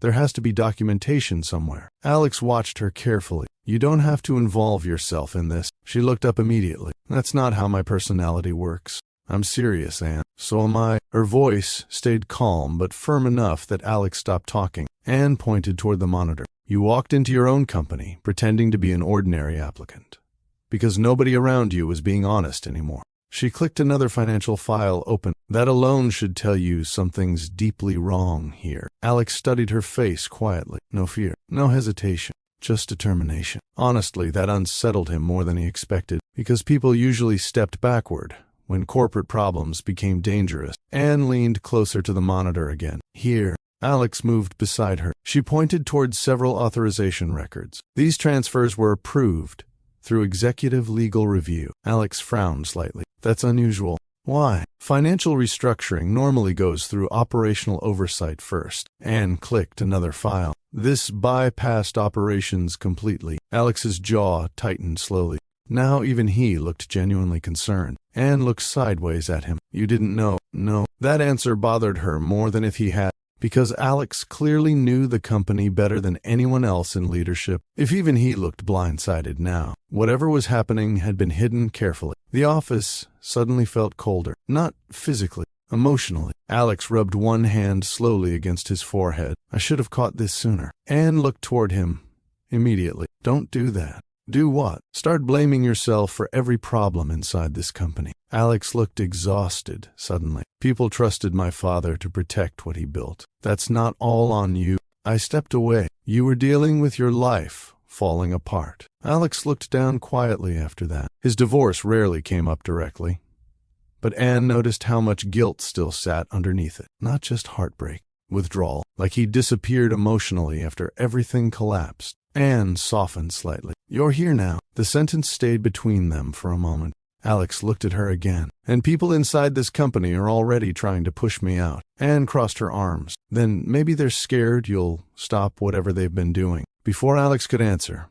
there has to be documentation somewhere. Alex watched her carefully. "You don't have to involve yourself in this." She looked up immediately. "That's not how my personality works." "I'm serious, Anne." "So am I." Her voice stayed calm but firm enough that Alex stopped talking. Anne pointed toward the monitor. "You walked into your own company pretending to be an ordinary applicant, because nobody around you was being honest anymore." She clicked another financial file open. "That alone should tell you something's deeply wrong here." Alex studied her face quietly. No fear, no hesitation, just determination. Honestly, that unsettled him more than he expected, because people usually stepped backward when corporate problems became dangerous. Anne leaned closer to the monitor again. "Here." Alex moved beside her. She pointed toward several authorization records. "These transfers were approved through executive legal review." Alex frowned slightly. "That's unusual." "Why?" "Financial restructuring normally goes through operational oversight first." Anne clicked another file. "This bypassed operations completely." Alex's jaw tightened slowly. Now even he looked genuinely concerned. Anne looked sideways at him. "You didn't know?" "No." That answer bothered her more than if he had, because Alex clearly knew the company better than anyone else in leadership. If even he looked blindsided now, whatever was happening had been hidden carefully. The office suddenly felt colder, not physically, emotionally. Alex rubbed one hand slowly against his forehead. "I should have caught this sooner." Anne looked toward him immediately. "Don't do that." "Do what?" "Start blaming yourself for every problem inside this company." Alex looked exhausted suddenly. "People trusted my father to protect what he built. That's not all on you." I stepped away. "You were dealing with your life falling apart." Alex looked down quietly after that. His divorce rarely came up directly, but Anne noticed how much guilt still sat underneath it. Not just heartbreak, withdrawal, like he disappeared emotionally after everything collapsed. Anne softened slightly. "You're here now." The sentence stayed between them for a moment. Alex looked at her again. And people inside this company are already trying to push me out. Anne crossed her arms. Then maybe they're scared you'll stop whatever they've been doing. Before Alex could answer,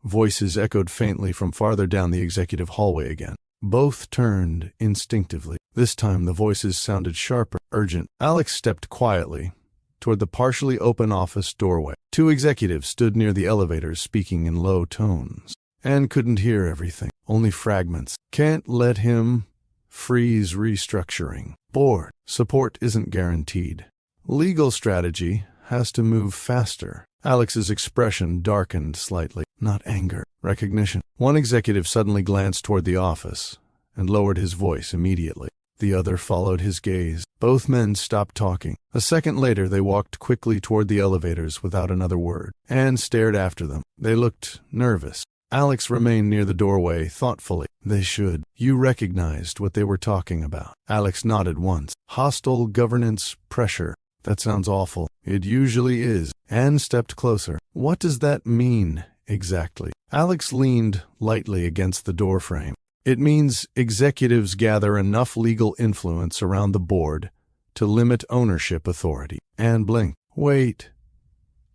voices echoed faintly from farther down the executive hallway again. Both turned instinctively. This time the voices sounded sharper, urgent. Alex stepped quietly toward the partially open office doorway. Two executives stood near the elevators speaking in low tones. Anne couldn't hear everything, only fragments. Can't let him freeze restructuring. Board support isn't guaranteed. Legal strategy has to move faster. Alex's expression darkened slightly. Not anger, recognition. One executive suddenly glanced toward the office and lowered his voice immediately. The other followed his gaze. Both men stopped talking. A second later, they walked quickly toward the elevators without another word. Anne stared after them. They looked nervous. Alex remained near the doorway, thoughtfully. They should. You recognized what they were talking about. Alex nodded once. Hostile governance pressure. That sounds awful. It usually is. Anne stepped closer. What does that mean exactly? Alex leaned lightly against the doorframe. It means executives gather enough legal influence around the board to limit ownership authority. Anne blinked. Wait.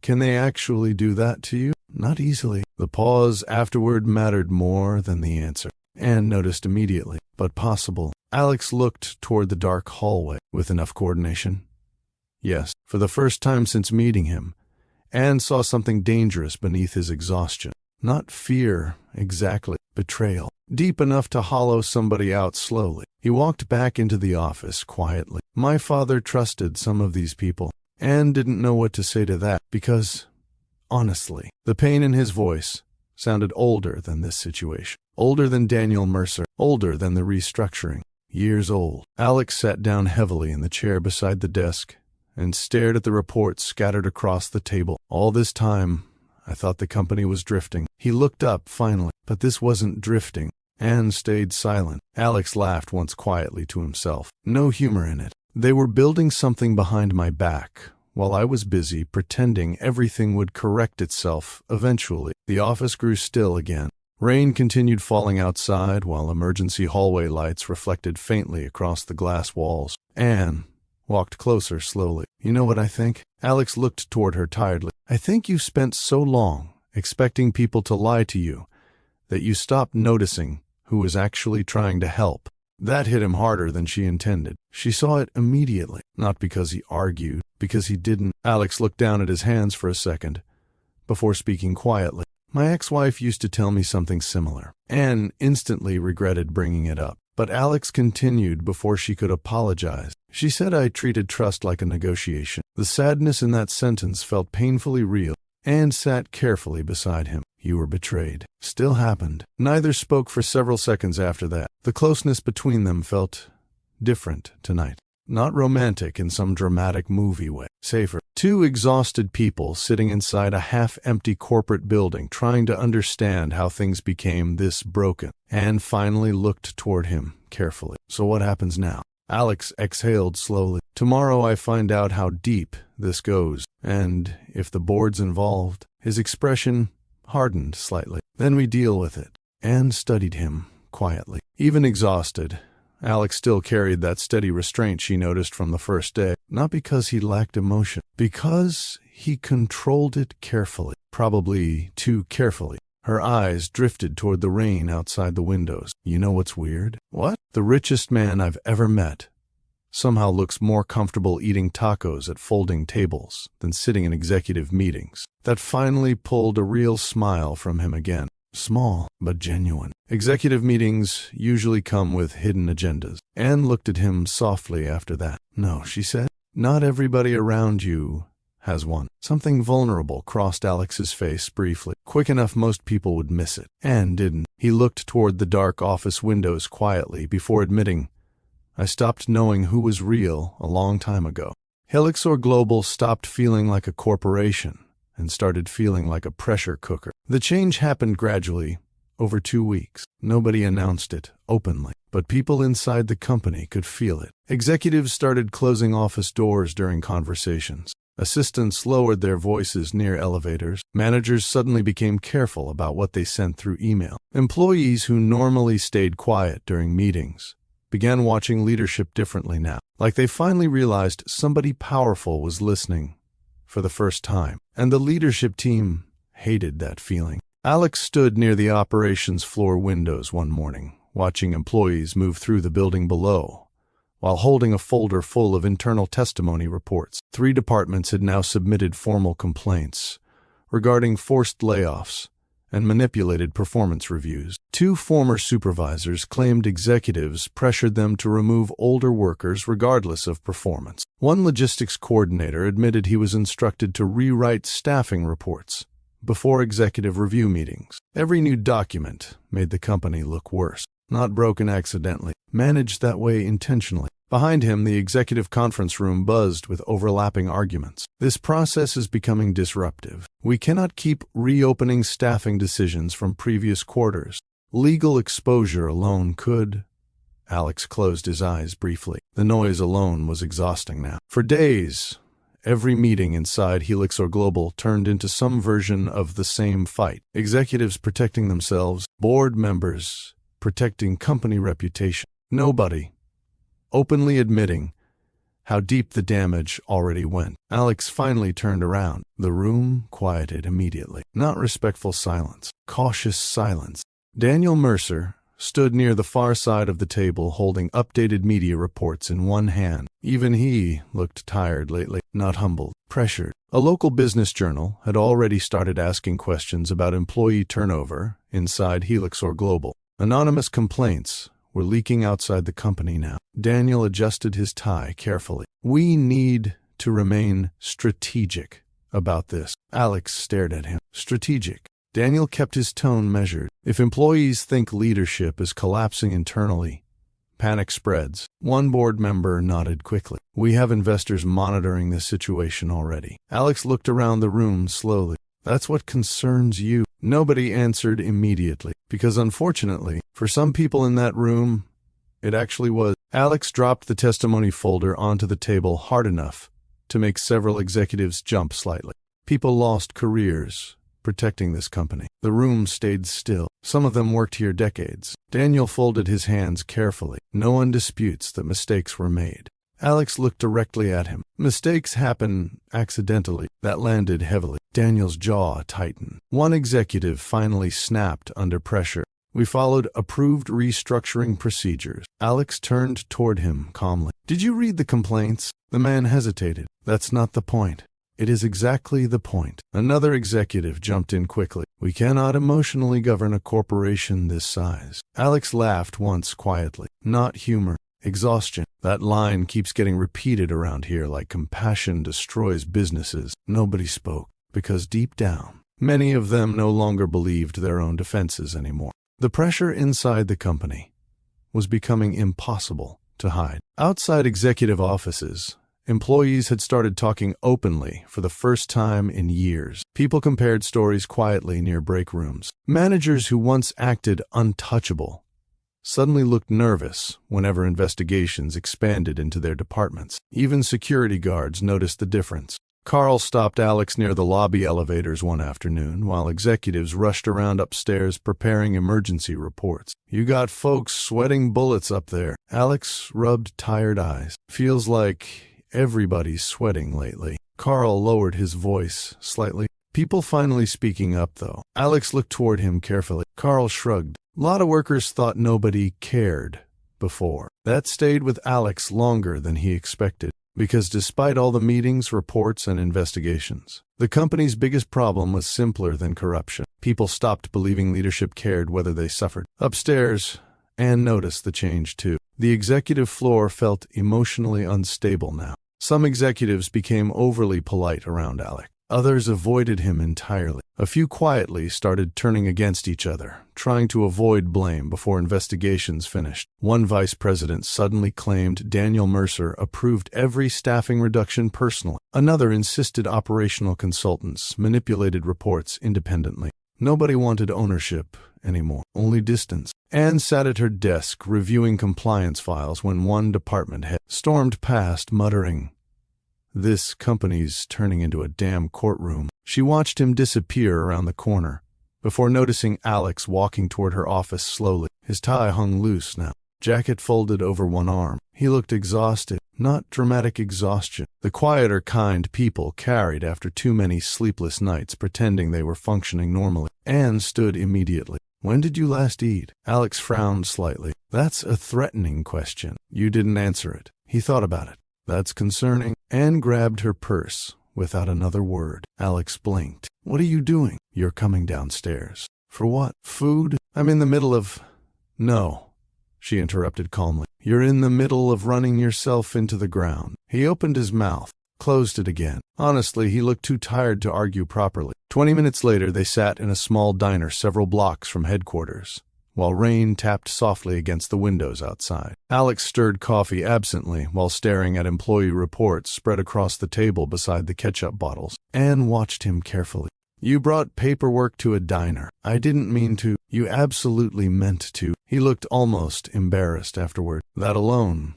Can they actually do that to you? Not easily. The pause afterward mattered more than the answer. Anne noticed immediately, but possible. Alex looked toward the dark hallway. With enough coordination? Yes. For the first time since meeting him, Anne saw something dangerous beneath his exhaustion. Not fear, exactly. Betrayal. Deep enough to hollow somebody out slowly. He walked back into the office quietly. My father trusted some of these people. Anne didn't know what to say to that because, honestly, the pain in his voice sounded older than this situation. Older than Daniel Mercer. Older than the restructuring. Years old. Alex sat down heavily in the chair beside the desk and stared at the reports scattered across the table. All this time, I thought the company was drifting. He looked up finally, but this wasn't drifting. Anne stayed silent. Alex laughed once quietly to himself. No humor in it. They were building something behind my back, while I was busy pretending everything would correct itself eventually. The office grew still again. Rain continued falling outside, while emergency hallway lights reflected faintly across the glass walls. Anne walked closer slowly. You know what I think? Alex looked toward her tiredly. I think you've spent so long expecting people to lie to you that you stopped noticing who was actually trying to help. That hit him harder than she intended. She saw it immediately, not because he argued, because he didn't. Alex looked down at his hands for a second, before speaking quietly. My ex-wife used to tell me something similar. Anne instantly regretted bringing it up, but Alex continued before she could apologize. She said I treated trust like a negotiation. The sadness in that sentence felt painfully real. Anne sat carefully beside him. You were betrayed. Still happened. Neither spoke for several seconds after that. The closeness between them felt different tonight. Not romantic in some dramatic movie way. Safer. Two exhausted people sitting inside a half-empty corporate building trying to understand how things became this broken. Anne finally looked toward him carefully. So what happens now? Alex exhaled slowly. Tomorrow I find out how deep this goes, and if the board's involved. His expression hardened slightly. Then we deal with it. Anne studied him quietly. Even exhausted, Alex still carried that steady restraint she noticed from the first day. Not because he lacked emotion, because he controlled it carefully. Probably too carefully. Her eyes drifted toward the rain outside the windows. You know what's weird? What? The richest man I've ever met somehow looks more comfortable eating tacos at folding tables than sitting in executive meetings. That finally pulled a real smile from him again. Small, but genuine. Executive meetings usually come with hidden agendas. Anne looked at him softly after that. No, she said. Not everybody around you has one. Something vulnerable crossed Alex's face briefly. Quick enough most people would miss it. Anne didn't. He looked toward the dark office windows quietly before admitting, I stopped knowing who was real a long time ago. Helixor Global stopped feeling like a corporation and started feeling like a pressure cooker. The change happened gradually, over 2 weeks. Nobody announced it openly, but people inside the company could feel it. Executives started closing office doors during conversations. Assistants lowered their voices near elevators. Managers suddenly became careful about what they sent through email. Employees who normally stayed quiet during meetings began watching leadership differently now, like they finally realized somebody powerful was listening for the first time. And the leadership team hated that feeling. Alex stood near the operations floor windows one morning, watching employees move through the building below, while holding a folder full of internal testimony reports. 3 departments had now submitted formal complaints regarding forced layoffs and manipulated performance reviews. 2 former supervisors claimed executives pressured them to remove older workers regardless of performance. One logistics coordinator admitted he was instructed to rewrite staffing reports before executive review meetings. Every new document made the company look worse. Not broken accidentally, managed that way intentionally. Behind him, the executive conference room buzzed with overlapping arguments. This process is becoming disruptive. We cannot keep reopening staffing decisions from previous quarters. Legal exposure alone could. Alex closed his eyes briefly. The noise alone was exhausting now. For days, every meeting inside Helix or Global turned into some version of the same fight. Executives protecting themselves, board members protecting company reputation. Nobody openly admitting how deep the damage already went. Alex finally turned around. The room quieted immediately. Not respectful silence, cautious silence. Daniel Mercer stood near the far side of the table holding updated media reports in one hand. Even he looked tired lately, not humbled, pressured. A local business journal had already started asking questions about employee turnover inside Helix or Global. Anonymous complaints were leaking outside the company now. Daniel adjusted his tie carefully. We need to remain strategic about this. Alex stared at him. Strategic. Daniel kept his tone measured. If employees think leadership is collapsing internally, panic spreads. One board member nodded quickly. We have investors monitoring this situation already. Alex looked around the room slowly. That's what concerns you. Nobody answered immediately, because unfortunately, for some people in that room, it actually was. Alex dropped the testimony folder onto the table hard enough to make several executives jump slightly. People lost careers protecting this company. The room stayed still. Some of them worked here decades. Daniel folded his hands carefully. No one disputes that mistakes were made. Alex looked directly at him. Mistakes happen accidentally. That landed heavily. Daniel's jaw tightened. One executive finally snapped under pressure. We followed approved restructuring procedures. Alex turned toward him calmly. Did you read the complaints? The man hesitated. That's not the point. It is exactly the point. Another executive jumped in quickly. We cannot emotionally govern a corporation this size. Alex laughed once quietly. Not humor. Exhaustion. That line keeps getting repeated around here like compassion destroys businesses. Nobody spoke, because deep down, many of them no longer believed their own defenses anymore. The pressure inside the company was becoming impossible to hide. Outside executive offices, employees had started talking openly for the first time in years. People compared stories quietly near break rooms. Managers who once acted untouchable suddenly looked nervous whenever investigations expanded into their departments. Even security guards noticed the difference. Carl stopped Alex near the lobby elevators one afternoon while executives rushed around upstairs preparing emergency reports. You got folks sweating bullets up there. Alex rubbed tired eyes. Feels like everybody's sweating lately. Carl lowered his voice slightly. People finally speaking up, though. Alex looked toward him carefully. Carl shrugged. A lot of workers thought nobody cared before. That stayed with Alex longer than he expected, because despite all the meetings, reports, and investigations, the company's biggest problem was simpler than corruption. People stopped believing leadership cared whether they suffered. Upstairs, Anne noticed the change too. The executive floor felt emotionally unstable now. Some executives became overly polite around Alex. Others avoided him entirely. A few quietly started turning against each other, trying to avoid blame before investigations finished. One vice president suddenly claimed Daniel Mercer approved every staffing reduction personally. Another insisted operational consultants manipulated reports independently. Nobody wanted ownership anymore, only distance. Anne sat at her desk reviewing compliance files when one department head stormed past, muttering, This company's turning into a damn courtroom. She watched him disappear around the corner before noticing Alex walking toward her office slowly. His tie hung loose now, jacket folded over one arm. He looked exhausted, not dramatic exhaustion, the quieter kind people carried after too many sleepless nights pretending they were functioning normally. Anne stood immediately. "When did you last eat?" Alex frowned slightly. "That's a threatening question." "You didn't answer it." He thought about it. "That's concerning." Anne grabbed her purse without another word. Alex blinked. "What are you doing?" "You're coming downstairs." "For what?" "Food. I'm in the middle of—" "No," she interrupted calmly. "You're in the middle of running yourself into the ground." He opened his mouth, closed it again. Honestly, he looked too tired to argue properly. 20 minutes later, they sat in a small diner several blocks from headquarters, while rain tapped softly against the windows outside. Alex stirred coffee absently while staring at employee reports spread across the table beside the ketchup bottles. Anne watched him carefully. "You brought paperwork to a diner." "I didn't mean to." "You absolutely meant to." He looked almost embarrassed afterward. That alone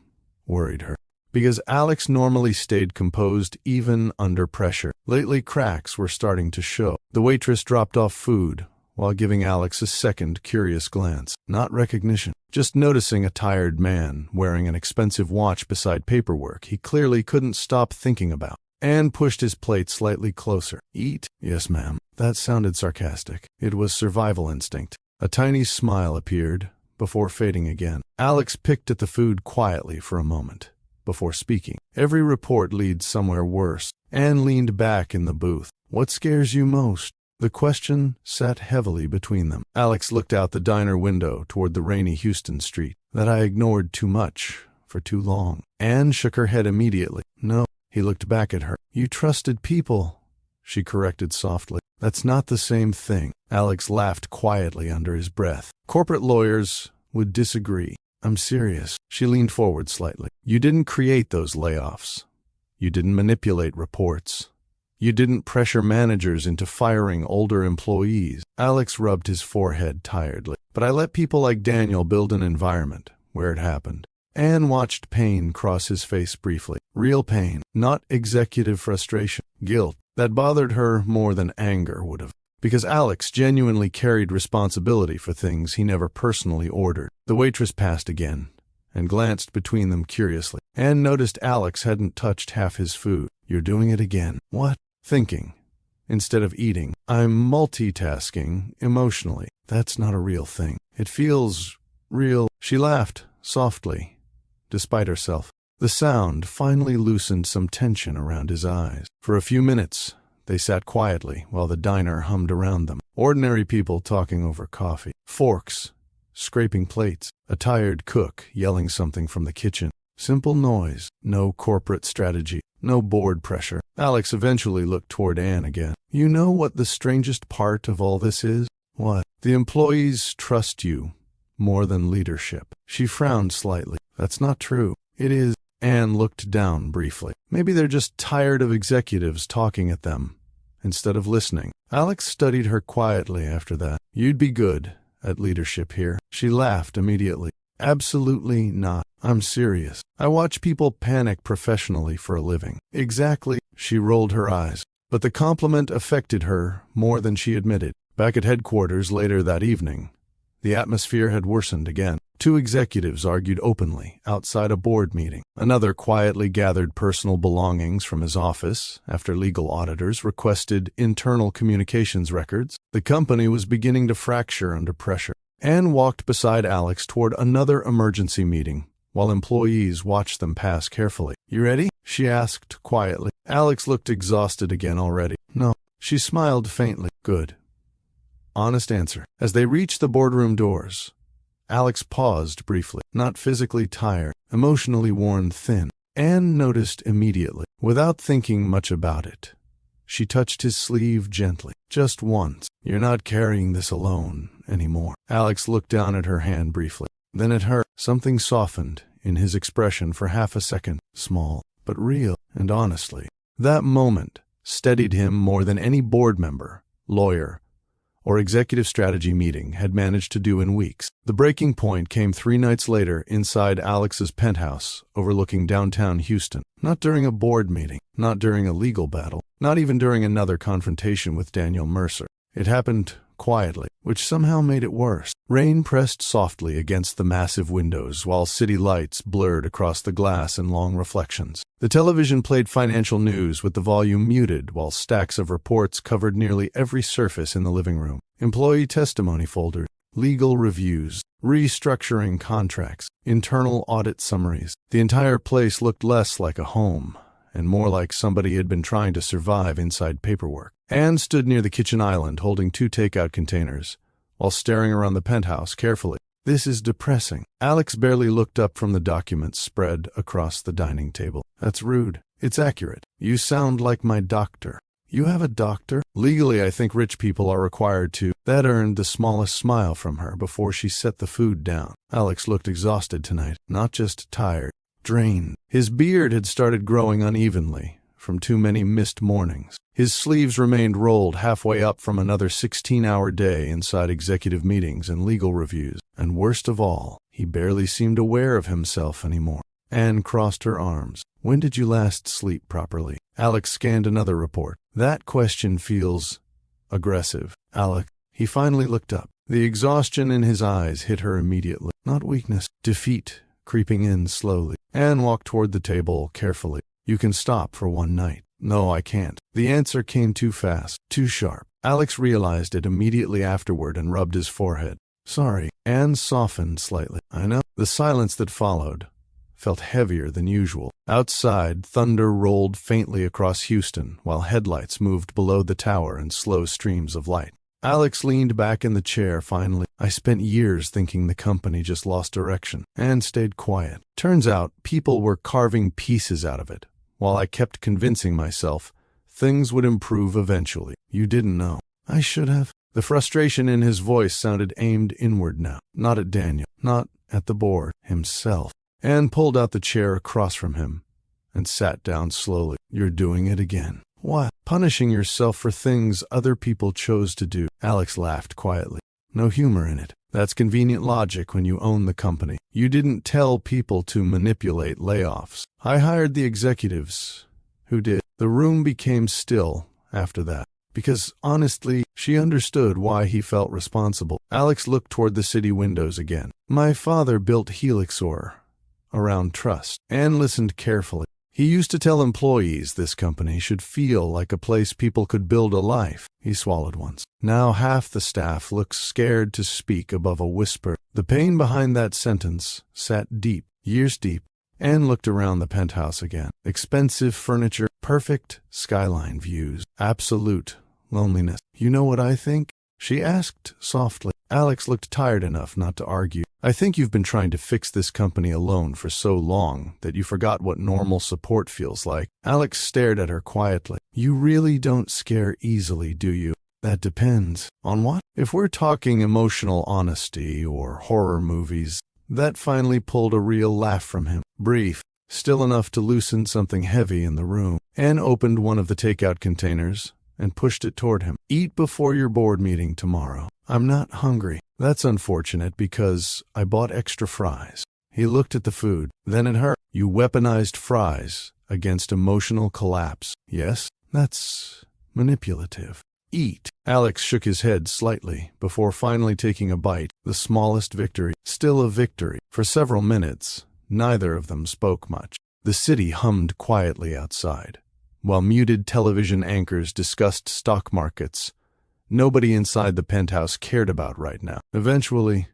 worried her, because Alex normally stayed composed even under pressure. Lately, cracks were starting to show. The waitress dropped off food while giving Alex a second curious glance. Not recognition, just noticing a tired man wearing an expensive watch beside paperwork he clearly couldn't stop thinking about. Anne pushed his plate slightly closer. "Eat?" "Yes, ma'am." That sounded sarcastic. It was survival instinct. A tiny smile appeared before fading again. Alex picked at the food quietly for a moment before speaking. "Every report leads somewhere worse." Anne leaned back in the booth. "What scares you most?" The question sat heavily between them. Alex looked out the diner window toward the rainy Houston street. "That I ignored too much for too long." Anne shook her head immediately. "No." He looked back at her. "You trusted people," she corrected softly. "That's not the same thing." Alex laughed quietly under his breath. "Corporate lawyers would disagree." "I'm serious." She leaned forward slightly. "You didn't create those layoffs. You didn't manipulate reports. You didn't pressure managers into firing older employees." Alex rubbed his forehead tiredly. "But I let people like Daniel build an environment where it happened." Anne watched pain cross his face briefly. Real pain, not executive frustration. Guilt. That bothered her more than anger would have, because Alex genuinely carried responsibility for things he never personally ordered. The waitress passed again and glanced between them curiously. Anne noticed Alex hadn't touched half his food. "You're doing it again." "What?" "Thinking instead of eating." "I'm multitasking emotionally." "That's not a real thing." "It feels real." She laughed softly, despite herself. The sound finally loosened some tension around his eyes. For a few minutes, they sat quietly while the diner hummed around them. Ordinary people talking over coffee. Forks scraping plates. A tired cook yelling something from the kitchen. Simple noise. No corporate strategy. No board pressure. Alex eventually looked toward Anne again. "You know what the strangest part of all this is?" "What?" "The employees trust you more than leadership." She frowned slightly. "That's not true." "It is." Anne looked down briefly. "Maybe they're just tired of executives talking at them instead of listening." Alex studied her quietly after that. "You'd be good at leadership here." She laughed immediately. "Absolutely not. I'm serious. I watch people panic professionally for a living." "Exactly." She rolled her eyes. But the compliment affected her more than she admitted. Back at headquarters later that evening, the atmosphere had worsened again. Two executives argued openly outside a board meeting. Another quietly gathered personal belongings from his office after legal auditors requested internal communications records. The company was beginning to fracture under pressure. Anne walked beside Alex toward another emergency meeting, while employees watched them pass carefully. "You ready?" she asked quietly. Alex looked exhausted again already. "No." She smiled faintly. "Good." Honest answer. As they reached the boardroom doors, Alex paused briefly, not physically tired, emotionally worn thin. Anne noticed immediately, without thinking much about it. She touched his sleeve gently, just once. "You're not carrying this alone anymore." Alex looked down at her hand briefly, then at her. Something softened in his expression for half a second, small, but real, and honestly. That moment steadied him more than any board member, lawyer, or executive strategy meeting had managed to do in weeks. The breaking point came 3 nights later inside Alex's penthouse overlooking downtown Houston. Not during a board meeting, not during a legal battle, not even during another confrontation with Daniel Mercer. It happened quietly, which somehow made it worse. Rain pressed softly against the massive windows while city lights blurred across the glass in long reflections. The television played financial news with the volume muted while stacks of reports covered nearly every surface in the living room. Employee testimony folders, legal reviews, restructuring contracts, internal audit summaries. The entire place looked less like a home and more like somebody had been trying to survive inside paperwork. Anne stood near the kitchen island holding 2 takeout containers while staring around the penthouse carefully. This is depressing. Alex barely looked up from the documents spread across the dining table. That's rude. It's accurate. You sound like my doctor. You have a doctor? Legally, I think rich people are required to. That earned the smallest smile from her before she set the food down. Alex looked exhausted tonight, not just tired, drained. His beard had started growing unevenly from too many missed mornings. His sleeves remained rolled halfway up from another 16-hour day inside executive meetings and legal reviews. And worst of all, he barely seemed aware of himself anymore. Anne crossed her arms. When did you last sleep properly? Alex scanned another report. That question feels aggressive. Alex. He finally looked up. The exhaustion in his eyes hit her immediately. Not weakness, defeat, creeping in slowly. Anne walked toward the table carefully. You can stop for 1 night. No, I can't. The answer came too fast, too sharp. Alex realized it immediately afterward and rubbed his forehead. Sorry. Anne softened slightly. I know. The silence that followed felt heavier than usual. Outside, thunder rolled faintly across Houston while headlights moved below the tower in slow streams of light. Alex leaned back in the chair finally. I spent years thinking the company just lost direction and stayed quiet. Turns out people were carving pieces out of it, while I kept convincing myself things would improve eventually. You didn't know. I should have. The frustration in his voice sounded aimed inward now, not at Daniel, not at the board, himself. Anne pulled out the chair across from him and sat down slowly. You're doing it again. What? Punishing yourself for things other people chose to do. Alex laughed quietly. No humor in it. That's convenient logic when you own the company. You didn't tell people to manipulate layoffs. I hired the executives who did. The room became still after that, because honestly, she understood why he felt responsible. Alex looked toward the city windows again. My father built Helixor around trust. Anne listened carefully. He used to tell employees this company should feel like a place people could build a life. He swallowed once. Now half the staff looks scared to speak above a whisper. The pain behind that sentence sat deep, years deep. Anne looked around the penthouse again. Expensive furniture, perfect skyline views, absolute loneliness. You know what I think? She asked softly. Alex looked tired enough not to argue. I think you've been trying to fix this company alone for so long that you forgot what normal support feels like. Alex stared at her quietly. You really don't scare easily, do you? That depends. On what? If we're talking emotional honesty or horror movies. That finally pulled a real laugh from him. Brief, still enough to loosen something heavy in the room. Anne opened one of the takeout containers and pushed it toward him. Eat before your board meeting tomorrow. I'm not hungry. That's unfortunate because I bought extra fries. He looked at the food, then at her. You weaponized fries against emotional collapse. Yes, that's manipulative. Eat. Alex shook his head slightly before finally taking a bite, the smallest victory. Still a victory. For several minutes, neither of them spoke much. The city hummed quietly outside, while muted television anchors discussed stock markets. Nobody inside the penthouse cared about right now. Eventually,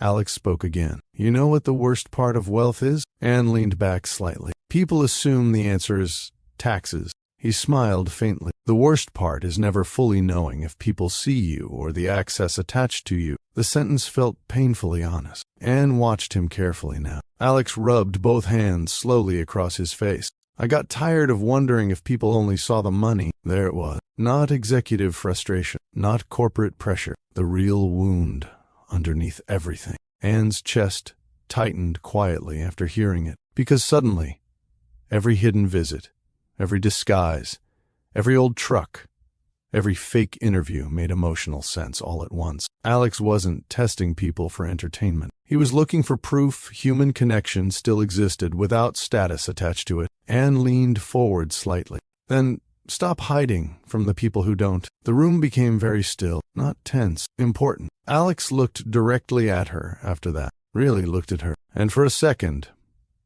Alex spoke again. You know what the worst part of wealth is? Anne leaned back slightly. People assume the answer is taxes. He smiled faintly. The worst part is never fully knowing if people see you or the access attached to you. The sentence felt painfully honest. Anne watched him carefully now. Alex rubbed both hands slowly across his face. I got tired of wondering if people only saw the money. There it was. Not executive frustration, not corporate pressure. The real wound underneath everything. Anne's chest tightened quietly after hearing it, because suddenly, every hidden visit, every disguise, every old truck, Every fake interview made emotional sense all at once. Alex wasn't testing people for entertainment. He was looking for proof human connection still existed without status attached to it. Anne leaned forward slightly. Then, stop hiding from the people who don't. The room became very still, not tense, important. Alex looked directly at her after that, really looked at her, and for a second,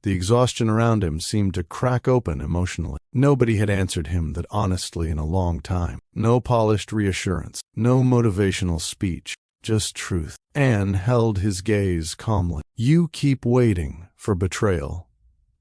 the exhaustion around him seemed to crack open emotionally. Nobody had answered him that honestly in a long time. No polished reassurance, no motivational speech, just truth. Anne held his gaze calmly. You keep waiting for betrayal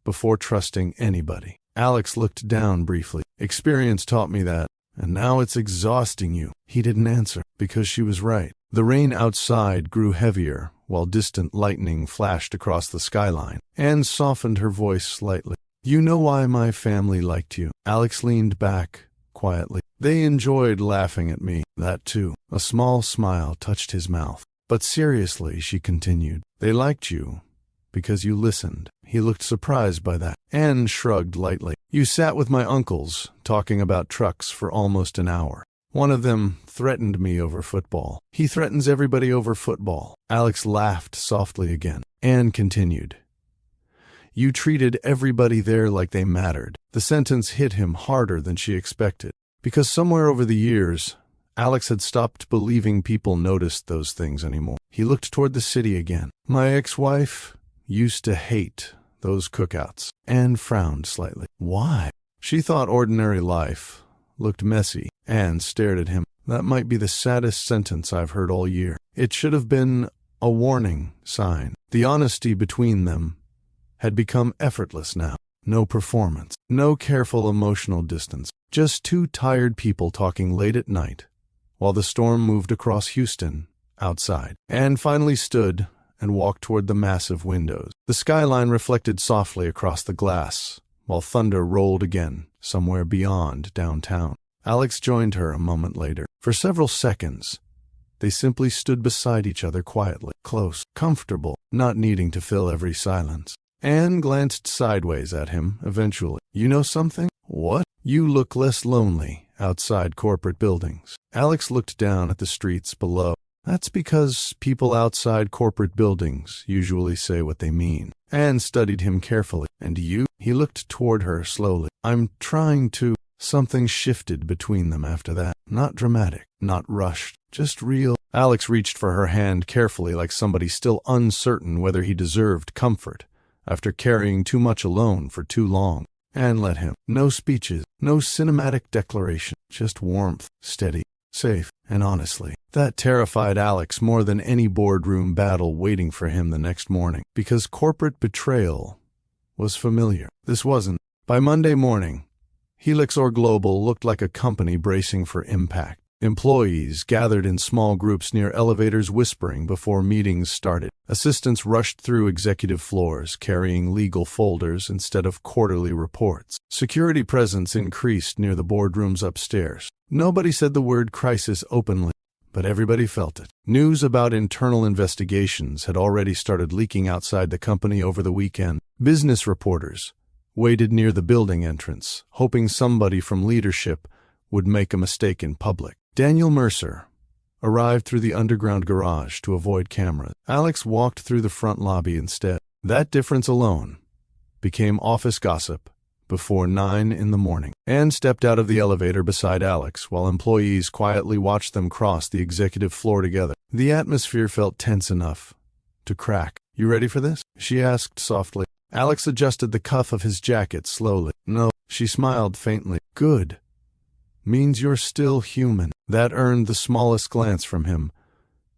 before trusting anybody. Alex looked down briefly. Experience taught me that, and now it's exhausting you. He didn't answer, because she was right. The rain outside grew heavier, while distant lightning flashed across the skyline. Anne softened her voice slightly. You know why my family liked you. Alex leaned back, quietly. They enjoyed laughing at me, that too. A small smile touched his mouth. But seriously, she continued, they liked you because you listened. He looked surprised by that. Anne shrugged lightly. You sat with my uncles, talking about trucks for almost an hour. One of them threatened me over football. He threatens everybody over football. Alex laughed softly again. Anne continued. You treated everybody there like they mattered. The sentence hit him harder than she expected. Because somewhere over the years, Alex had stopped believing people noticed those things anymore. He looked toward the city again. My ex-wife used to hate those cookouts. Anne frowned slightly. Why? She thought ordinary life looked messy. Anne stared at him. That might be the saddest sentence I've heard all year. It should have been a warning sign. The honesty between them had become effortless now. No performance. No careful emotional distance. Just two tired people talking late at night, while the storm moved across Houston, outside. Anne finally stood and walked toward the massive windows. The skyline reflected softly across the glass, while thunder rolled again, somewhere beyond downtown. Alex joined her a moment later. For several seconds, they simply stood beside each other quietly, close, comfortable, not needing to fill every silence. Anne glanced sideways at him, eventually. You know something? What? You look less lonely outside corporate buildings. Alex looked down at the streets below. That's because people outside corporate buildings usually say what they mean. Anne studied him carefully. And you? He looked toward her slowly. I'm trying to... Something shifted between them after that. Not dramatic, not rushed, just real. Alex reached for her hand carefully like somebody still uncertain whether he deserved comfort after carrying too much alone for too long. Anne let him. No speeches, no cinematic declaration, just warmth, steady, safe, and honestly. That terrified Alex more than any boardroom battle waiting for him the next morning, because corporate betrayal was familiar. This wasn't. By Monday morning, Helix or Global looked like a company bracing for impact. Employees gathered in small groups near elevators whispering before meetings started. Assistants rushed through executive floors carrying legal folders instead of quarterly reports. Security presence increased near the boardrooms upstairs. Nobody said the word crisis openly, but everybody felt it. News about internal investigations had already started leaking outside the company over the weekend. Business reporters waited near the building entrance, hoping somebody from leadership would make a mistake in public. Daniel Mercer arrived through the underground garage to avoid cameras. Alex walked through the front lobby instead. That difference alone became office gossip before 9 in the morning. Anne stepped out of the elevator beside Alex while employees quietly watched them cross the executive floor together. The atmosphere felt tense enough to crack. You ready for this? She asked softly. Alex adjusted the cuff of his jacket slowly. No, she smiled faintly. Good. Means you're still human. That earned the smallest glance from him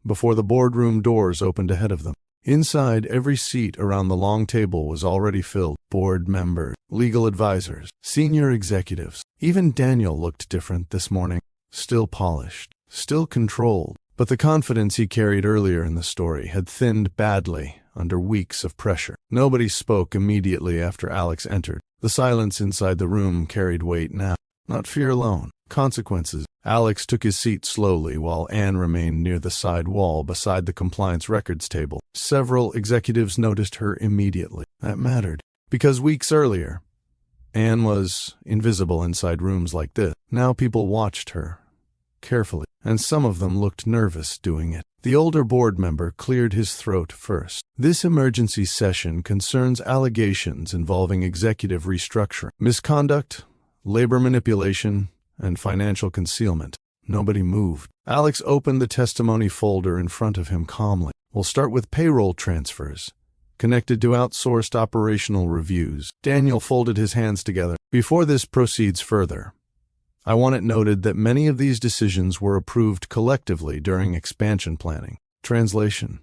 before the boardroom doors opened ahead of them. Inside, every seat around the long table was already filled. Board members, legal advisors, senior executives. Even Daniel looked different this morning. Still polished, still controlled. But the confidence he carried earlier in the story had thinned badly under weeks of pressure. Nobody spoke immediately after Alex entered. The silence inside the room carried weight now. Not fear alone. Consequences. Alex took his seat slowly while Anne remained near the side wall beside the compliance records table. Several executives noticed her immediately. That mattered. Because weeks earlier, Anne was invisible inside rooms like this. Now people watched her, carefully, and some of them looked nervous doing it. The older board member cleared his throat first. This emergency session concerns allegations involving executive restructuring, misconduct, labor manipulation, and financial concealment. Nobody moved. Alex opened the testimony folder in front of him calmly. We'll start with payroll transfers connected to outsourced operational reviews. Daniel folded his hands together. Before this proceeds further, I want it noted that many of these decisions were approved collectively during expansion planning. Translation: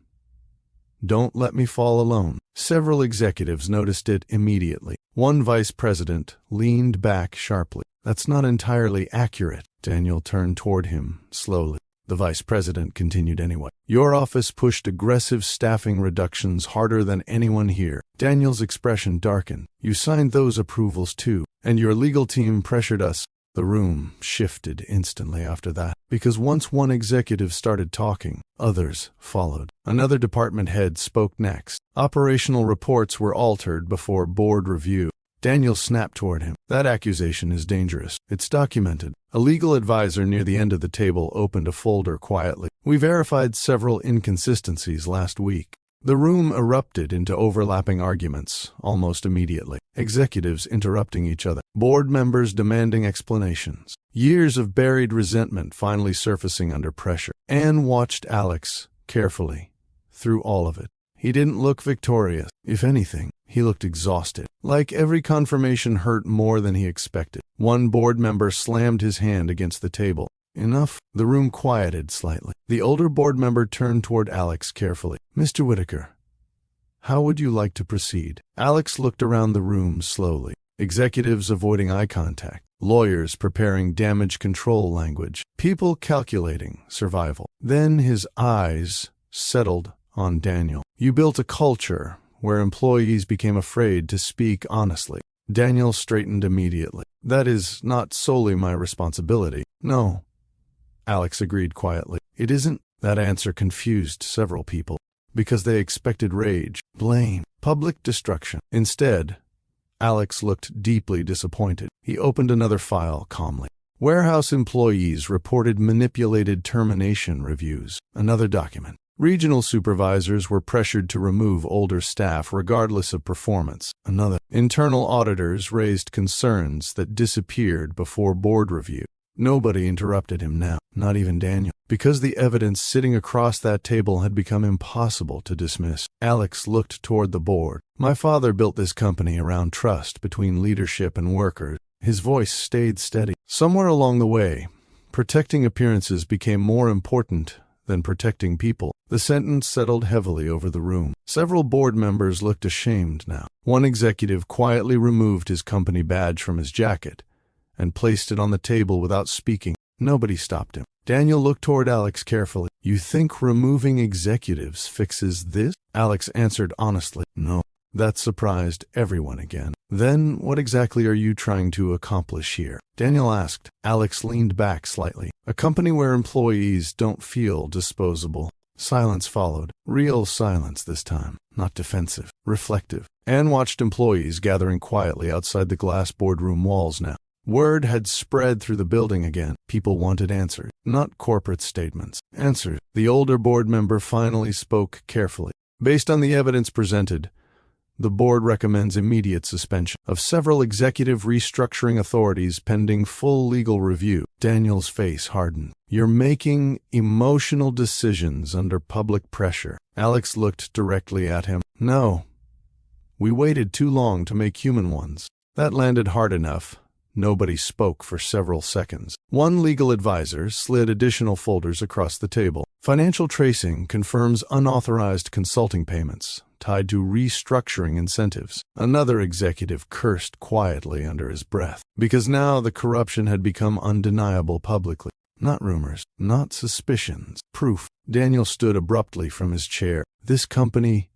don't let me fall alone. Several executives noticed it immediately. One vice president leaned back sharply. That's not entirely accurate. Daniel turned toward him slowly. The vice president continued anyway. Your office pushed aggressive staffing reductions harder than anyone here. Daniel's expression darkened. You signed those approvals too, and your legal team pressured us. The room shifted instantly after that, because once one executive started talking, others followed. Another department head spoke next. Operational reports were altered before board review. Daniel snapped toward him. That accusation is dangerous. It's documented. A legal advisor near the end of the table opened a folder quietly. We verified several inconsistencies last week. The room erupted into overlapping arguments almost immediately. Executives interrupting each other. Board members demanding explanations. Years of buried resentment finally surfacing under pressure. Anne watched Alex carefully through all of it. He didn't look victorious. If anything, he looked exhausted. Like every confirmation hurt more than he expected. One board member slammed his hand against the table. Enough. The room quieted slightly. The older board member turned toward Alex carefully. Mr. Whitaker, how would you like to proceed? Alex looked around the room slowly. Executives avoiding eye contact. Lawyers preparing damage control language. People calculating survival. Then his eyes settled on Daniel. You built a culture where employees became afraid to speak honestly. Daniel straightened immediately. That is not solely my responsibility. No. Alex agreed quietly. It isn't. That answer confused several people, because they expected rage, blame, public destruction. Instead, Alex looked deeply disappointed. He opened another file calmly. Warehouse employees reported manipulated termination reviews. Another document. Regional supervisors were pressured to remove older staff regardless of performance. Another. Internal auditors raised concerns that disappeared before board review. Nobody interrupted him now, not even Daniel, because the evidence sitting across that table had become impossible to dismiss. Alex looked toward the board. My father built this company around trust between leadership and workers. His voice stayed steady. Somewhere along the way, protecting appearances became more important than protecting people. The sentence settled heavily over the room. Several board members looked ashamed now. One executive quietly removed his company badge from his jacket and placed it on the table without speaking. Nobody stopped him. Daniel looked toward Alex carefully. You think removing executives fixes this? Alex answered honestly, no. That surprised everyone again. Then what exactly are you trying to accomplish here? Daniel asked. Alex leaned back slightly. A company where employees don't feel disposable. Silence followed. Real silence this time. Not defensive. Reflective. Anne watched employees gathering quietly outside the glass boardroom walls now. Word had spread through the building again. People wanted answers, not corporate statements. Answers. The older board member finally spoke carefully. Based on the evidence presented, the board recommends immediate suspension of several executive restructuring authorities pending full legal review. Daniel's face hardened. You're making emotional decisions under public pressure. Alex looked directly at him. No. We waited too long to make human ones. That landed hard enough. Nobody spoke for several seconds. One legal advisor slid additional folders across the table. Financial tracing confirms unauthorized consulting payments tied to restructuring incentives. Another executive cursed quietly under his breath, because now the corruption had become undeniable publicly. Not rumors, not suspicions, proof. Daniel stood abruptly from his chair. This company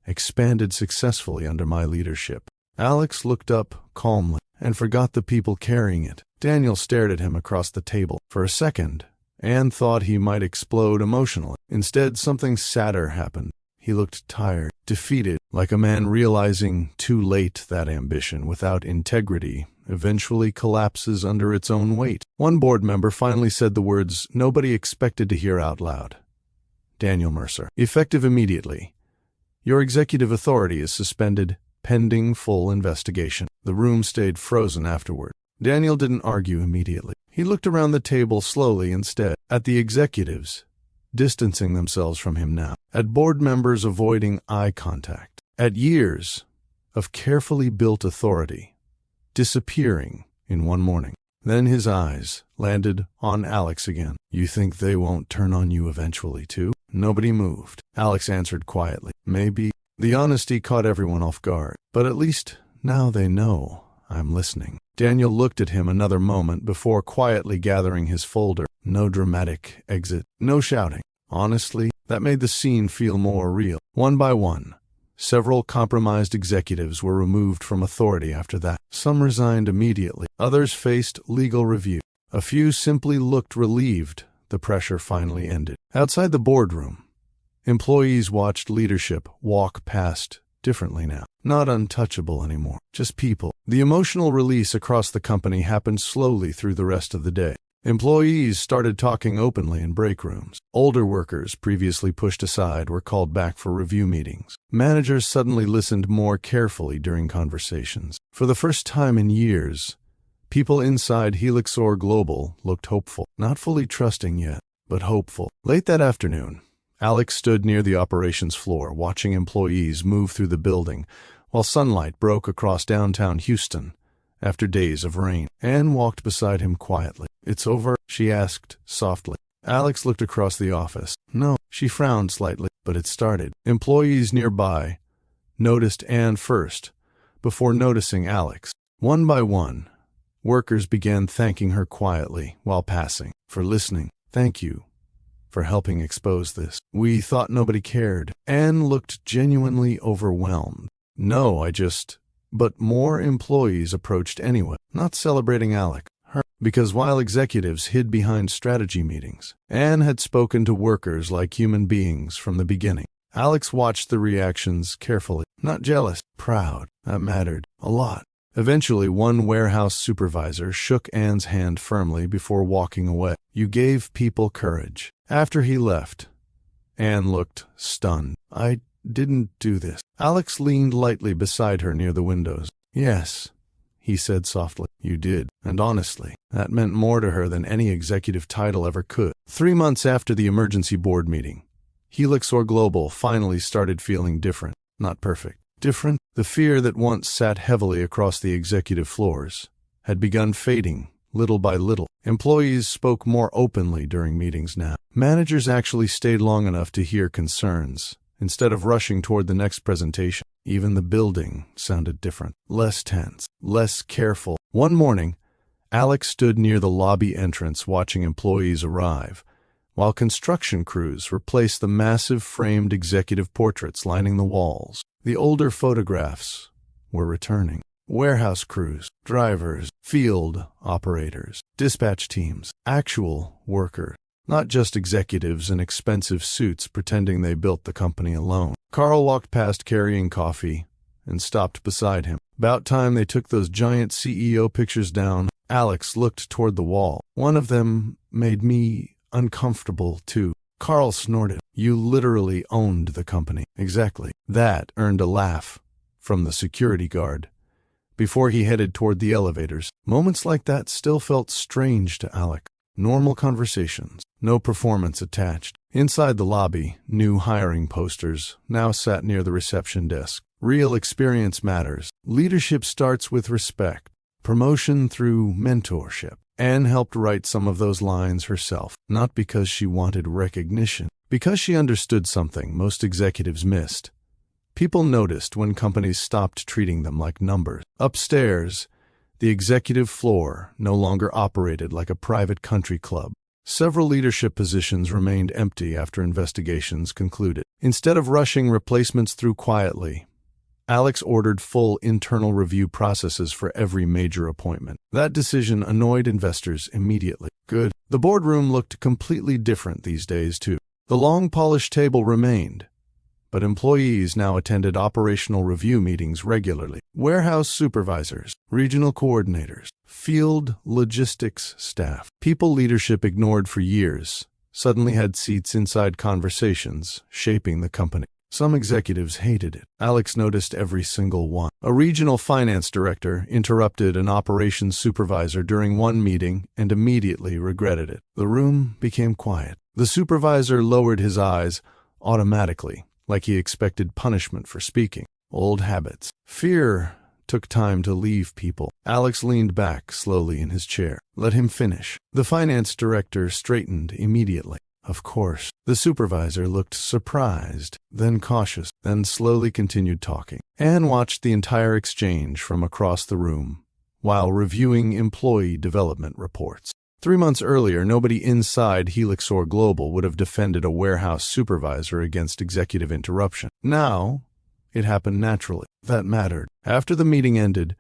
expanded successfully under my leadership. Alex looked up calmly and forgot the people carrying it. Daniel stared at him across the table. For a second, Anne thought he might explode emotionally. Instead, something sadder happened. He looked tired, defeated, like a man realizing too late that ambition without integrity eventually collapses under its own weight. One board member finally said the words nobody expected to hear out loud. Daniel Mercer. Effective immediately. Your executive authority is suspended, pending full investigation. The room stayed frozen afterward. Daniel didn't argue immediately. He looked around the table slowly instead, at the executives, distancing themselves from him now, at board members avoiding eye contact, at years of carefully built authority disappearing in one morning. Then his eyes landed on Alex again. You think they won't turn on you eventually, too? Nobody moved. Alex answered quietly. Maybe. The honesty caught everyone off guard. But at least now they know I'm listening. Daniel looked at him another moment before quietly gathering his folder. No dramatic exit. No shouting. Honestly, that made the scene feel more real. One by one, several compromised executives were removed from authority after that. Some resigned immediately. Others faced legal review. A few simply looked relieved the pressure finally ended. Outside the boardroom, employees watched leadership walk past differently now. Not untouchable anymore, just people. The emotional release across the company happened slowly through the rest of the day. Employees started talking openly in break rooms. Older workers, previously pushed aside, were called back for review meetings. Managers suddenly listened more carefully during conversations. For the first time in years, people inside Helixor Global looked hopeful. Not fully trusting yet, but hopeful. Late that afternoon, Alex stood near the operations floor, watching employees move through the building, while sunlight broke across downtown Houston after days of rain. Anne walked beside him quietly. It's over? She asked softly. Alex looked across the office. No. She frowned slightly, but it started. Employees nearby noticed Anne first, before noticing Alex. One by one, workers began thanking her quietly while passing. For listening. Thank you. For helping expose this. We thought nobody cared. Anne looked genuinely overwhelmed. No, But more employees approached anyway, not celebrating Alex. Because while executives hid behind strategy meetings, Anne had spoken to workers like human beings from the beginning. Alex watched the reactions carefully. Not jealous, proud. That mattered a lot. Eventually, one warehouse supervisor shook Anne's hand firmly before walking away. You gave people courage. After he left, Anne looked stunned. I didn't do this. Alex leaned lightly beside her near the windows. Yes, he said softly. You did. And honestly, that meant more to her than any executive title ever could. 3 months after the emergency board meeting, Helixor Global finally started feeling different. Not perfect. Different. The fear that once sat heavily across the executive floors had begun fading, little by little. Employees spoke more openly during meetings now. Managers actually stayed long enough to hear concerns, instead of rushing toward the next presentation. Even the building sounded different, less tense, less careful. One morning, Alex stood near the lobby entrance watching employees arrive, while construction crews replaced the massive framed executive portraits lining the walls. The older photographs were returning. Warehouse crews, drivers, field operators, dispatch teams, actual workers. Not just executives in expensive suits pretending they built the company alone. Carl walked past carrying coffee and stopped beside him. About time they took those giant CEO pictures down. Alex looked toward the wall. One of them made me uncomfortable, too. Carl snorted. You literally owned the company. Exactly. That earned a laugh from the security guard before he headed toward the elevators. Moments like that still felt strange to Alex. Normal conversations, no performance attached. Inside the lobby, new hiring posters now sat near the reception desk. Real experience matters. Leadership starts with respect. Promotion through mentorship. Anne helped write some of those lines herself, not because she wanted recognition, because she understood something most executives missed. People noticed when companies stopped treating them like numbers. Upstairs, the executive floor no longer operated like a private country club. Several leadership positions remained empty after investigations concluded. Instead of rushing replacements through quietly, Alex ordered full internal review processes for every major appointment. That decision annoyed investors immediately. Good. The boardroom looked completely different these days, too. The long polished table remained, but employees now attended operational review meetings regularly. Warehouse supervisors, regional coordinators, field logistics staff, people leadership ignored for years, suddenly had seats inside conversations shaping the company. Some executives hated it. Alex noticed every single one. A regional finance director interrupted an operations supervisor during one meeting and immediately regretted it. The room became quiet. The supervisor lowered his eyes automatically, like he expected punishment for speaking. Old habits. Fear took time to leave people. Alex leaned back slowly in his chair. Let him finish. The finance director straightened immediately. Of course. The supervisor looked surprised, then cautious, then slowly continued talking. Anne watched the entire exchange from across the room while reviewing employee development reports. 3 months earlier, nobody inside Helixor Global would have defended a warehouse supervisor against executive interruption. Now, it happened naturally. That mattered. After the meeting ended,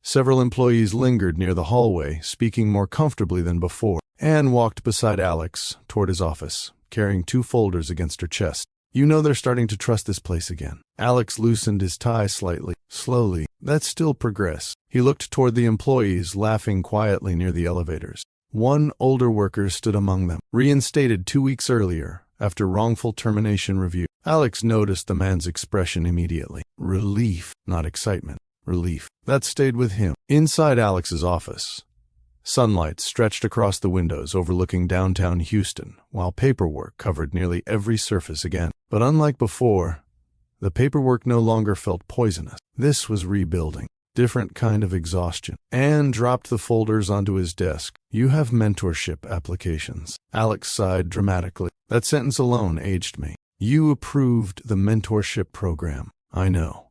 several employees lingered near the hallway, speaking more comfortably than before. Anne walked beside Alex toward his office, carrying 2 folders against her chest. You know they're starting to trust this place again. Alex loosened his tie slightly, slowly. That's still progress. He looked toward the employees, laughing quietly near the elevators. One older worker stood among them, reinstated 2 weeks earlier after wrongful termination review. Alex noticed the man's expression immediately. Relief, not excitement. Relief. That stayed with him. Inside Alex's office, sunlight stretched across the windows overlooking downtown Houston, while paperwork covered nearly every surface again. But unlike before, the paperwork no longer felt poisonous. This was rebuilding. Different kind of exhaustion. Anne dropped the folders onto his desk. You have mentorship applications. Alex sighed dramatically. That sentence alone aged me. You approved the mentorship program. I know.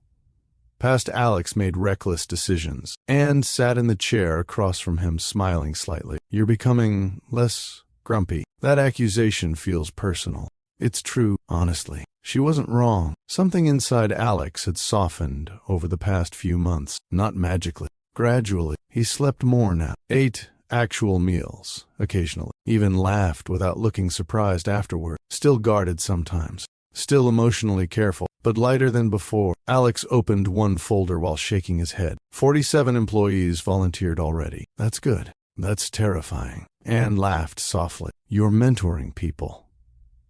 Past Alex made reckless decisions. Anne sat in the chair across from him, smiling slightly. You're becoming less grumpy. That accusation feels personal. It's true, honestly. She wasn't wrong. Something inside Alex had softened over the past few months. Not magically. Gradually. He slept more now. Ate actual meals, occasionally. Even laughed without looking surprised afterward. Still guarded sometimes. Still emotionally careful, but lighter than before. Alex opened one folder while shaking his head. 47 employees volunteered already. That's good. That's terrifying. Anne laughed softly. You're mentoring people,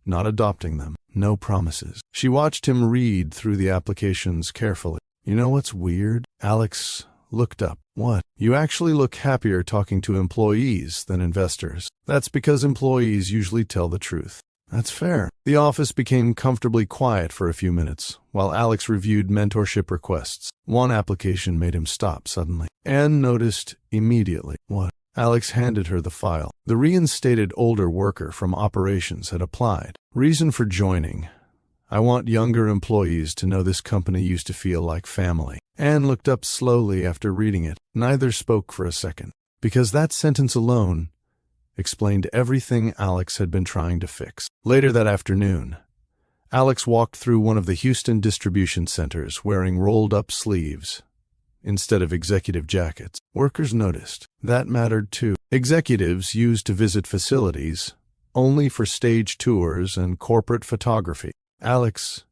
not adopting them. No promises. She watched him read through the applications carefully. You know what's weird? Alex looked up. What? You actually look happier talking to employees than investors. That's because employees usually tell the truth. That's fair. The office became comfortably quiet for a few minutes, while Alex reviewed mentorship requests. One application made him stop suddenly. Anne noticed immediately. What? Alex handed her the file. The reinstated older worker from operations had applied. Reason for joining. I want younger employees to know this company used to feel like family. Anne looked up slowly after reading it. Neither spoke for a second, because that sentence alone explained everything Alex had been trying to fix. Later that afternoon, Alex walked through one of the Houston distribution centers wearing rolled-up sleeves instead of executive jackets. Workers noticed. That mattered too. Executives used to visit facilities only for stage tours and corporate photography. Alex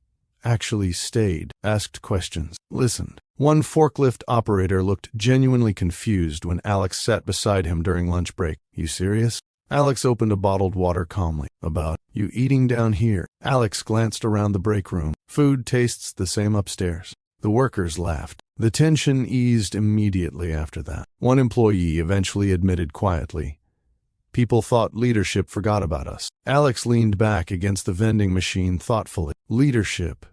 actually stayed, asked questions, listened. One forklift operator looked genuinely confused when Alex sat beside him during lunch break. You serious? Alex opened a bottled water calmly. About you eating down here? Alex glanced around the break room. Food tastes the same upstairs. The workers laughed. The tension eased immediately after that. One employee eventually admitted quietly, people thought leadership forgot about us. Alex leaned back against the vending machine thoughtfully. Leadership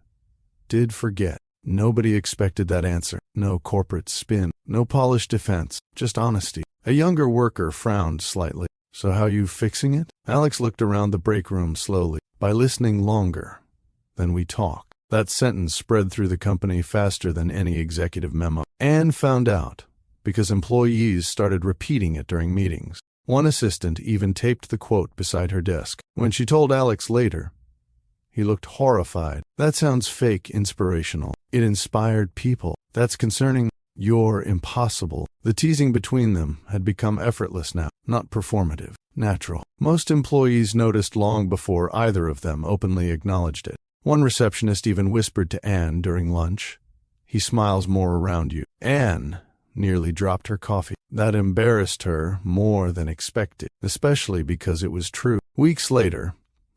did forget. Nobody expected that answer. No corporate spin. No polished defense. Just honesty. A younger worker frowned slightly. So how you fixing it? Alex looked around the break room slowly. By listening longer than we talk. That sentence spread through the company faster than any executive memo. Anne found out because employees started repeating it during meetings. One assistant even taped the quote beside her desk. When she told Alex later, he looked horrified. That sounds fake inspirational. It inspired people. That's concerning. You're impossible. The teasing between them had become effortless now, not performative, natural. Most employees noticed long before either of them openly acknowledged it. One receptionist even whispered to Anne during lunch, "He smiles more around you." Anne nearly dropped her coffee. That embarrassed her more than expected, especially because it was true. Weeks later,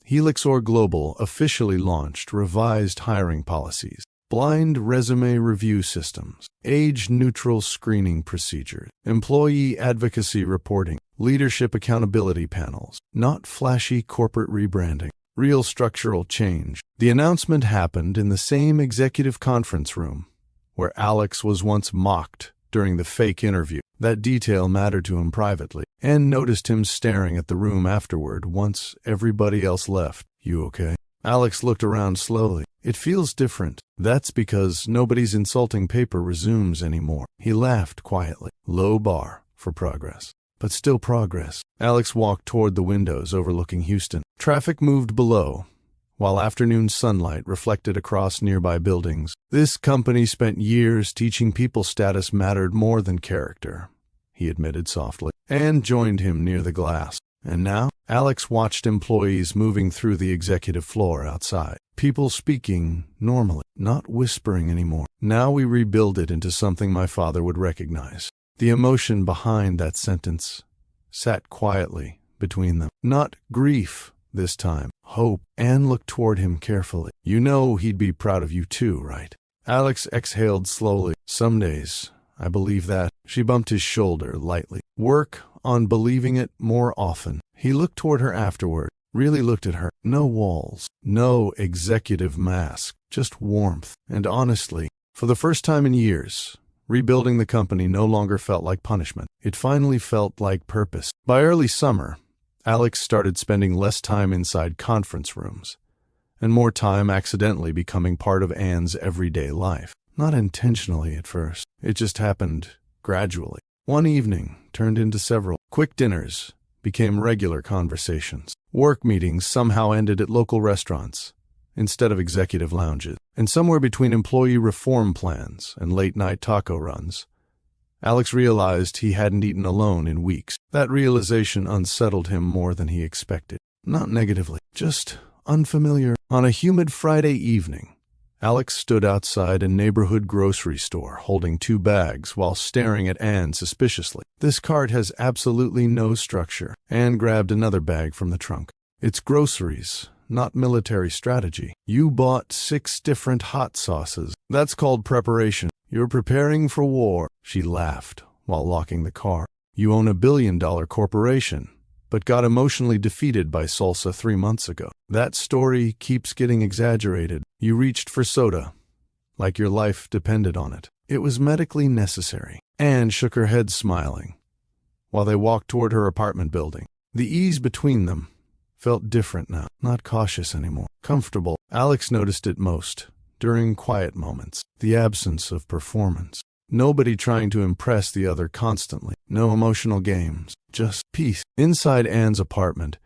Helixor Global officially launched revised hiring policies, blind resume review systems, age-neutral screening procedures, employee advocacy reporting, leadership accountability panels, not flashy corporate rebranding, real structural change. The announcement happened in the same executive conference room where Alex was once mocked during the fake interview. That detail mattered to him privately, and noticed him staring at the room afterward once everybody else left. "You okay?" Alex looked around slowly. "It feels different." "That's because nobody's insulting paper resumes anymore." He laughed quietly. Low bar for progress, but still progress. Alex walked toward the windows overlooking Houston. Traffic moved below, while afternoon sunlight reflected across nearby buildings. This company spent years teaching people status mattered more than character, he admitted softly, and joined him near the glass. And now, Alex watched employees moving through the executive floor outside. People speaking normally, not whispering anymore. "Now we rebuild it into something my father would recognize." The emotion behind that sentence sat quietly between them. Not grief this time, hope. Anne looked toward him carefully. "You know he'd be proud of you too, right?" Alex exhaled slowly. "Some days, I believe that." She bumped his shoulder lightly. "Work on believing it more often." He looked toward her afterward, really looked at her. No walls, no executive mask, just warmth. And honestly, for the first time in years, rebuilding the company no longer felt like punishment. It finally felt like purpose. By early summer, Alex started spending less time inside conference rooms, and more time accidentally becoming part of Anne's everyday life. Not intentionally at first. It just happened gradually. One evening turned into several. Quick dinners became regular conversations. Work meetings somehow ended at local restaurants instead of executive lounges. And somewhere between employee reform plans and late-night taco runs, Alex realized he hadn't eaten alone in weeks. That realization unsettled him more than he expected. Not negatively, just unfamiliar. On a humid Friday evening, Alex stood outside a neighborhood grocery store holding 2 bags while staring at Anne suspiciously. "This cart has absolutely no structure." Anne grabbed another bag from the trunk. "It's groceries, not military strategy. You bought 6 different hot sauces. That's called preparation. You're preparing for war." She laughed while locking the car. "You own $1 billion corporation, but got emotionally defeated by salsa 3 months ago. That story keeps getting exaggerated. You reached for soda, like your life depended on it. It was medically necessary." Anne shook her head, smiling, while they walked toward her apartment building. The ease between them felt different now, not cautious anymore. Comfortable. Alex noticed it most during quiet moments. The absence of performance. Nobody trying to impress the other constantly. No emotional games. Just peace. Inside Anne's apartment,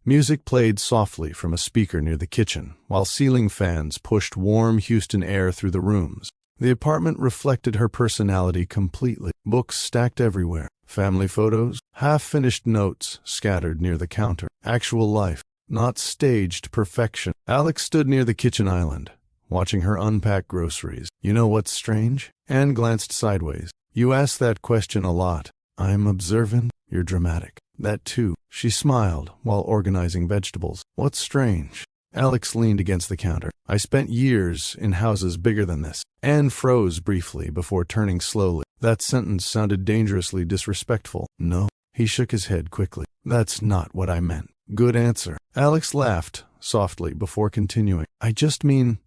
music played softly from a speaker near the kitchen, while ceiling fans pushed warm Houston air through the rooms. The apartment reflected her personality completely. Books stacked everywhere. Family photos, half-finished notes scattered near the counter. Actual life, not staged perfection. Alex stood near the kitchen island, watching her unpack groceries. "You know what's strange?" Anne glanced sideways. "You ask that question a lot." "I'm observant. You're dramatic." "That too." She smiled while organizing vegetables. "What's strange?" Alex leaned against the counter. "I spent years in houses bigger than this." Anne froze briefly before turning slowly. That sentence sounded dangerously disrespectful. "No." He shook his head quickly. "That's not what I meant." "Good answer." Alex laughed softly before continuing. "I just mean,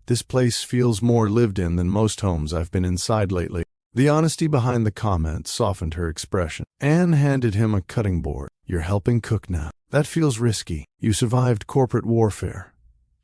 this place feels more lived in than most homes I've been inside lately." The honesty behind the comment softened her expression. Anne handed him a cutting board. "You're helping cook now. That feels risky. You survived corporate warfare.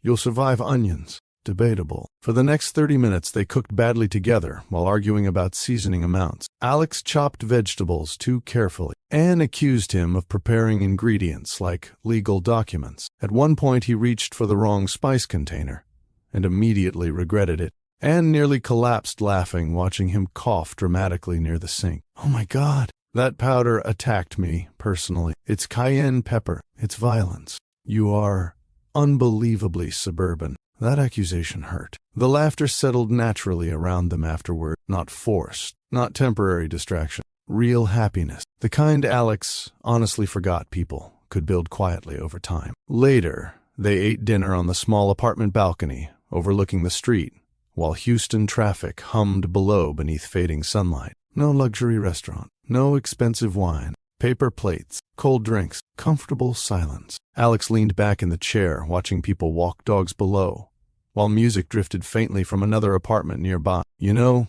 You'll survive onions." Debatable. For the next 30 minutes they cooked badly together while arguing about seasoning amounts. Alex chopped vegetables too carefully. Anne accused him of preparing ingredients like legal documents. At one point he reached for the wrong spice container and immediately regretted it. Anne nearly collapsed laughing, watching him cough dramatically near the sink. "Oh my God. That powder attacked me personally. It's cayenne pepper. It's violence." "You are unbelievably suburban. That accusation hurt. The laughter settled naturally around them afterward, not forced, not temporary distraction. Real happiness. The kind Alex honestly forgot people could build quietly over time. Later, they ate dinner on the small apartment balcony overlooking the street, while Houston traffic hummed below beneath fading sunlight. No luxury restaurant, no expensive wine, paper plates, cold drinks, comfortable silence. Alex leaned back in the chair, watching people walk dogs below, while music drifted faintly from another apartment nearby. You know,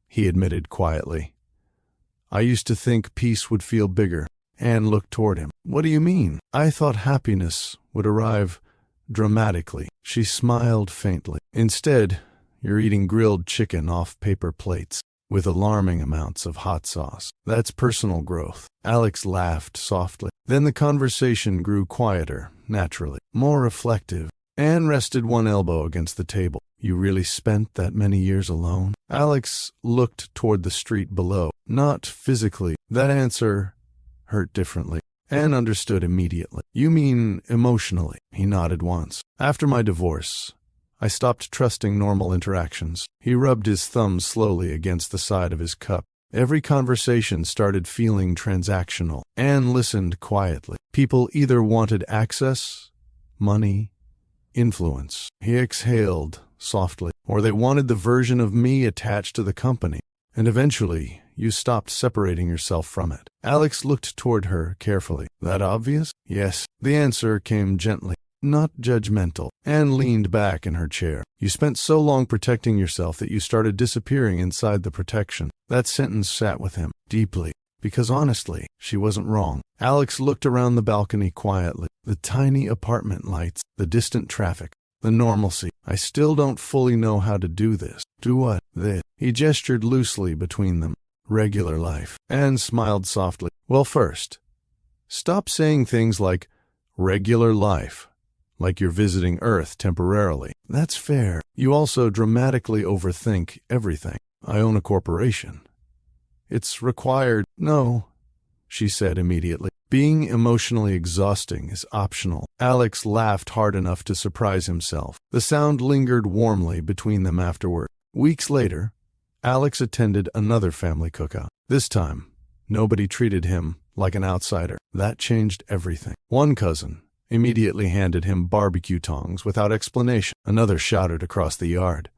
he admitted quietly, I used to think peace would feel bigger. Anne looked toward him. What do you mean? I thought happiness would arrive dramatically. She smiled faintly. Instead, you're eating grilled chicken off paper plates with alarming amounts of hot sauce. That's personal growth. Alex laughed softly. Then the conversation grew quieter, naturally, more reflective. Anne rested one elbow against the table. You really spent that many years alone? Alex looked toward the street below. Not physically. That answer hurt differently. Anne understood immediately. You mean emotionally? He nodded once. After my divorce, I stopped trusting normal interactions. He rubbed his thumb slowly against the side of his cup. Every conversation started feeling transactional. Anne listened quietly. People either wanted access, money, influence. He exhaled softly. Or they wanted the version of me attached to the company. And eventually, you stopped separating yourself from it. Alex looked toward her carefully. That obvious? Yes. The answer came gently, not judgmental. Anne leaned back in her chair. You spent so long protecting yourself that you started disappearing inside the protection. That sentence sat with him deeply, because honestly, she wasn't wrong. Alex looked around the balcony quietly. The tiny apartment lights, the distant traffic, the normalcy. I still don't fully know how to do this. Do what? This. He gestured loosely between them. Regular life. Anne smiled softly. Well, first, stop saying things like regular life, like you're visiting Earth temporarily. That's fair. You also dramatically overthink everything. I own a corporation. It's required. No, she said immediately. Being emotionally exhausting is optional. Alex laughed hard enough to surprise himself. The sound lingered warmly between them afterward. Weeks later, Alex attended another family cookout. This time, nobody treated him like an outsider. That changed everything. One cousin immediately handed him barbecue tongs without explanation. Another shouted across the yard,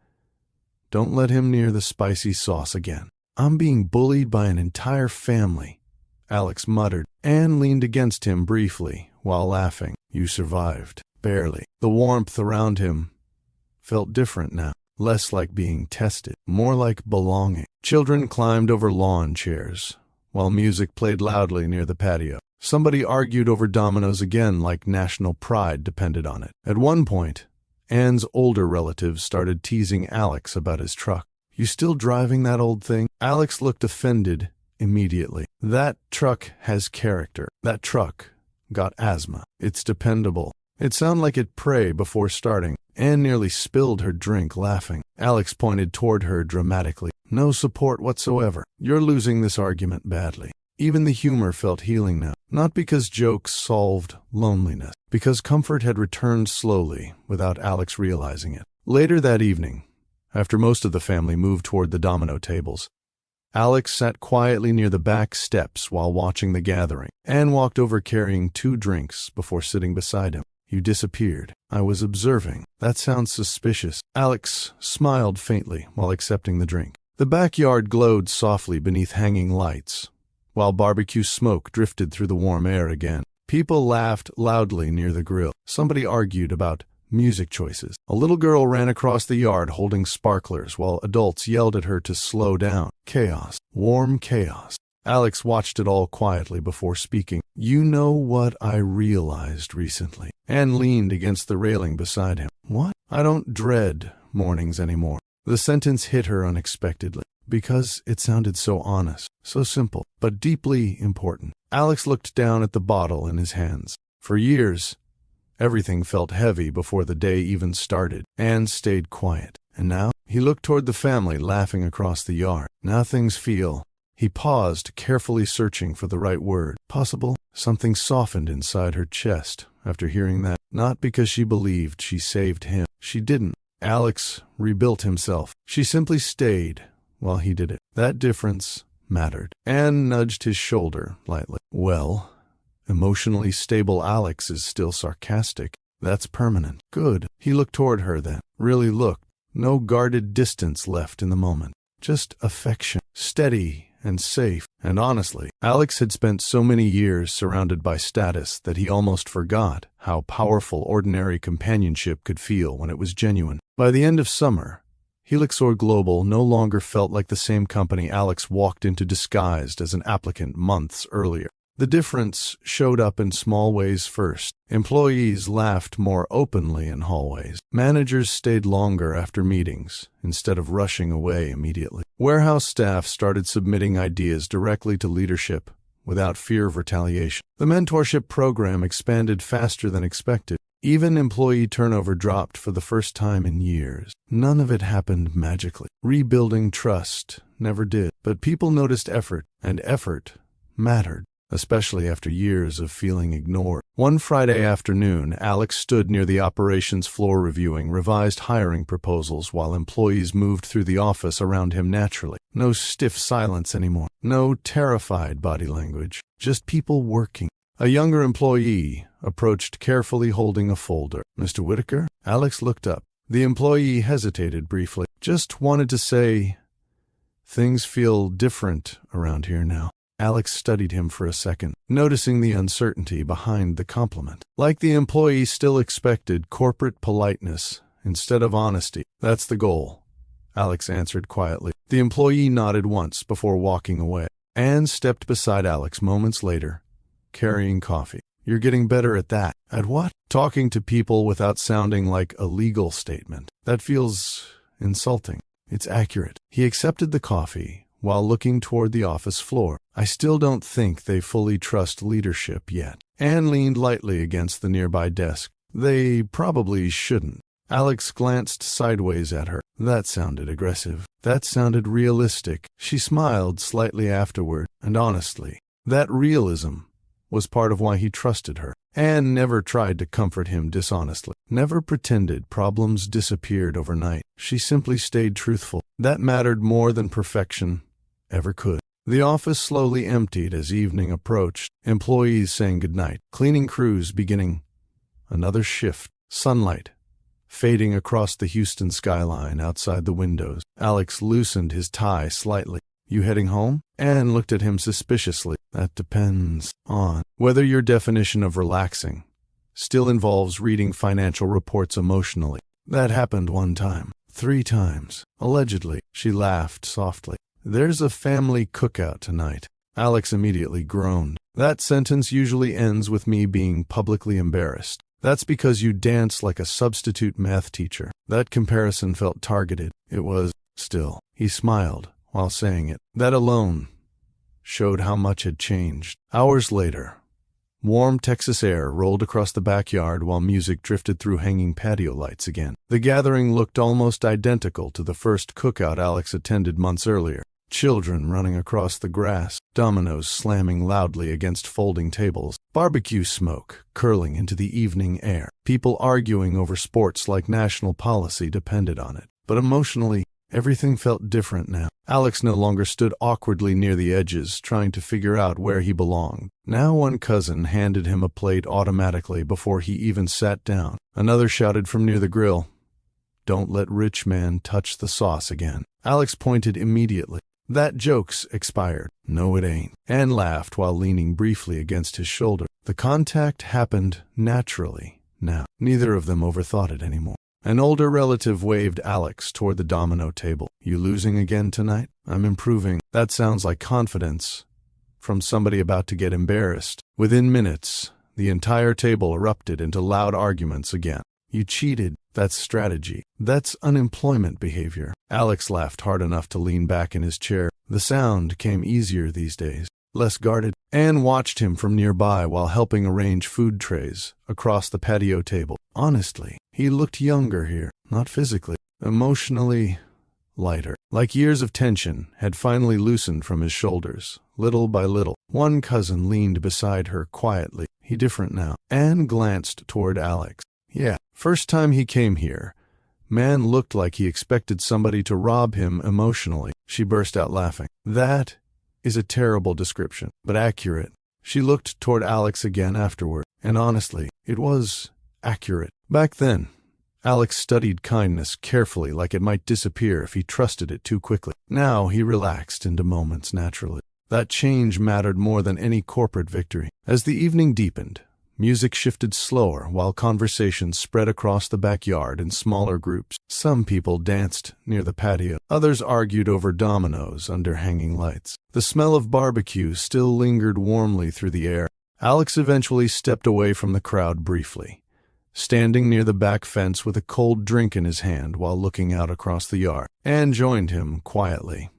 "Don't let him near the spicy sauce again." I'm being bullied by an entire family, Alex muttered. Anne leaned against him briefly while laughing. You survived. Barely. The warmth around him felt different now. Less like being tested, more like belonging. Children climbed over lawn chairs, while music played loudly near the patio. Somebody argued over dominoes again like national pride depended on it. At one point, Anne's older relatives started teasing Alex about his truck. You still driving that old thing? Alex looked offended immediately. That truck has character. That truck got asthma. It's dependable. It sounded like it'd pray before starting. Anne nearly spilled her drink laughing. Alex pointed toward her dramatically. No support whatsoever. You're losing this argument badly. Even the humor felt healing now. Not because jokes solved loneliness, because comfort had returned slowly without Alex realizing it. Later that evening, after most of the family moved toward the domino tables, Alex sat quietly near the back steps while watching the gathering. Anne walked over carrying 2 drinks before sitting beside him. You disappeared. I was observing. That sounds suspicious. Alex smiled faintly while accepting the drink. The backyard glowed softly beneath hanging lights, while barbecue smoke drifted through the warm air again. People laughed loudly near the grill. Somebody argued about music choices. A little girl ran across the yard holding sparklers while adults yelled at her to slow down. Chaos. Warm chaos. Alex watched it all quietly before speaking. You know what I realized recently? Anne leaned against the railing beside him. What? I don't dread mornings anymore. The sentence hit her unexpectedly, because it sounded so honest, so simple, but deeply important. Alex looked down at the bottle in his hands. For years, everything felt heavy before the day even started. Anne stayed quiet. And now? He looked toward the family laughing across the yard. Now things feel He paused, carefully searching for the right word. Possible? Something softened inside her chest after hearing that. Not because she believed she saved him. She didn't. Alex rebuilt himself. She simply stayed while he did it. That difference mattered. Anne nudged his shoulder lightly. Well, emotionally stable Alex is still sarcastic. That's permanent. Good. He looked toward her then. Really looked. No guarded distance left in the moment. Just affection. Steady and safe. And honestly, Alex had spent so many years surrounded by status that he almost forgot how powerful ordinary companionship could feel when it was genuine. By the end of summer, Helixor Global no longer felt like the same company Alex walked into disguised as an applicant months earlier. The difference showed up in small ways first. Employees laughed more openly in hallways. Managers stayed longer after meetings, instead of rushing away immediately. Warehouse staff started submitting ideas directly to leadership, without fear of retaliation. The mentorship program expanded faster than expected. Even employee turnover dropped for the first time in years. None of it happened magically. Rebuilding trust never did. But people noticed effort, and effort mattered, especially after years of feeling ignored. One Friday afternoon, Alex stood near the operations floor reviewing revised hiring proposals while employees moved through the office around him naturally. No stiff silence anymore. No terrified body language. Just people working. A younger employee approached carefully holding a folder. Mr. Whitaker? Alex looked up. The employee hesitated briefly. Just wanted to say, things feel different around here now. Alex studied him for a second, noticing the uncertainty behind the compliment. Like the employee still expected corporate politeness instead of honesty. That's the goal, Alex answered quietly. The employee nodded once before walking away. Anne stepped beside Alex moments later, carrying coffee. You're getting better at that. At what? Talking to people without sounding like a legal statement. That feels insulting. It's accurate. He accepted the coffee while looking toward the office floor. I still don't think they fully trust leadership yet. Anne leaned lightly against the nearby desk. They probably shouldn't. Alex glanced sideways at her. That sounded aggressive. That sounded realistic. She smiled slightly afterward, and honestly, that realism was part of why he trusted her. Anne never tried to comfort him dishonestly, never pretended problems disappeared overnight. She simply stayed truthful. That mattered more than perfection ever could. The office slowly emptied as evening approached, employees saying goodnight, cleaning crews beginning another shift, sunlight fading across the Houston skyline outside the windows. Alex loosened his tie slightly. You heading home? Anne looked at him suspiciously. That depends on whether your definition of relaxing still involves reading financial reports emotionally. That happened one time, 3 times, allegedly. She laughed softly. There's a family cookout tonight. Alex immediately groaned. That sentence usually ends with me being publicly embarrassed. That's because you dance like a substitute math teacher. That comparison felt targeted. It was. Still, he smiled while saying it. That alone showed how much had changed. Hours later, warm Texas air rolled across the backyard while music drifted through hanging patio lights again. The gathering looked almost identical to the first cookout Alex attended months earlier. Children running across the grass, dominoes slamming loudly against folding tables, barbecue smoke curling into the evening air, people arguing over sports like national policy depended on it. But emotionally, everything felt different now. Alex no longer stood awkwardly near the edges, trying to figure out where he belonged. Now one cousin handed him a plate automatically before he even sat down. Another shouted from near the grill, "Don't let rich man touch the sauce again." Alex pointed immediately. That joke's expired. No, it ain't. Anne laughed while leaning briefly against his shoulder. The contact happened naturally now. Neither of them overthought it anymore. An older relative waved Alex toward the domino table. You losing again tonight? I'm improving. That sounds like confidence from somebody about to get embarrassed. Within minutes, the entire table erupted into loud arguments again. You cheated. That's strategy. That's unemployment behavior. Alex laughed hard enough to lean back in his chair. The sound came easier these days, less guarded. Anne watched him from nearby while helping arrange food trays across the patio table. Honestly, he looked younger here, not physically, emotionally lighter, like years of tension had finally loosened from his shoulders. Little by little, one cousin leaned beside her quietly. He different now. Anne glanced toward Alex. Yeah, first time he came here, man looked like he expected somebody to rob him emotionally. She burst out laughing. That is a terrible description, but accurate. She looked toward Alex again afterward, and honestly, it was accurate. Back then, Alex studied kindness carefully like it might disappear if he trusted it too quickly. Now he relaxed into moments naturally. That change mattered more than any corporate victory. As the evening deepened, music shifted slower while conversations spread across the backyard in smaller groups. Some people danced near the patio. Others argued over dominoes under hanging lights. The smell of barbecue still lingered warmly through the air. Alex eventually stepped away from the crowd briefly, standing near the back fence with a cold drink in his hand while looking out across the yard. Anne joined him quietly.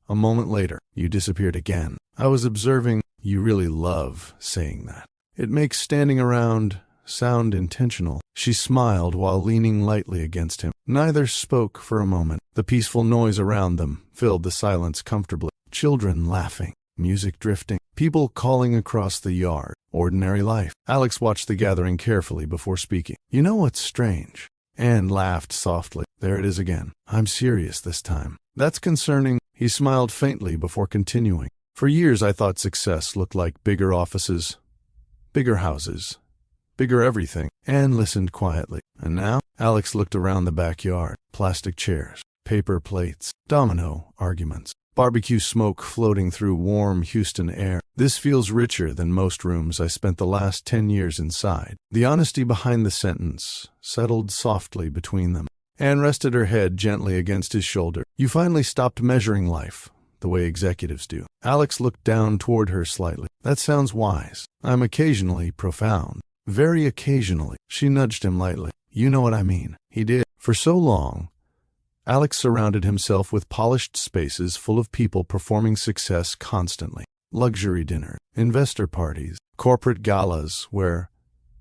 A moment later, you disappeared again. I was observing. You really love saying that. It makes standing around sound intentional. She smiled while leaning lightly against him. Neither spoke for a moment. The peaceful noise around them filled the silence comfortably. Children laughing, music drifting, people calling across the yard. Ordinary life. Alex watched the gathering carefully before speaking. You know what's strange? Anne laughed softly. There it is again. I'm serious this time. That's concerning. He smiled faintly before continuing. For years I thought success looked like bigger offices, bigger houses, bigger everything. Anne listened quietly. And now? Alex looked around the backyard. Plastic chairs, paper plates, domino arguments, barbecue smoke floating through warm Houston air. This feels richer than most rooms I spent the last 10 years inside. The honesty behind the sentence settled softly between them. Anne rested her head gently against his shoulder. You finally stopped measuring life the way executives do. Alex looked down toward her slightly. That sounds wise. I'm occasionally profound. Very occasionally. She nudged him lightly. You know what I mean. He did. For so long, Alex surrounded himself with polished spaces full of people performing success constantly. Luxury dinners, investor parties, corporate galas where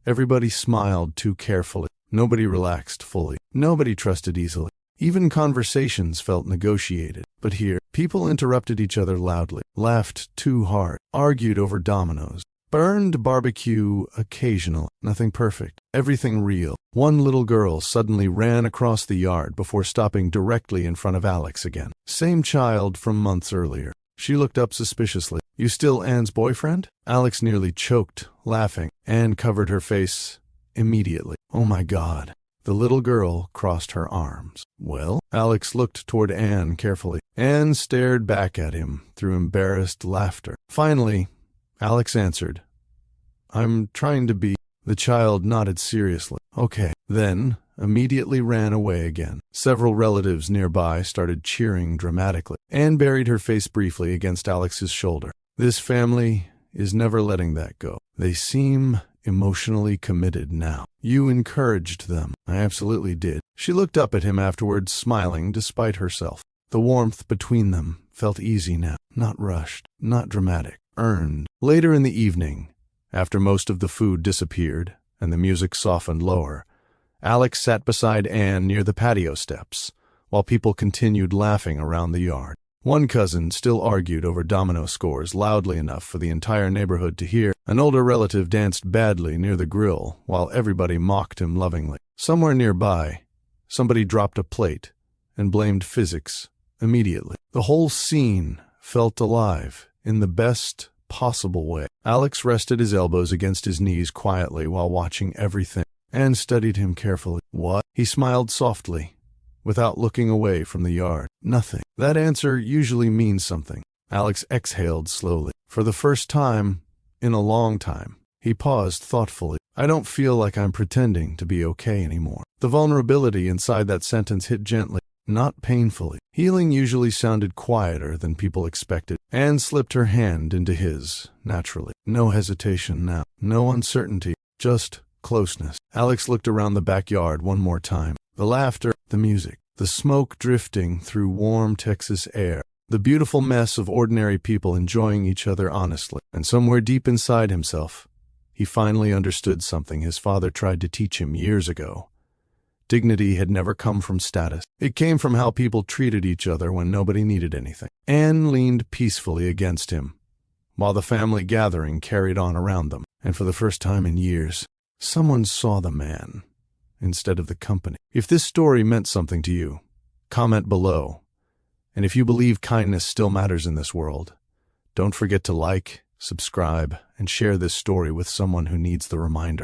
everybody smiled too carefully. Nobody relaxed fully. Nobody trusted easily. Even conversations felt negotiated. But here, people interrupted each other loudly, laughed too hard, argued over dominoes, burned barbecue occasional. Nothing perfect. Everything real. One little girl suddenly ran across the yard before stopping directly in front of Alex again. Same child from months earlier. She looked up suspiciously. You still Anne's boyfriend? Alex nearly choked, laughing. Anne covered her face immediately. Oh my God. The little girl crossed her arms. Well? Alex looked toward Anne carefully. Anne stared back at him through embarrassed laughter. Finally, Alex answered, I'm trying to be. The child nodded seriously. Okay. Then, immediately ran away again. Several relatives nearby started cheering dramatically. Anne buried her face briefly against Alex's shoulder. This family is never letting that go. They seem emotionally committed now. You encouraged them. I absolutely did. She looked up at him afterwards, smiling despite herself. The warmth between them felt easy now. Not rushed, not dramatic, earned. Later in the evening, after most of the food disappeared and the music softened lower, Alex sat beside Anne near the patio steps, while people continued laughing around the yard. One cousin still argued over domino scores loudly enough for the entire neighborhood to hear. An older relative danced badly near the grill while everybody mocked him lovingly. Somewhere nearby, somebody dropped a plate and blamed physics immediately. The whole scene felt alive in the best possible way. Alex rested his elbows against his knees quietly while watching everything. Anne studied him carefully. What? He smiled softly, without looking away from the yard. Nothing. That answer usually means something. Alex exhaled slowly. For the first time in a long time, he paused thoughtfully. I don't feel like I'm pretending to be okay anymore. The vulnerability inside that sentence hit gently, not painfully. Healing usually sounded quieter than people expected. Anne slipped her hand into his, naturally. No hesitation now. No uncertainty. Just closeness. Alex looked around the backyard one more time. The laughter, the music, the smoke drifting through warm Texas air, the beautiful mess of ordinary people enjoying each other honestly. And somewhere deep inside himself, he finally understood something his father tried to teach him years ago. Dignity had never come from status. It came from how people treated each other when nobody needed anything. Anne leaned peacefully against him, while the family gathering carried on around them. And for the first time in years, someone saw the man instead of the company. If this story meant something to you, comment below. And if you believe kindness still matters in this world, don't forget to like, subscribe, and share this story with someone who needs the reminder.